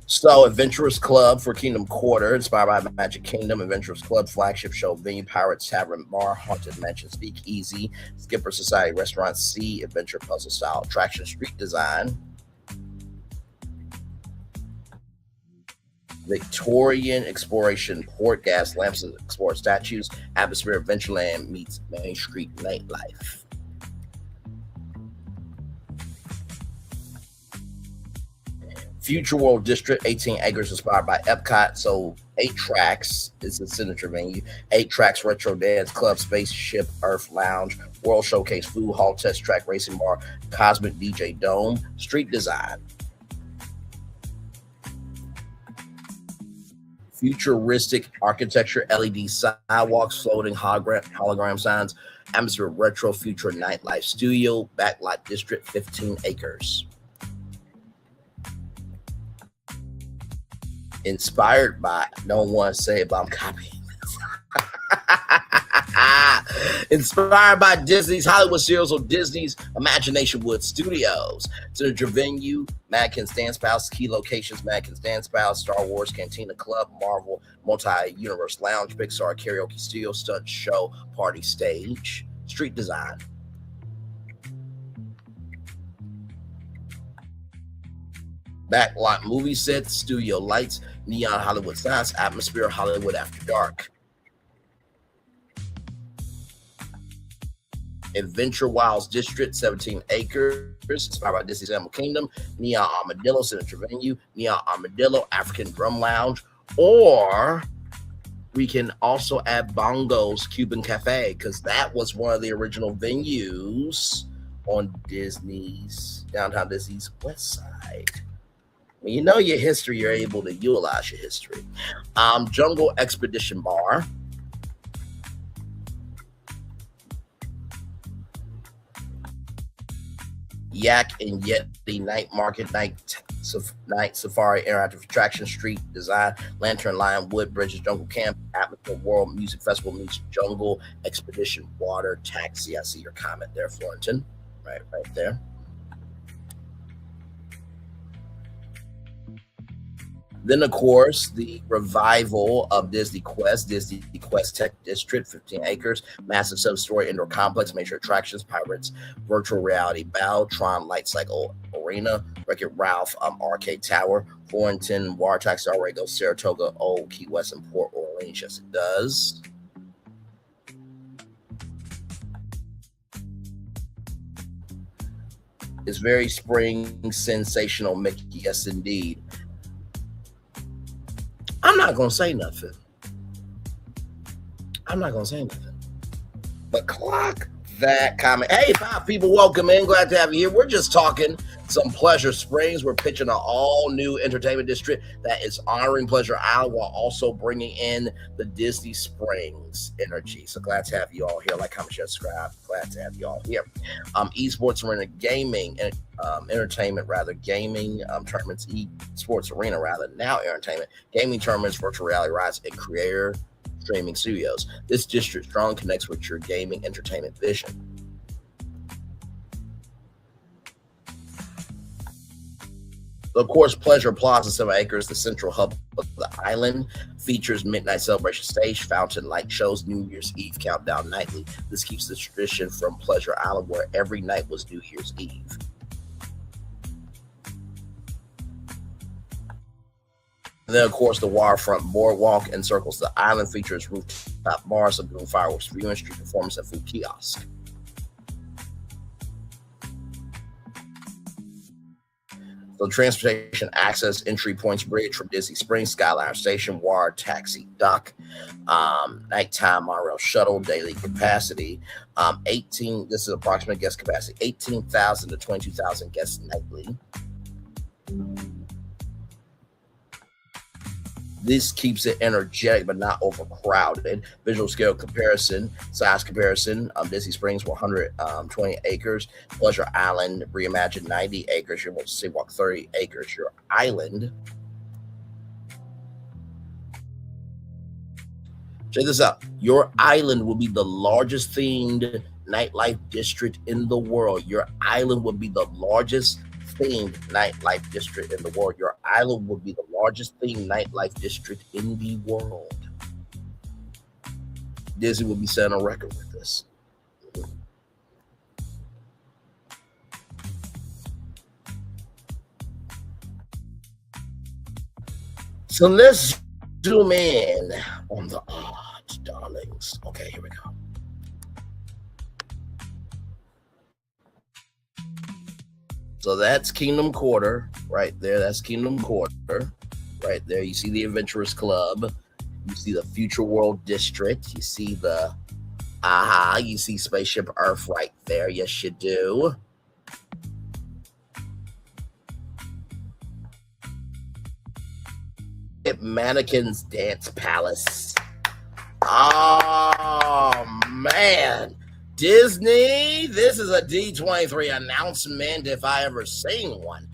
So, Adventurers Club for Kingdom Quarter, inspired by Magic Kingdom. Adventurers Club flagship show venue: Pirates Tavern Bar, Haunted Mansion Speakeasy, Skipper Society Restaurant, Sea Adventure Puzzle Style attraction, street design, Victorian Exploration Port, gas lamps and explore statues, Atmosphere Adventureland meets Main Street nightlife. Future World District, 18 acres, inspired by Epcot. So 8 tracks is the signature venue. 8 tracks: Retro Dance Club, Spaceship Earth Lounge, World Showcase Food Hall, Test Track Racing Bar, Cosmic DJ Dome. Street design: futuristic architecture, LED sidewalks, floating hologram signs, Atmosphere Retro Future Nightlife. Studio Backlot District, 15 acres. Inspired by, don't want to say it, but I'm copying this. Inspired by Disney's Hollywood serials on Disney's Imagination Wood Studios. Signature venue, Madkins Dance Palace. Key locations, Madkins Dance Palace, Star Wars Cantina Club, Marvel Multi-Universe Lounge, Pixar Karaoke Studio, Stunt Show, Party Stage. Street design. Backlot movie sets, studio lights, neon Hollywood signs, atmosphere Hollywood after dark. Adventure Wilds District, 17 acres, inspired by Disney's Animal Kingdom. Neon Armadillo, signature venue. Neon Armadillo, African Drum Lounge. Or we can also add Bongo's Cuban Cafe, because that was one of the original venues on Disney's, downtown Disney's west side. When you know your history, you're able to utilize your history. Jungle Expedition Bar. Yak and Yeti Night Market, Night Safari, Interactive Attraction, Street Design, Lantern Lion, Wood Bridges, Jungle Camp, Atmosphere World Music Festival meets Jungle Expedition Water Taxi. I see your comment there, Florentin. Right there. Then, of course, the revival of Disney Quest Tech District, 15 acres, massive sub-story indoor complex, major attractions, Pirates, virtual reality battle, Tron Light Cycle Arena, Wreck-It Ralph Arcade Tower, Warrington, Water Taxi, Arrego, Saratoga, Old Key West, and Port Orleans. Yes, it does. It's very spring, sensational, Mickey. Yes, indeed. I'm not going to say nothing. But clock that comment. Hey, 5 people, welcome in. Glad to have you here. We're just talking some Pleasure Springs. We're pitching an all-new entertainment district that is honoring Pleasure Island while also bringing in the Disney Springs energy. So glad to have you all here. Like, comment, share, subscribe. Glad to have you all here. Esports Arena Gaming and entertainment, gaming tournaments, esports arena, now entertainment, gaming tournaments, virtual reality rides, and creator streaming studios. This district strong connects with your gaming entertainment vision. Of course, Pleasure Plaza, 7 acres, the central hub of the island, features midnight celebration stage, fountain light shows, New Year's Eve countdown nightly. This keeps the tradition from Pleasure Island, where every night was New Year's Eve. And then, of course, the waterfront boardwalk encircles the island, features rooftop bars, balloon fireworks viewing, street performance, and food kiosk. So transportation access, entry points, bridge from Disney Springs, Skyliner Station, Water Taxi Dock, nighttime monorail shuttle, daily capacity, 18, this is approximate guest capacity, 18,000 to 22,000 guests nightly. This keeps it energetic but not overcrowded. Visual scale comparison, size comparison. Disney Springs 120 acres. Pleasure Island reimagined 90 acres. You're able to see walk 30 acres. Your island. Check this out. Your island will be the largest themed nightlife district in the world. Your island will be the largest themed nightlife district in the world. Your island will be the largest themed nightlife district in the world. Disney will be setting a record with this. So let's zoom in on the odds, darlings. Okay, here we go. So that's Kingdom Quarter right there. That's Kingdom Quarter right there. You see the Adventurers Club. You see the Future World District. You see the you see Spaceship Earth right there. Yes, you do. Mannequins Dance Palace. Oh man. Disney, this is a D23 announcement if I ever seen one.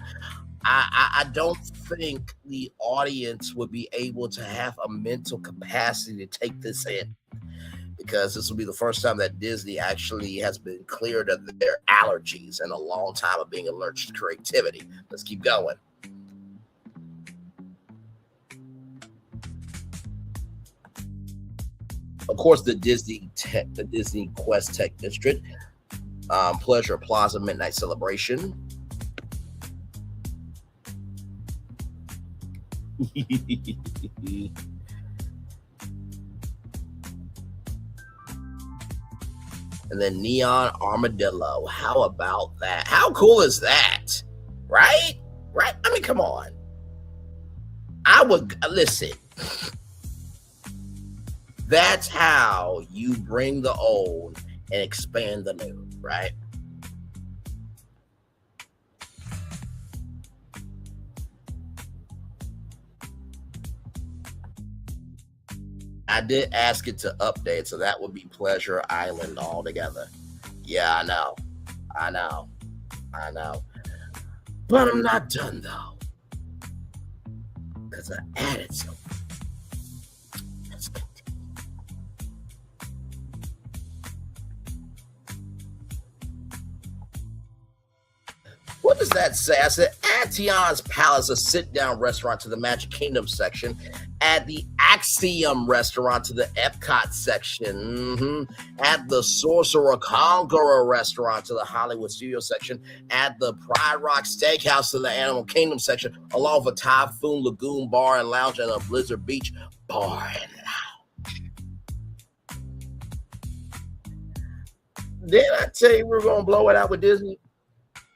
I don't think the audience would be able to have a mental capacity to take this in, because this will be the first time that Disney actually has been cleared of their allergies in a long time of being allergic to creativity. Let's keep going. Of course, the Disney Quest Tech District, Pleasure Plaza Midnight Celebration. And then Neon Armadillo. How about that? How cool is that? Right? Right? I mean, come on. I would listen. That's how you bring the old and expand the new, right? I did ask it to update, so that would be Pleasure Island altogether. Yeah, I know. But I'm not done, though, because I added something. Let's continue. What does that say? I said, add Tiana's Palace, a sit-down restaurant, to the Magic Kingdom section. Add the Axiom restaurant to the Epcot section. Add the Sorcerer Conqueror restaurant to the Hollywood Studio section. Add the Pride Rock Steakhouse to the Animal Kingdom section, along with a Typhoon Lagoon Bar and Lounge and a Blizzard Beach Bar and Lounge. Didn't I tell you we were going to blow it out with Disney?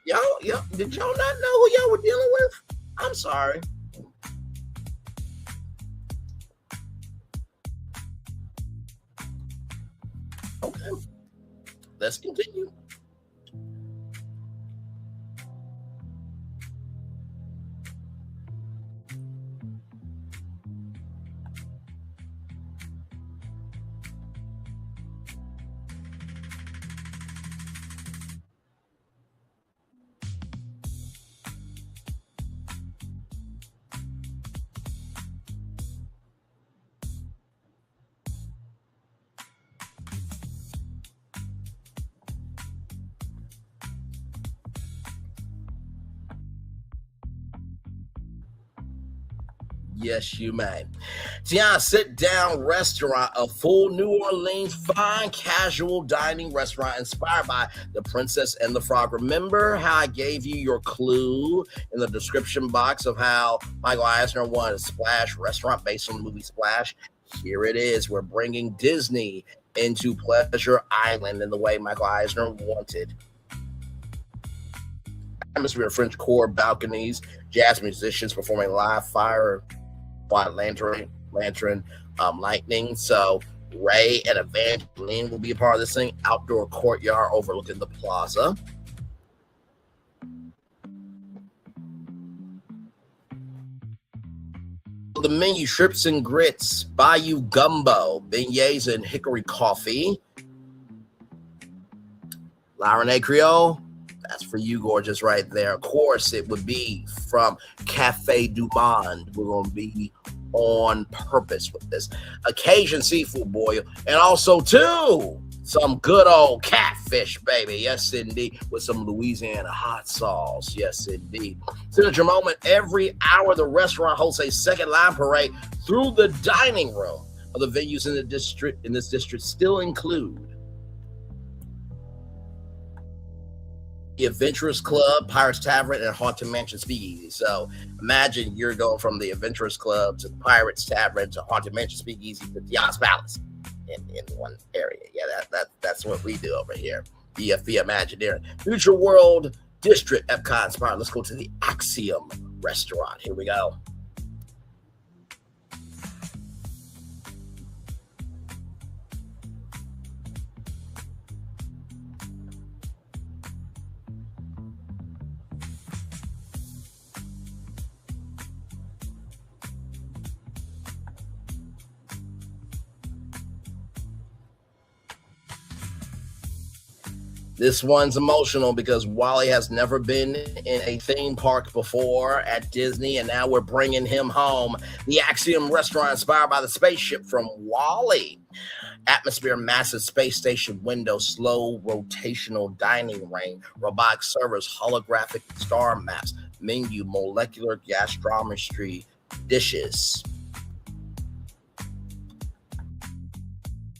Y'all, did y'all not know who y'all were dealing with? I'm sorry. Okay, let's continue. Yes, you may. Tiana sit-down restaurant, a full New Orleans fine casual dining restaurant inspired by The Princess and the Frog. Remember how I gave you your clue in the description box of how Michael Eisner wanted a Splash restaurant based on the movie Splash? Here it is. We're bringing Disney into Pleasure Island in the way Michael Eisner wanted. Atmosphere of French core balconies, jazz musicians performing live fire lantern lightning. So Ray and Evangeline will be a part of this thing. Outdoor courtyard overlooking the plaza. The menu: shrimps and grits, bayou gumbo, beignets and hickory coffee. La Renee Creole, that's for you, gorgeous, right there. Of course, it would be from Cafe du Monde. We're going to be on purpose with this. Occasion seafood boil, and also, too, some good old catfish, baby. Yes, indeed. With some Louisiana hot sauce. Yes, indeed. Signature moment: every hour, the restaurant hosts a second line parade through the dining room. Other venues in this district still include the Adventurers Club, Pirates Tavern, and Haunted Mansion Speakeasy. So imagine you're going from the Adventurers Club to the Pirates Tavern to Haunted Mansion Speakeasy to Tiana's Palace in one area. Yeah, that's what we do over here. BFP Imagineering. Future World District, Epcot inspired. Let's go to the Axiom restaurant. Here we go. This one's emotional because Wally has never been in a theme park before at Disney, and now we're bringing him home. The Axiom restaurant inspired by the spaceship from Wally. Atmosphere, massive space station window, slow rotational dining ring, robotic servers, holographic star maps, menu, molecular gastrometry dishes.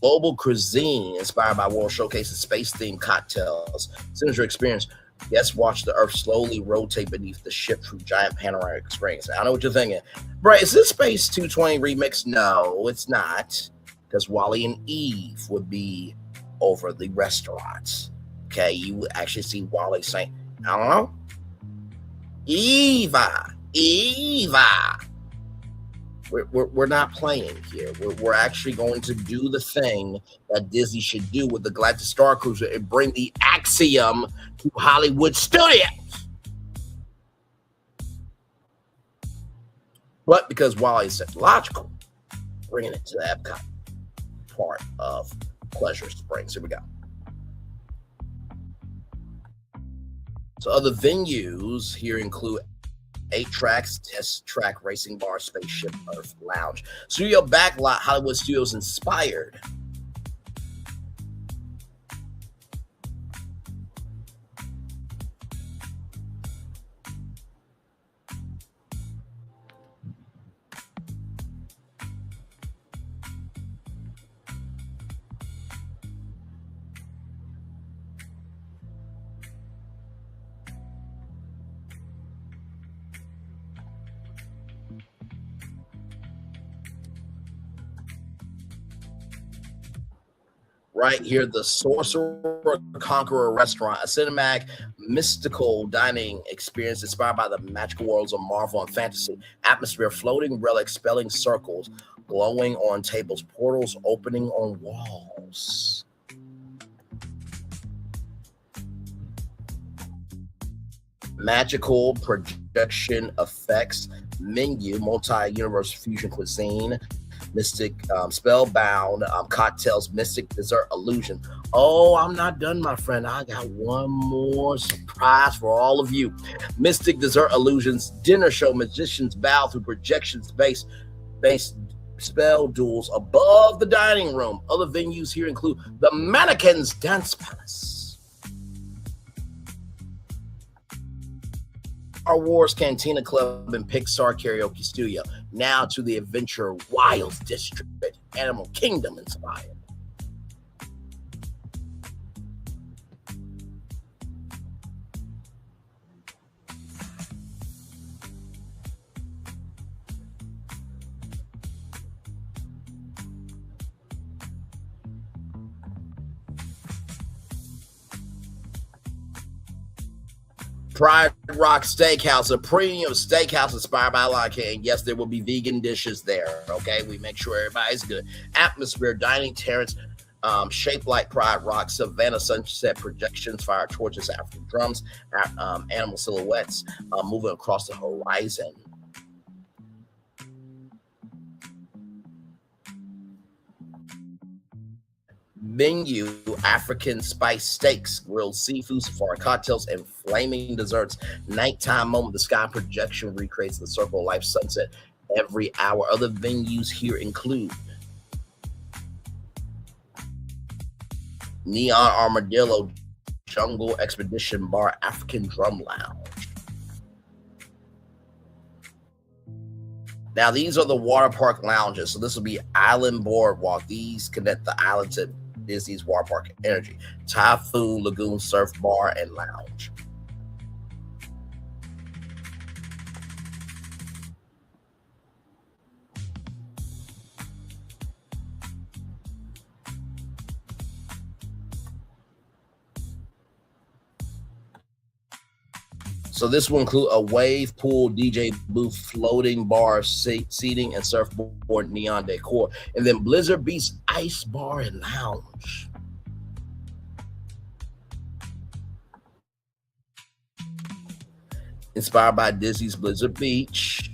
Global cuisine inspired by World Showcase's space-themed cocktails. Signature experience. Guests watch the Earth slowly rotate beneath the ship through giant panoramic screens. I know what you're thinking. Bro, is this Space 220 remix? No, it's not. Because Wally and Eve would be over the restaurants. Okay, you would actually see Wally saying, I don't know. Eva. We're not playing here. We're actually going to do the thing that Disney should do with the Galactic Star Cruiser and bring the Axiom to Hollywood Studios. But because Wally is technological, bringing it to the Epcot part of Pleasure Springs. Here we go. So other venues here include 8 tracks, test track, racing bar, spaceship, Earth lounge. Studio backlot, Hollywood Studios inspired. Right here, the Sorcerer Conqueror Restaurant, a cinematic, mystical dining experience inspired by the magical worlds of Marvel and fantasy. Atmosphere, floating relics, spelling circles, glowing on tables, portals opening on walls. Magical projection effects, menu, multi-universe fusion cuisine, mystic, spellbound, cocktails, mystic dessert illusion. Oh, I'm not done, my friend. I got one more surprise for all of you. Mystic dessert illusions, dinner show, magicians bow through projections based spell duels above the dining room. Other venues here include the Mannequins Dance Palace, Star Wars Cantina Club and Pixar Karaoke Studio. Now to the Adventure Wild District, Animal Kingdom inspired. Pride Rock Steakhouse, a premium steakhouse inspired by Lion King. Yes, there will be vegan dishes there. Okay, we make sure everybody's good. Atmosphere, dining terrace, shaped like Pride Rock, Savannah sunset projections, fire torches, African drums, animal silhouettes moving across the horizon. Menu, African spice steaks, grilled seafood, safari cocktails, and flaming desserts. Nighttime moment, the sky projection recreates the circle of life sunset every hour. Other venues here include Neon Armadillo, Jungle Expedition Bar, African Drum Lounge. Now, these are the water park lounges. So this will be Island Boardwalk. These connect the island to Disney's water park energy. Typhoon Lagoon Surf Bar and Lounge. So this will include a wave pool, DJ booth, floating bar, seating, and surfboard neon decor. And then Blizzard Beach Ice Bar and Lounge. Inspired by Disney's Blizzard Beach.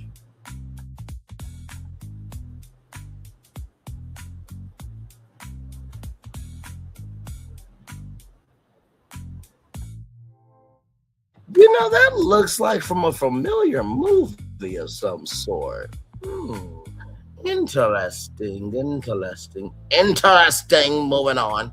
You know, that looks like from a familiar movie of some sort. Interesting. Moving on.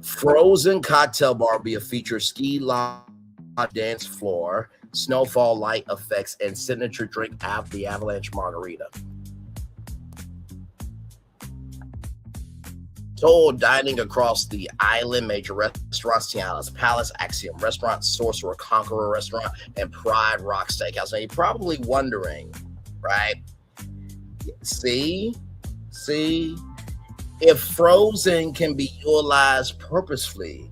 Frozen cocktail bar will be a feature ski lawn dance floor, snowfall light effects, and signature drink the avalanche margarita. Total dining across the island, major restaurants, Tiana's Palace, Axiom Restaurant, Sorcerer Conqueror Restaurant, and Pride Rock Steakhouse. Now you're probably wondering, right? See? If Frozen can be utilized purposefully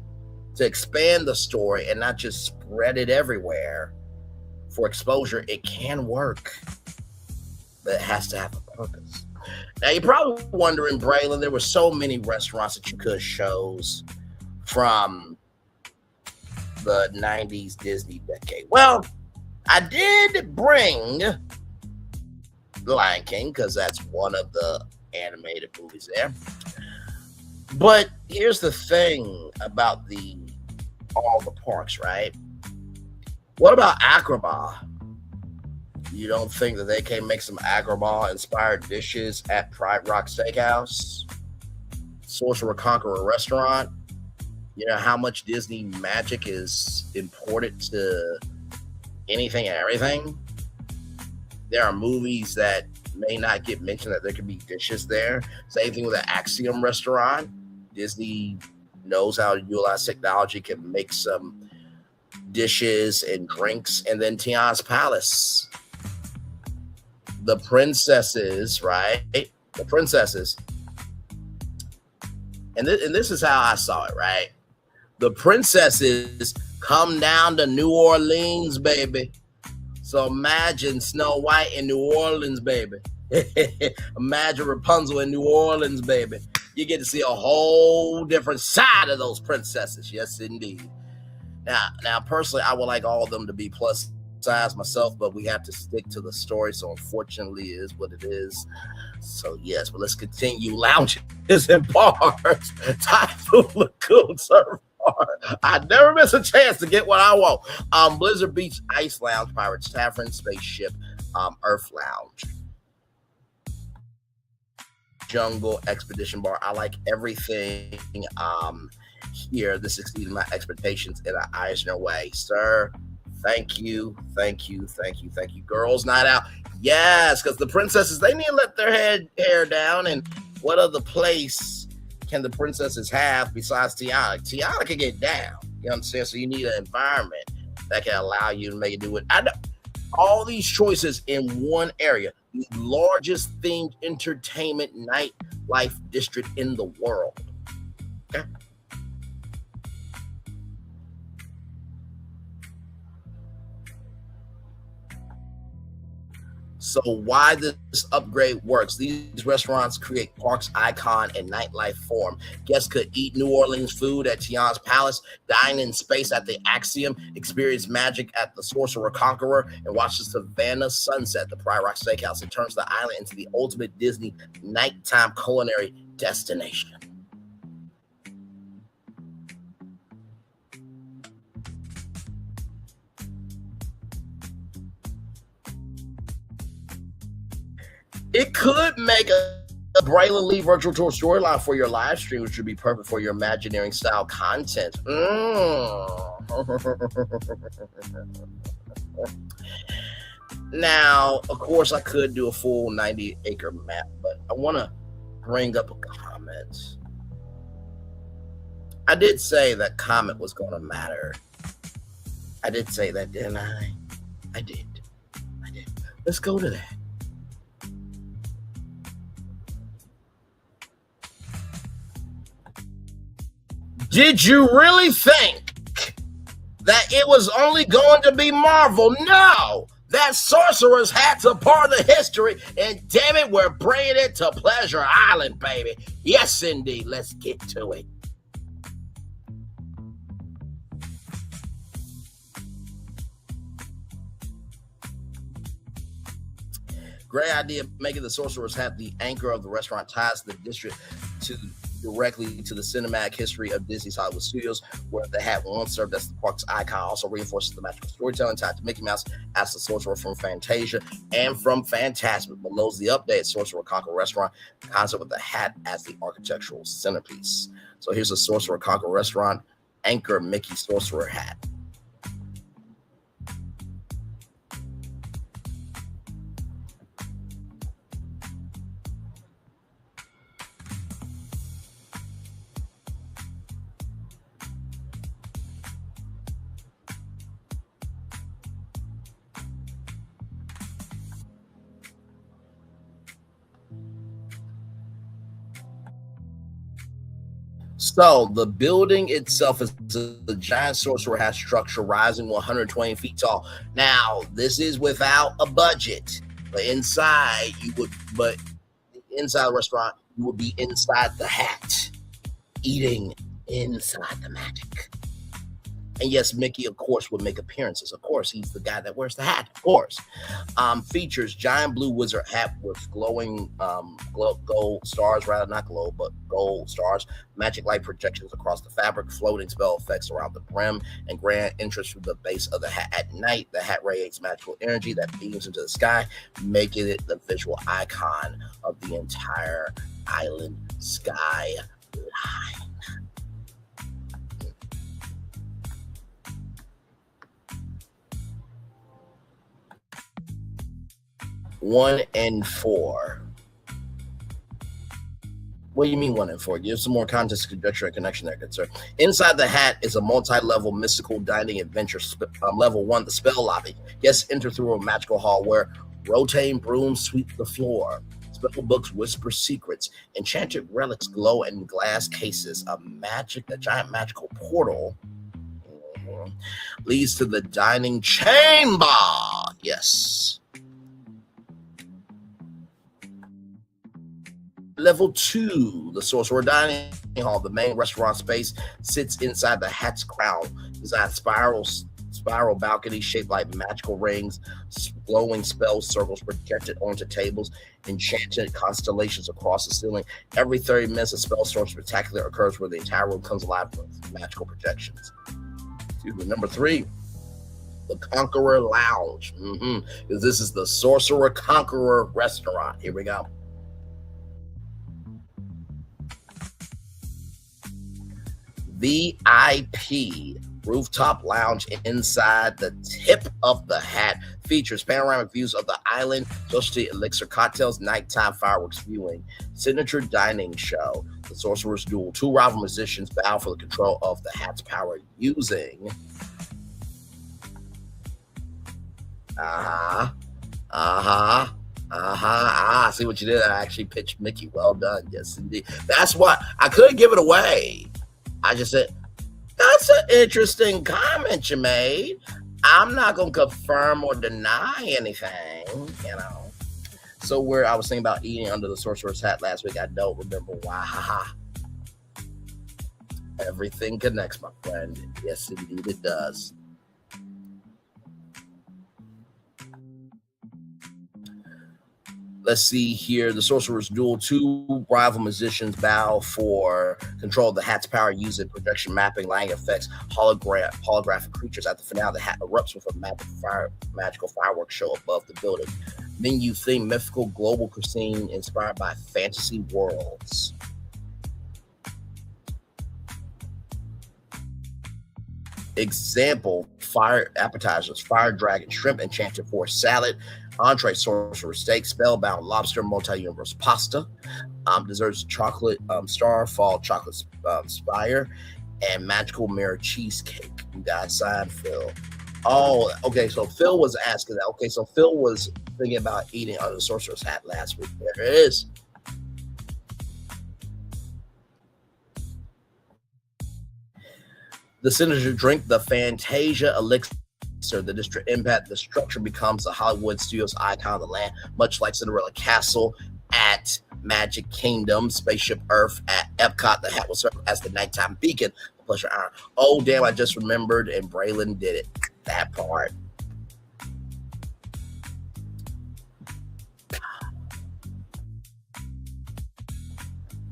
to expand the story and not just spread it everywhere for exposure, it can work, but it has to have a purpose. Now, you're probably wondering, Braylon, there were so many restaurants that you could choose from the 90s Disney decade. Well, I did bring The Lion King because that's one of the animated movies there. But here's the thing about all the parks, right? What about Agrabah? You don't think that they can make some Agrabah inspired dishes at Pride Rock Steakhouse, Sorcerer Conqueror Restaurant? You know how much Disney magic is imported to anything and everything? There are movies that may not get mentioned that there could be dishes there. Same thing with the Axiom Restaurant. Disney knows how to utilize technology, can make some dishes and drinks. And then Tiana's Palace. The princesses, right? The princesses. And this is how I saw it, right? The princesses come down to New Orleans, baby. So imagine Snow White in New Orleans, baby. Imagine Rapunzel in New Orleans, baby. You get to see a whole different side of those princesses. Yes, indeed. Now, personally, I would like all of them to be plus size myself, but we have to stick to the story. So unfortunately, it is what it is. So yes, but let's continue. Lounges and bars. Typhoon Lagoon Surf Bar. I never miss a chance to get what I want. Blizzard Beach Ice Lounge, Pirates Tavern, Spaceship, Earth Lounge. Jungle Expedition Bar. I like everything here. This exceeded my expectations in an Eisner way. Sir, thank you. Girls Night Out. Yes, because the princesses, they need to let their hair down. And what other place can the princesses have besides Tiana? Tiana can get down. You understand? So you need an environment that can allow you to make it do it. I know all these choices in one area. The largest themed entertainment nightlife district in the world. Okay. So why this upgrade works? These restaurants create parks icon and nightlife form. Guests could eat New Orleans food at Tiana's Palace, dine in space at the Axiom, experience magic at the Sorcerer Conqueror, and watch the Savannah sunset at the Pride Rock Steakhouse. It turns the island into the ultimate Disney nighttime culinary destination. It could make a Braylon Lee virtual tour storyline for your live stream, which would be perfect for your Imagineering style content. Now, of course, I could do a full 90-acre map, but I want to bring up a comment. I did say that comment was going to matter. I did say that, didn't I? I did. Let's go to that. Did you really think that it was only going to be Marvel? No! That Sorcerers Hat's a part of the history, and damn it, we're bringing it to Pleasure Island, baby. Yes, indeed. Let's get to it. Great idea, making the Sorcerer's Hat the anchor of the restaurant ties the district directly to the cinematic history of Disney's Hollywood Studios, where the hat once served as the park's icon. Also reinforces the magical storytelling tied to Mickey Mouse as the sorcerer from Fantasia and from Fantasmic. Below's the update Sorcerer Conquer Restaurant concept with the hat as the architectural centerpiece. So here's a Sorcerer Conquer Restaurant anchor Mickey Sorcerer hat. So the building itself is a giant sorcerer hat structure rising 120 feet tall. Now, this is without a budget, but inside the restaurant, you would be inside the hat, eating inside the magic. And yes, Mickey, of course, would make appearances. Of course, he's the guy that wears the hat. Of course. Features giant blue wizard hat with glowing gold stars, gold stars, magic light projections across the fabric, floating spell effects around the brim, and grand entrance through the base of the hat. At night, the hat radiates magical energy that beams into the sky, making it the visual icon of the entire island skyline. One and four. What do you mean 1 and 4? Give some more context, conjecture, and connection there, good sir. Inside the hat is a multi-level mystical dining adventure. Level 1, the spell lobby. Yes, enter through a magical hall where rotating brooms sweep the floor. Spell books whisper secrets. Enchanted relics glow in glass cases. A giant magical portal leads to the dining chamber. Yes. Level 2, the Sorcerer Dining Hall. The main restaurant space sits inside the hat's crown. Designed spiral balcony shaped like magical rings, glowing spell circles projected onto tables, enchanted constellations across the ceiling. Every 30 minutes, a spell storm spectacular occurs where the entire room comes alive with magical projections. Number 3, the Conqueror Lounge. This is the Sorcerer Conqueror Restaurant. Here we go. VIP rooftop lounge inside the tip of the hat features panoramic views of the island, specialty elixir cocktails, nighttime fireworks viewing, signature dining show, the Sorcerer's Duel. 2 rival musicians battle for the control of the hat's power using see what you did. I actually pitched Mickey. Well done. Yes, indeed. That's why I couldn't give it away. I just said, that's an interesting comment you made. I'm not going to confirm or deny anything, So where I was thinking about eating under the Sorcerer's Hat last week, I don't remember why. Everything connects, my friend. Yes, indeed it does. Let's see here. The Sorcerer's Duel. 2 rival musicians battle for control of the hat's power using projection mapping, lighting effects, holographic creatures. At the finale, the hat erupts with a magical fireworks show above the building. Menu theme, mythical global cuisine inspired by fantasy worlds. Example, fire appetizers, fire dragon, shrimp, enchanted forest salad, entree, sorcerer steak, spellbound lobster, multi-universe pasta, desserts, chocolate starfall, chocolate spire, and magical mirror cheesecake. You guys signed Phil. Oh, okay, so Phil was asking that. Okay, so Phil was thinking about eating under the Sorcerer's Hat last week. There it is. The signature drink, the Fantasia Elixir, the district impact. The structure becomes the Hollywood Studios icon of the land, much like Cinderella Castle at Magic Kingdom, Spaceship Earth at Epcot. The hat will serve as the nighttime beacon of pleasure iron. Oh, damn, I just remembered, and Braylon did it. That part.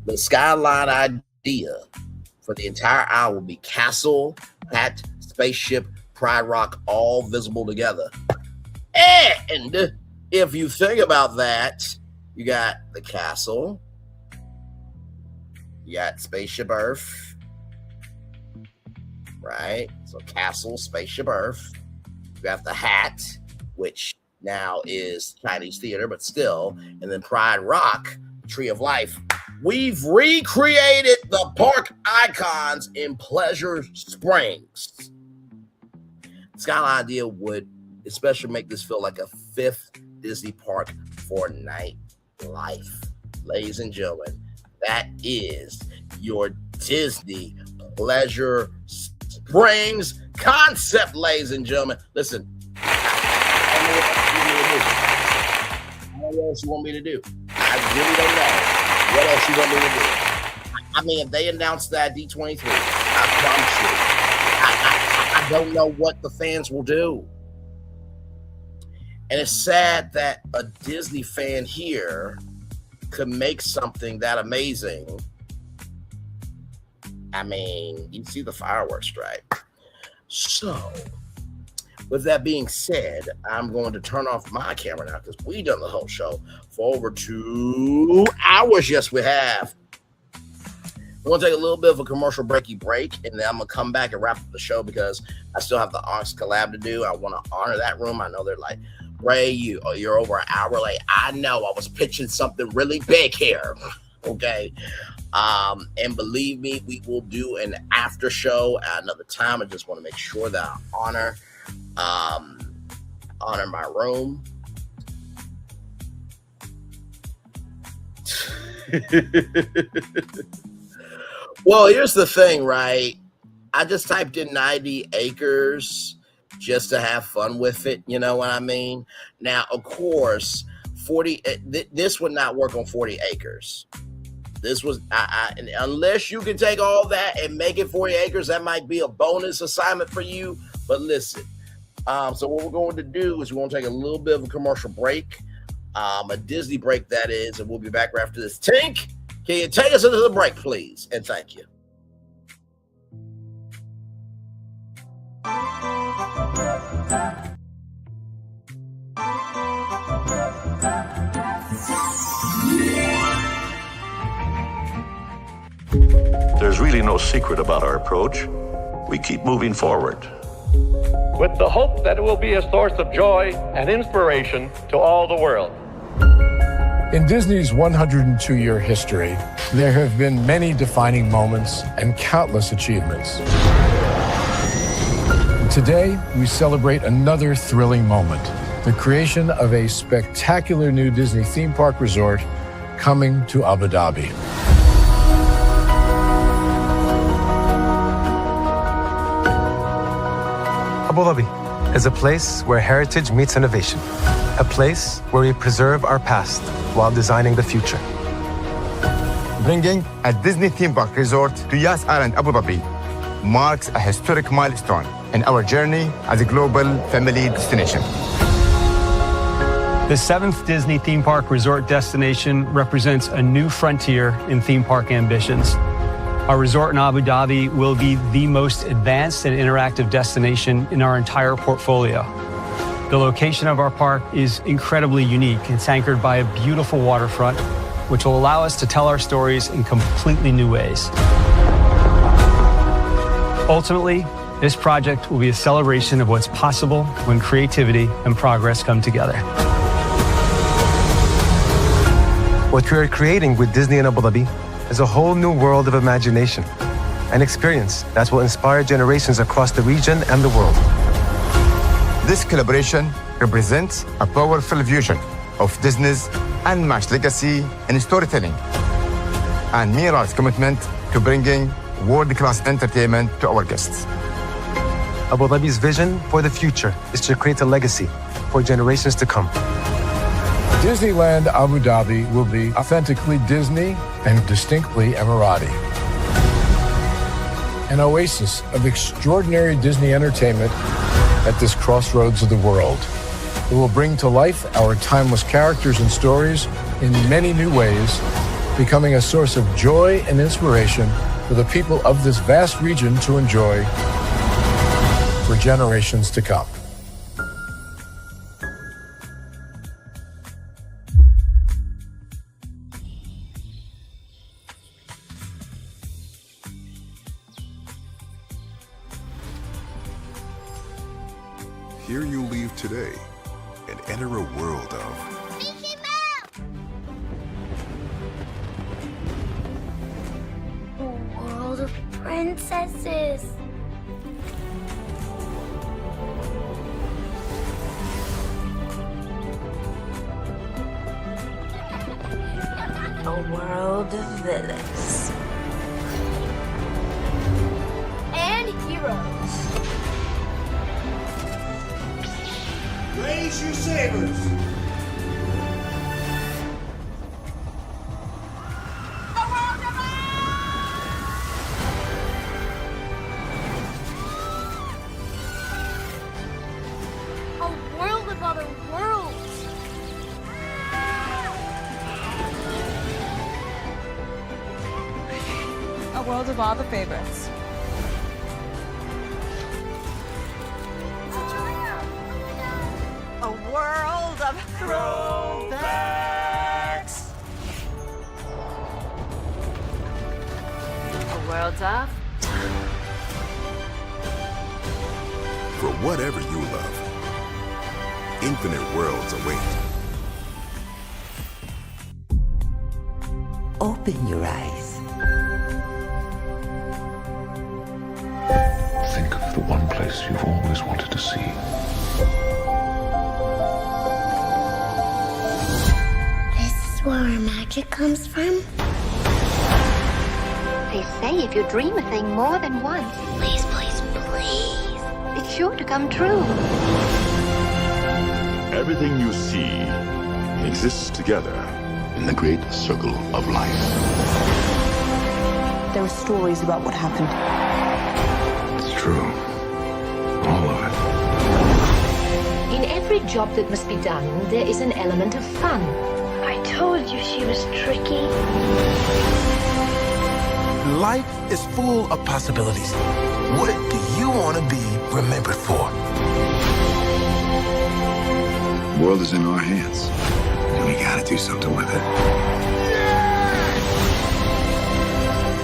The skyline idea for the entire aisle will be castle, hat, spaceship, Pride Rock, all visible together. And if you think about that, you got the castle, you got Spaceship Earth, right? So castle, Spaceship Earth. You got the hat, which now is Chinese theater, but still. And then Pride Rock, Tree of Life. We've recreated the park icons in Pleasure Springs. Skyline idea would especially make this feel like a fifth Disney park for nightlife. Ladies and gentlemen, that is your Disney Pleasure Springs concept, ladies and gentlemen. Listen, I don't know what else you want me to do. I really don't know what else you want me to do. I mean, if they announced that D23, I promise you, I don't know what the fans will do. And it's sad that a Disney fan here could make something that amazing. I mean, you see the fireworks, right? So, with that being said, I'm going to turn off my camera now because we've done the whole show for over 2 hours. Yes, we have. We're going to take a little bit of a commercial breaky break, and then I'm going to come back and wrap up the show because I still have the Onyx collab to do. I want to honor that room. I know they're like, Ray, you're over an hour late. I know. I was pitching something really big here. Okay. And believe me, we will do an after show at another time. I just want to make sure that I honor my room. Well, here's the thing, right? I just typed in 90 acres just to have fun with it. You know what I mean? Now, of course, 40. This would not work on 40 acres. This was, unless you can take all that and make it 40 acres, that might be a bonus assignment for you. But listen, so what we're going to do is we're going to take a little bit of a commercial break, a Disney break, that is, and we'll be back right after this. Tink, can you take us into the break, please? And thank you. There's really no secret about our approach. We keep moving forward, with the hope that it will be a source of joy and inspiration to all the world. In Disney's 102-year history, there have been many defining moments and countless achievements. Today, we celebrate another thrilling moment, the creation of a spectacular new Disney theme park resort coming to Abu Dhabi. Abu Dhabi is a place where heritage meets innovation, a place where we preserve our past while designing the future. Bringing a Disney theme park resort to Yas Island, Abu Dhabi, marks a historic milestone in our journey as a global family destination. The 7th Disney theme park resort destination represents a new frontier in theme park ambitions. Our resort in Abu Dhabi will be the most advanced and interactive destination in our entire portfolio. The location of our park is incredibly unique. It's anchored by a beautiful waterfront, which will allow us to tell our stories in completely new ways. Ultimately, this project will be a celebration of what's possible when creativity and progress come together. What we are creating with Disney in Abu Dhabi is a whole new world of imagination, an experience that will inspire generations across the region and the world. This collaboration represents a powerful fusion of Disney's unmatched legacy in storytelling and mirrors commitment to bringing world-class entertainment to our guests. Abu Dhabi's vision for the future is to create a legacy for generations to come. Disneyland Abu Dhabi will be authentically Disney and distinctly Emirati. An oasis of extraordinary Disney entertainment at this crossroads of the world. It will bring to life our timeless characters and stories in many new ways becoming a source of joy and inspiration for the people of this vast region to enjoy for generations to come. Here you leave today and enter a world of Mickey Mouse! A world of princesses. A world of villains. And heroes. Raise your sabers. A world of other worlds. A world of all the favorites. A world of throwbacks. A world of for whatever you love. Infinite worlds await. Open your eyes. Think of the one place you've always wanted to see. This is where our magic comes from. They say if you dream a thing more than once, Please, please, please. it's sure to come true. Everything you see exists together in the great circle of life. There were stories about what happened. It's true. All of it. In every job that must be done, there is an element of fun. I told you she was tricky. Life is full of possibilities. What do you want to be remembered for? The world is in our hands, and we gotta do something with it.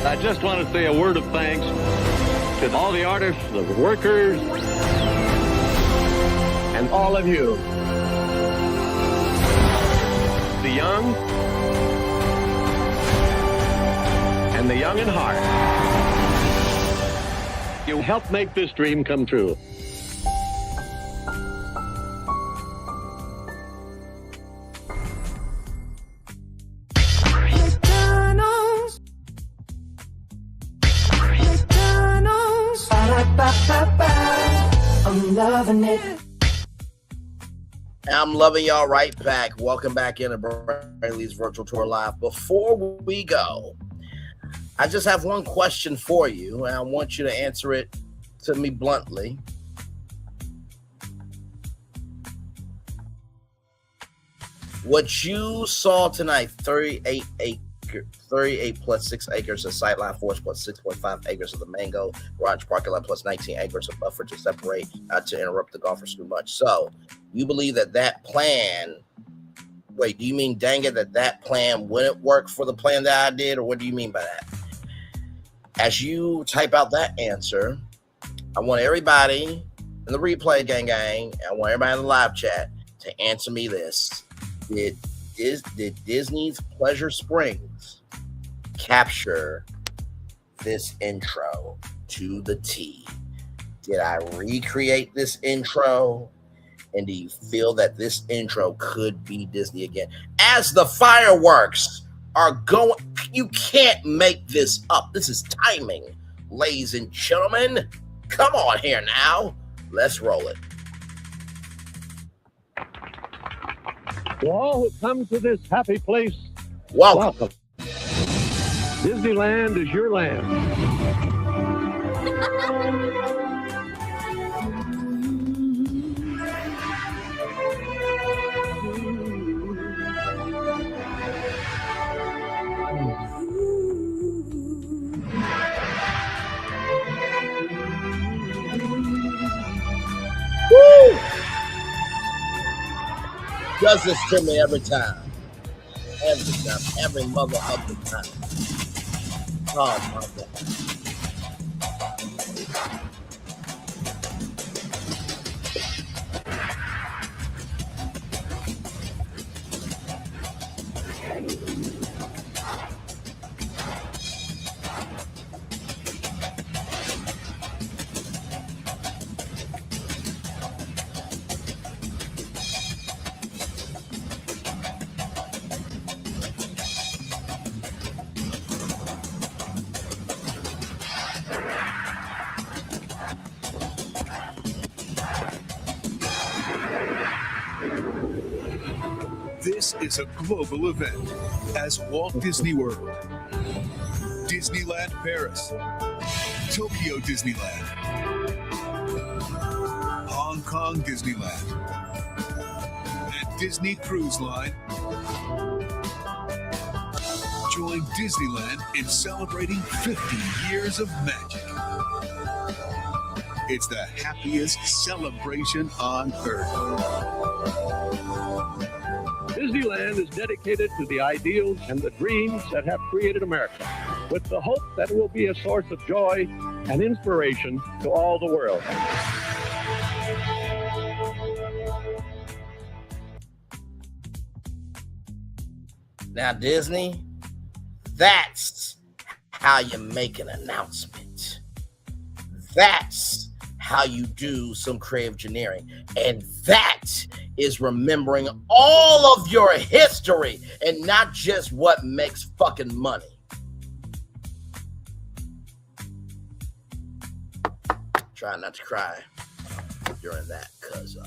I just want to say a word of thanks to all the artists, the workers, and all of you. The young and the young in heart. You helped make this dream come true. McDonald's. McDonald's. Ba-da-ba-ba-ba. I'm loving it. I'm loving y'all right back. Welcome back into Brainley's Virtual Tour Live. Before we go, I just have one question for you, and I want you to answer it to me bluntly. What you saw tonight, 38 plus 6 acres of sightline forest plus 6.5 acres of the Mango Garage parking lot plus 19 acres of buffer to separate, not to interrupt the golfers too much. So you believe that plan, wait, do you mean, dang it, that plan wouldn't work for the plan that I did, or what do you mean by that? As you type out that answer, I want everybody in the replay gang, I want everybody in the live chat to answer me this. Did Disney's Pleasure Springs capture this intro to the T? Did I recreate this intro? And do you feel that this intro could be Disney again? As the fireworks are going, you can't make this up. This is timing, ladies and gentlemen. Come on here now. Let's roll it. To all who come to this happy place, welcome. Disneyland is your land. does this to me every time. Every mother of the time. Oh my God. This is a global event as Walt Disney World, Disneyland Paris, Tokyo Disneyland, Hong Kong Disneyland, and Disney Cruise Line join Disneyland in celebrating 50 years of magic. It's the happiest celebration on Earth. Disneyland is dedicated to the ideals and the dreams that have created America, with the hope that it will be a source of joy and inspiration to all the world. Now, Disney, that's how you make an announcement. That's how you do some creative engineering. And that is remembering all of your history and not just what makes fucking money. Try not to cry during that, because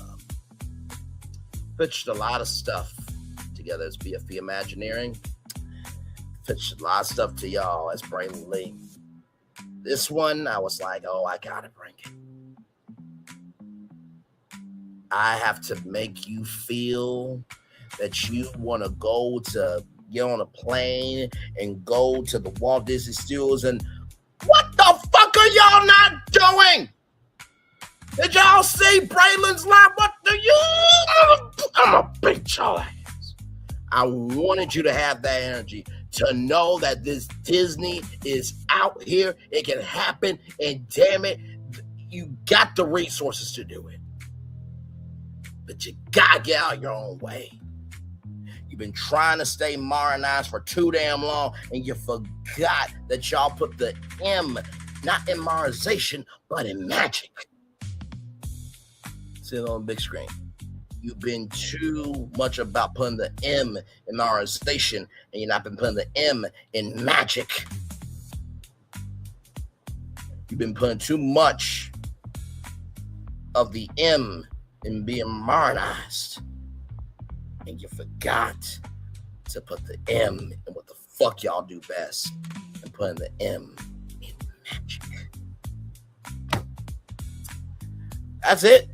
pitched a lot of stuff together as BFP Imagineering. Pitched a lot of stuff to y'all as Braylon Lee. This one, I was like, oh, I gotta bring it. I have to make you feel that you want to get on a plane and go to the Walt Disney Studios. And what the fuck are y'all not doing? Did y'all see Braylon's live? What do you? I'm a big y'all ass. I wanted you to have that energy, to know that this Disney is out here. It can happen, and damn it, you got the resources to do it. But you gotta get out your own way. You've been trying to stay modernized for too damn long, and you forgot that y'all put the M, not in modernization, but in magic. See it on the big screen. You've been too much about putting the M in modernization, and you've not been putting the M in magic. You've been putting too much of the M in being modernized, and you forgot to put the M in what the fuck y'all do best, and putting the M in magic. That's it.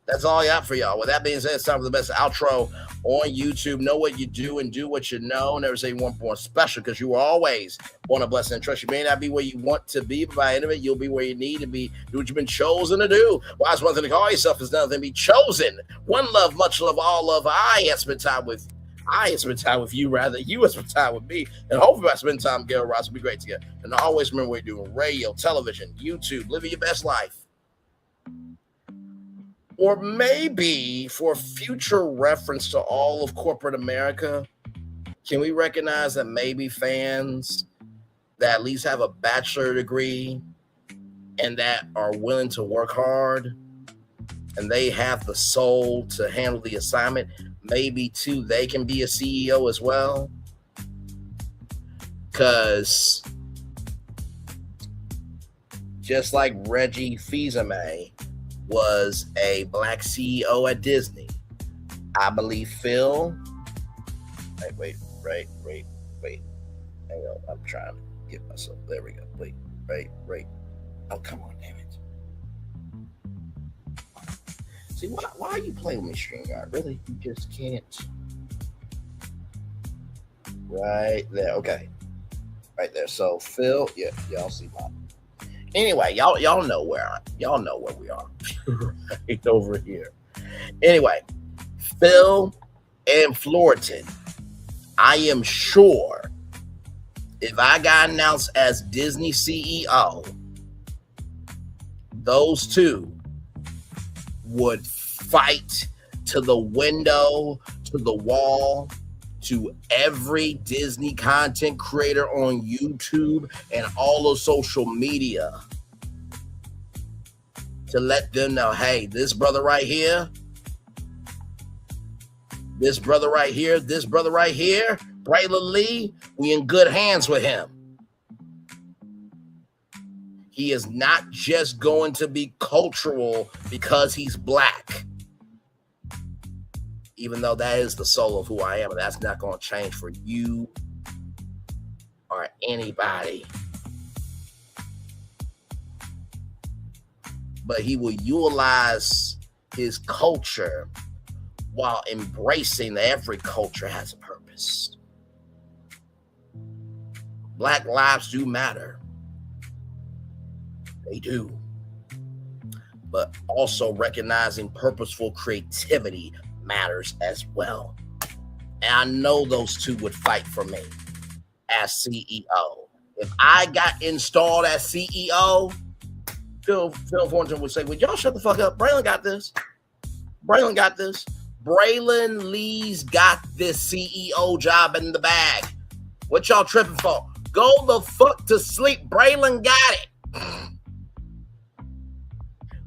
That's all I got for y'all. With that being said, it's time for the best outro on YouTube. Know what you do and do what you know. Never say you want more special, because you are always born a blessing and trust. You may not be where you want to be, but by the end of it, you'll be where you need to be. Do what you've been chosen to do. Wise one thing to call yourself is another thing to be chosen. One love, much love, all love. I have spent time with you, rather. You have spent time with me. And hopefully I spend time together, Ross. It'll be great together. And always remember what you're doing. Radio, television, YouTube, living your best life. Or maybe for future reference to all of corporate America, can we recognize that maybe fans that at least have a bachelor degree and that are willing to work hard and they have the soul to handle the assignment, maybe too they can be a CEO as well? Because just like Reggie Fils-Aimé was a black CEO at Disney, I believe Phil. Wait. Hang on, I'm trying to get myself. There we go. Wait. Oh, come on, damn it. See, why are you playing with me, StreamYard? Really? You just can't. Right there. Okay. Right there. So Phil, yeah, y'all see my. Anyway, y'all know where we are. Right over here. Anyway, Phil and Floritan, I am sure if I got announced as Disney CEO, those two would fight to the window, to the wall, to every Disney content creator on YouTube and all of social media to let them know, hey, this brother right here, Braylon Lee, we in good hands with him. He is not just going to be cultural because he's black. Even though that is the soul of who I am, and that's not going to change for you or anybody. But he will utilize his culture while embracing that every culture has a purpose. Black lives do matter. They do. But also recognizing purposeful creativity matters as well. And I know those two would fight for me as CEO. If I got installed as CEO, Phil Thornton would say, would y'all shut the fuck up? Braylon got this. Braylon got this. Braylon Lee's got this CEO job in the bag. What y'all tripping for? Go the fuck to sleep. Braylon got it.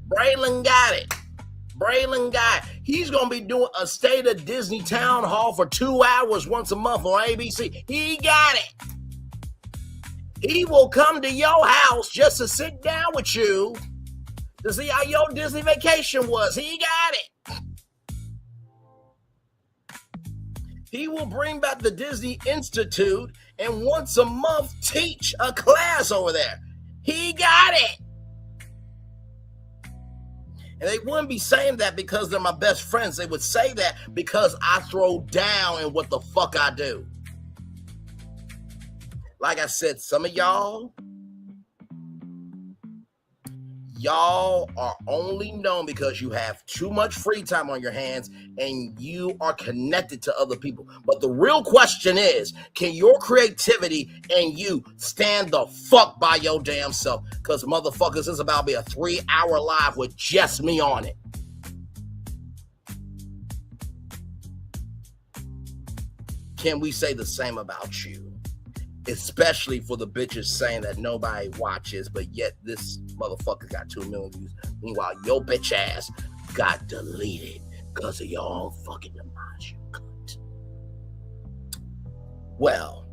Braylon got it. Braylon got it. He's going to be doing a State of Disney Town Hall for 2 hours once a month on ABC. He got it. He will come to your house just to sit down with you to see how your Disney vacation was. He got it. He will bring back the Disney Institute and once a month teach a class over there. He got it. And they wouldn't be saying that because they're my best friends. They would say that because I throw down in what the fuck I do. Like I said, some of y'all are only known because you have too much free time on your hands and you are connected to other people. But the real question is, can your creativity and you stand the fuck by your damn self? Because motherfuckers, this is about to be a 3-hour live with just me on it. Can we say the same about you? Especially for the bitches saying that nobody watches, but yet this motherfucker got 2 million views. Meanwhile, your bitch ass got deleted because of your own fucking demise, you cunt. Well,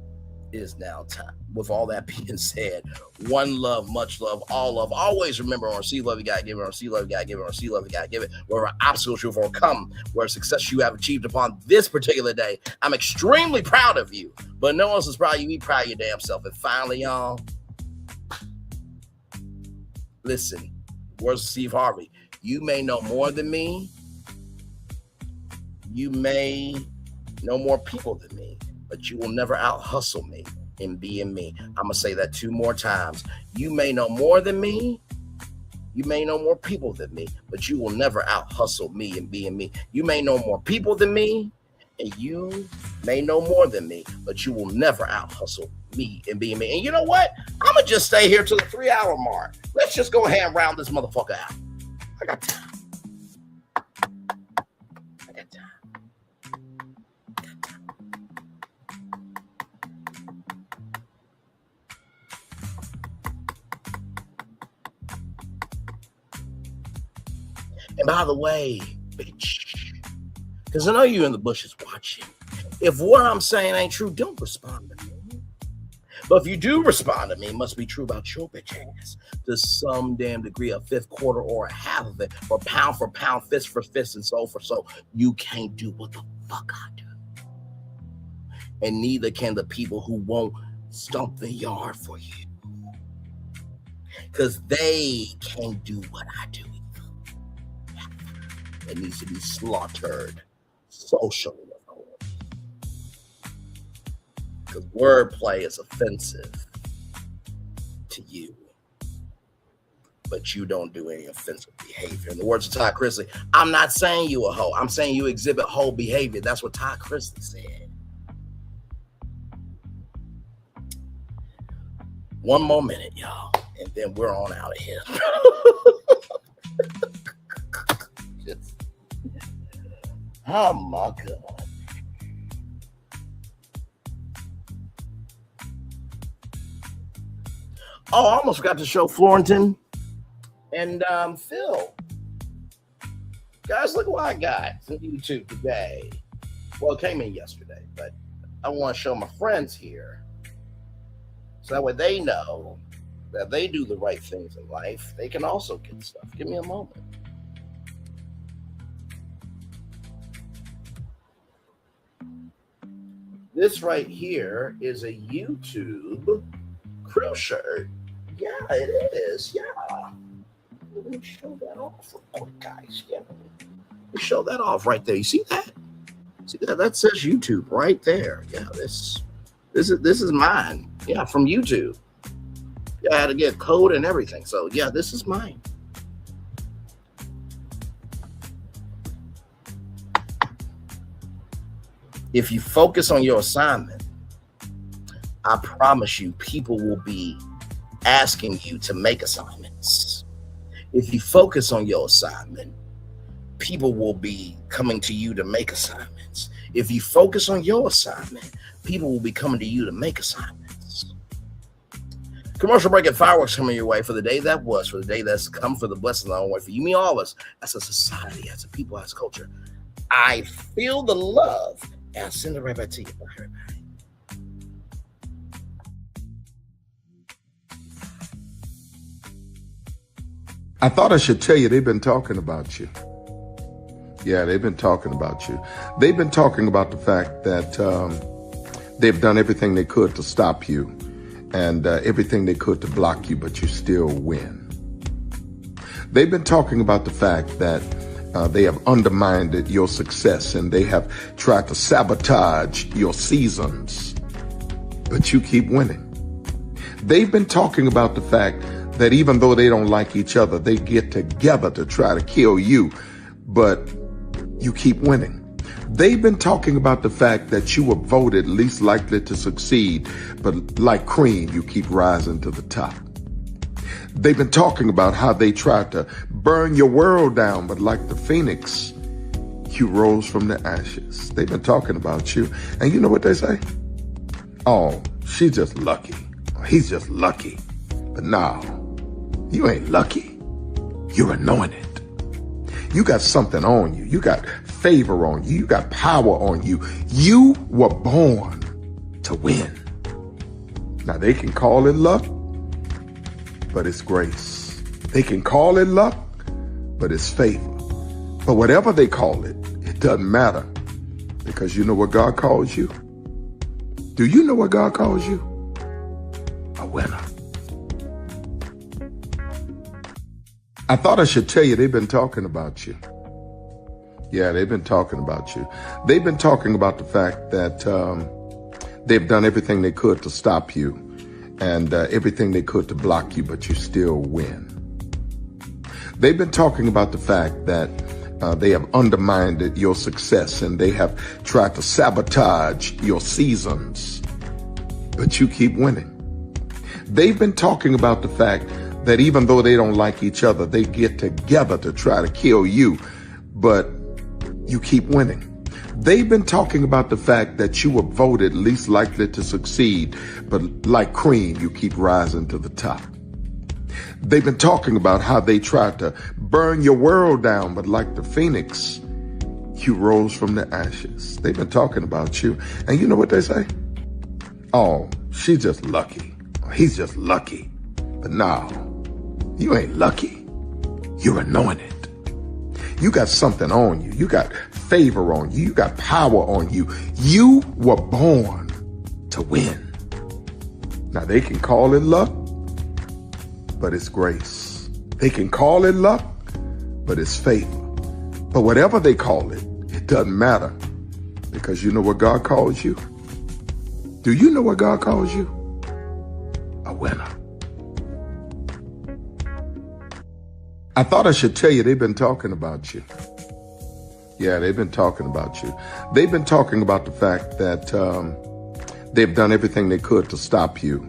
it is now time. With all that being said, one love, much love, all love. Always remember, on receive love, you gotta give it. On receive love, you gotta give it. On receive love, you gotta give it. Wherever obstacles you've overcome, where success you have achieved upon this particular day, I'm extremely proud of you. But no one else is proud of you. Be proud of your damn self. And finally, y'all, listen, words of Steve Harvey. You may know more than me. You may know more people than me, but you will never out-hustle me in being me. I'm going to say that 2 more times. You may know more than me. You may know more people than me, but you will never out-hustle me in being me. You may know more people than me, and you may know more than me, but you will never out-hustle me in being me. And you know what? I'm going to just stay here till the 3-hour mark. Let's just go ahead and round this motherfucker out. I got time. And by the way, bitch, because I know you're in the bushes watching. If what I'm saying ain't true, don't respond to me. But if you do respond to me, it must be true about your bitch ass to some damn degree, a 1/5, quarter, or a half of it, or pound for pound, fist for fist, and soul for soul. You can't do what the fuck I do. And neither can the people who won't stomp the yard for you. Because they can't do what I do. It needs to be slaughtered socially, of course. Because wordplay is offensive to you, but you don't do any offensive behavior. behavior. In the words of Todd Chrisley, I'm not saying you a hoe. I'm saying you exhibit hoe behavior. That's what Todd Chrisley said. One more minute, y'all, and then we're on out of here. Oh my God. Oh, I almost forgot to show Florentin and Phil. Guys, look what I got from YouTube today. Well, it came in yesterday, but I want to show my friends here so that way they know that they do the right things in life. They can also get stuff. Give me a moment. This right here is a YouTube crew shirt. Yeah, it is. Yeah. Let me show that off real quick, guys. Yeah. Let me show that off right there. You see that? See that? That says YouTube right there. Yeah, this is mine. Yeah, from YouTube. Yeah, I had to get code and everything. So yeah, this is mine. If you focus on your assignment, I promise you, people will be asking you to make assignments. If you focus on your assignment, people will be coming to you to make assignments. If you focus on your assignment, people will be coming to you to make assignments. Commercial break and fireworks coming your way for the day that was, for the day that's come, for the blessings on the way for you, me, all of us, as a society, as a people, as a culture. I feel the love. And I'll send it right back to you. Bye, everybody. I thought I should tell you they've been talking about you. Yeah, they've been talking about you. They've been talking about the fact that they've done everything they could to stop you and everything they could to block you, but you still win. They've been talking about the fact that they have undermined your success and they have tried to sabotage your seasons, but you keep winning. They've been talking about the fact that even though they don't like each other, they get together to try to kill you, but you keep winning. They've been talking about the fact that you were voted least likely to succeed, but like cream, you keep rising to the top. They've been talking about how they tried to burn your world down, but like the phoenix, you rose from the ashes. They've been talking about you. And you know what they say? Oh, she's just lucky. He's just lucky. But no, you ain't lucky. You're anointed. You got something on you. You got favor on you. You got power on you. You were born to win. Now they can call it luck, but it's grace. They can call it luck, but it's favor. But whatever they call it, it doesn't matter, because you know what God calls you? Do you know what God calls you? A winner. I thought I should tell you they've been talking about you. Yeah, they've been talking about you. They've been talking about the fact that they've done everything they could to stop you and everything they could to block you, but you still win. They've been talking about the fact that they have undermined your success and they have tried to sabotage your seasons, but you keep winning. They've been talking about the fact that even though they don't like each other, they get together to try to kill you, but you keep winning. They've been talking about the fact that you were voted least likely to succeed, but like cream, you keep rising to the top. They've been talking about how they tried to burn your world down, but like the phoenix, you rose from the ashes. They've been talking about you. And you know what they say? Oh, she's just lucky. He's just lucky. But no, you ain't lucky. You're anointed. You got something on you. You got favor on you. You got power on you. You were born to win. Now they can call it luck, but it's grace. They can call it luck, but it's favor. But whatever they call it, it doesn't matter, because you know what God calls you? Do you know what God calls you? A winner. I thought I should tell you they've been talking about you. Yeah, they've been talking about you. They've been talking about the fact that they've done everything they could to stop you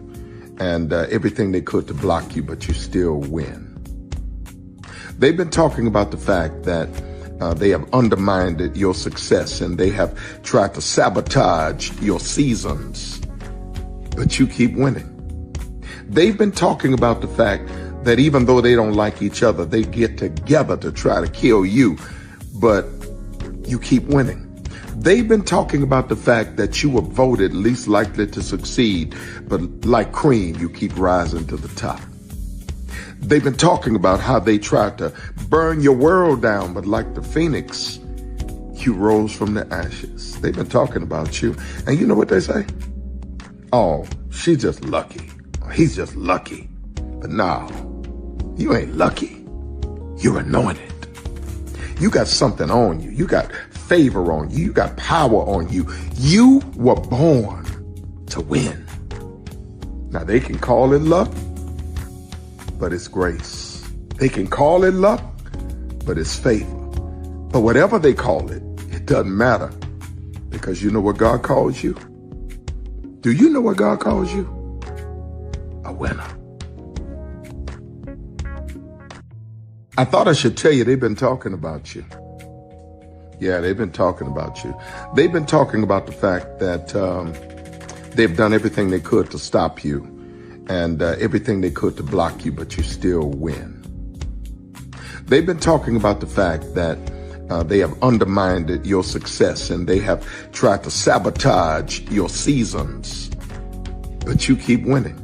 and everything they could to block you, but you still win. They've been talking about the fact that they have undermined your success and they have tried to sabotage your seasons, but you keep winning. They've been talking about the fact that even though they don't like each other, they get together to try to kill you, but you keep winning. They've been talking about the fact that you were voted least likely to succeed, but like cream, you keep rising to the top. They've been talking about how they tried to burn your world down, but like the phoenix, you rose from the ashes. They've been talking about you, and you know what they say? Oh, she's just lucky. He's just lucky. But no, you ain't lucky. You're anointed. You got something on you. You got favor on you. You got power on you. You were born to win. Now they can call it luck, but it's grace. They can call it luck, but it's favor. But whatever they call it, it doesn't matter, because you know what God calls you? Do you know what God calls you? A winner. I thought I should tell you they've been talking about you. Yeah, they've been talking about you. They've been talking about the fact that they've done everything they could to stop you and everything they could to block you, but you still win. They've been talking about the fact that they have undermined your success and they have tried to sabotage your seasons, but you keep winning.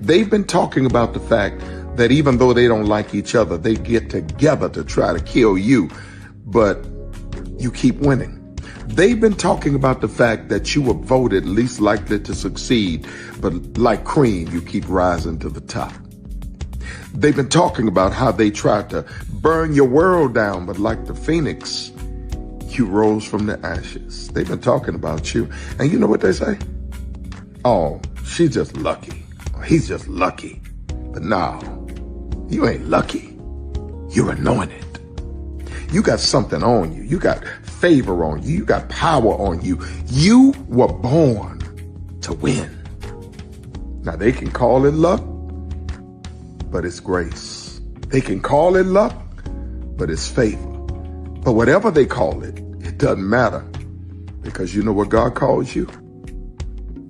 They've been talking about the fact that even though they don't like each other, they get together to try to kill you, but you keep winning. They've been talking about the fact that you were voted least likely to succeed, but like cream, you keep rising to the top. They've been talking about how they tried to burn your world down, but like the phoenix, you rose from the ashes. They've been talking about you, and you know what they say? Oh, she's just lucky. He's just lucky. But no, you ain't lucky. You're anointed. You got something on you. You got favor on you. You got power on you. You were born to win. Now they can call it luck, but it's grace. They can call it luck, but it's favor. But whatever they call it, it doesn't matter, because you know what God calls you?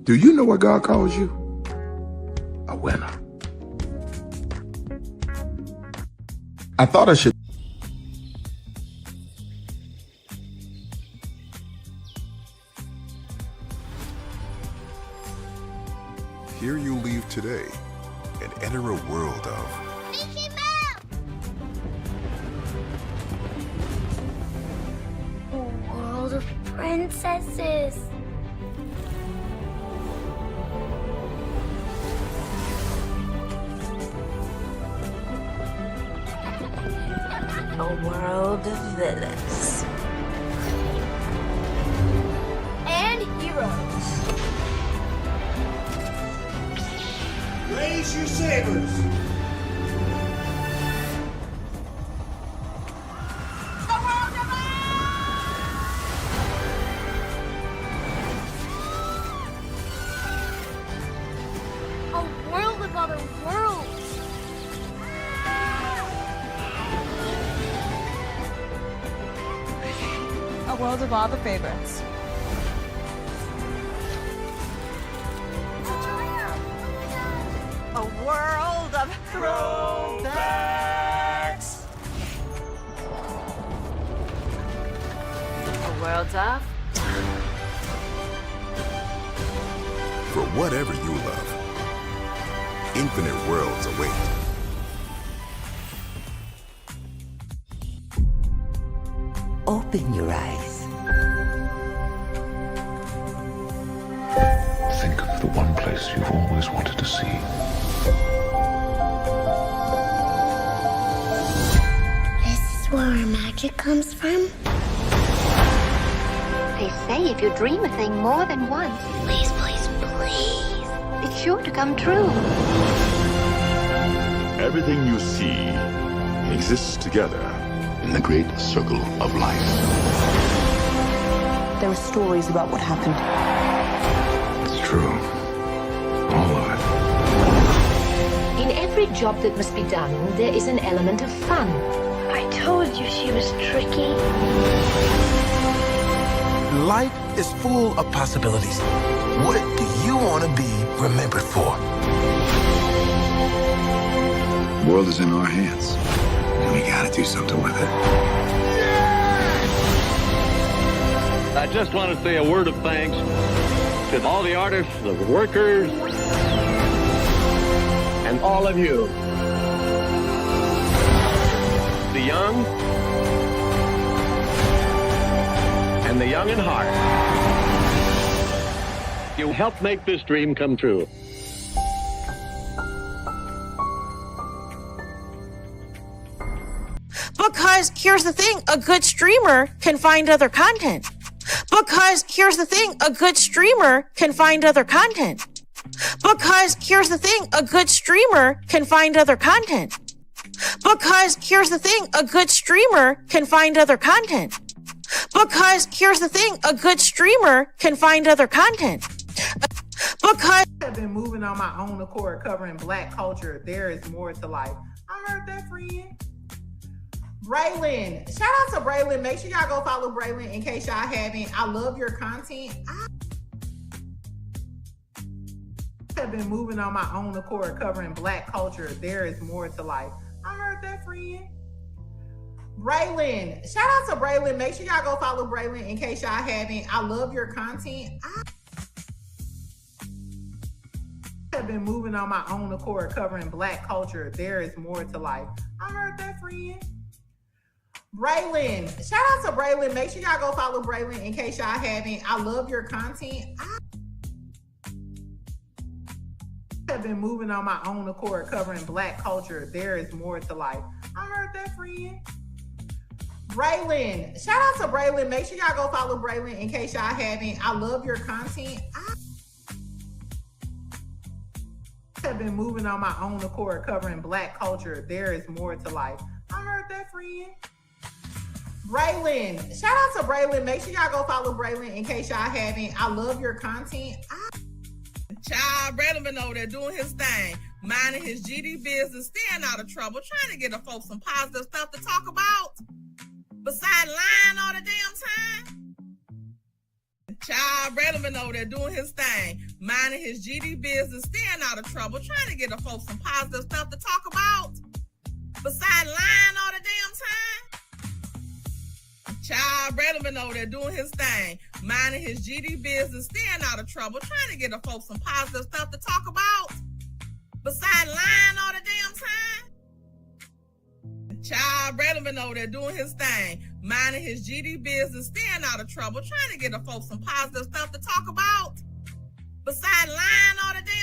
Do you know what God calls you? A winner. I thought I should. Here you leave today and enter a world of Mickey Mouse! A world of princesses. A world of villains. And heroes. Raise your sabers. A world of other worlds. A world of all the favorites. A world of throwbacks. A world of For whatever you love, infinite worlds await. Open your eyes. Think of the one place you've always wanted to see. This is where our magic comes from. They say if you dream a thing more than once, Please, please, please. it's sure to come true. Everything you see exist together in the great circle of life. There were stories about what happened. It's true. All of it. In every job that must be done, there is an element of fun. I told you she was tricky. Life is full of possibilities. What do you want to be remembered for? The world is in our hands, and we gotta do something with it. I just want to say a word of thanks to all the artists, the workers, and all of you. The young and the young in heart. You helped make this dream come true. Because here's the thing, a good streamer can find other content. Because here's the thing, a good streamer can find other content. Because here's the thing, a good streamer can find other content. Because here's the thing, a good streamer can find other content. Because here's the thing, a good streamer can find other content. Because I've been moving on my own accord, covering Black culture. There is more to life. I heard that, friend. Braylon, shout out to Braylon. Make sure y'all go follow Braylon in case y'all haven't. I love your content. I have been moving on my own accord, covering Black culture. There is more to life. I heard that, friend. Braylon, shout out to Braylon. Make sure y'all go follow Braylon in case y'all haven't. I love your content. I have been moving on my own accord, covering Black culture. There is more to life. I heard that, friend. Braylon, shout out to Braylon. Make sure y'all go follow Braylon in case y'all haven't. I love your content. I have been moving on my own accord, covering Black culture. There is more to life. I heard that, friend. Braylon, shout out to Braylon. Make sure y'all go follow Braylon in case y'all haven't. I love your content. I have been moving on my own accord, covering Black culture. There is more to life. I heard that, friend. Braylon, shout out to Braylon. Make sure y'all go follow Braylon in case y'all haven't. I love your content. Child, Braylon been over there doing his thing, minding his GD business, staying out of trouble, trying to get the folks some positive stuff to talk about. Besides lying all the damn time. Child, Braylon been over there doing his thing, minding his GD business, staying out of trouble, trying to get the folks some positive stuff to talk about. Besides lying all the damn time. Child, Braylon been over there doing his thing, minding his GD business, staying out of trouble, trying to get the folks some positive stuff to talk about. Besides lying all the damn time. Child, Braylon been over there doing his thing, minding his GD business, staying out of trouble, trying to get the folks some positive stuff to talk about. Besides lying all the damn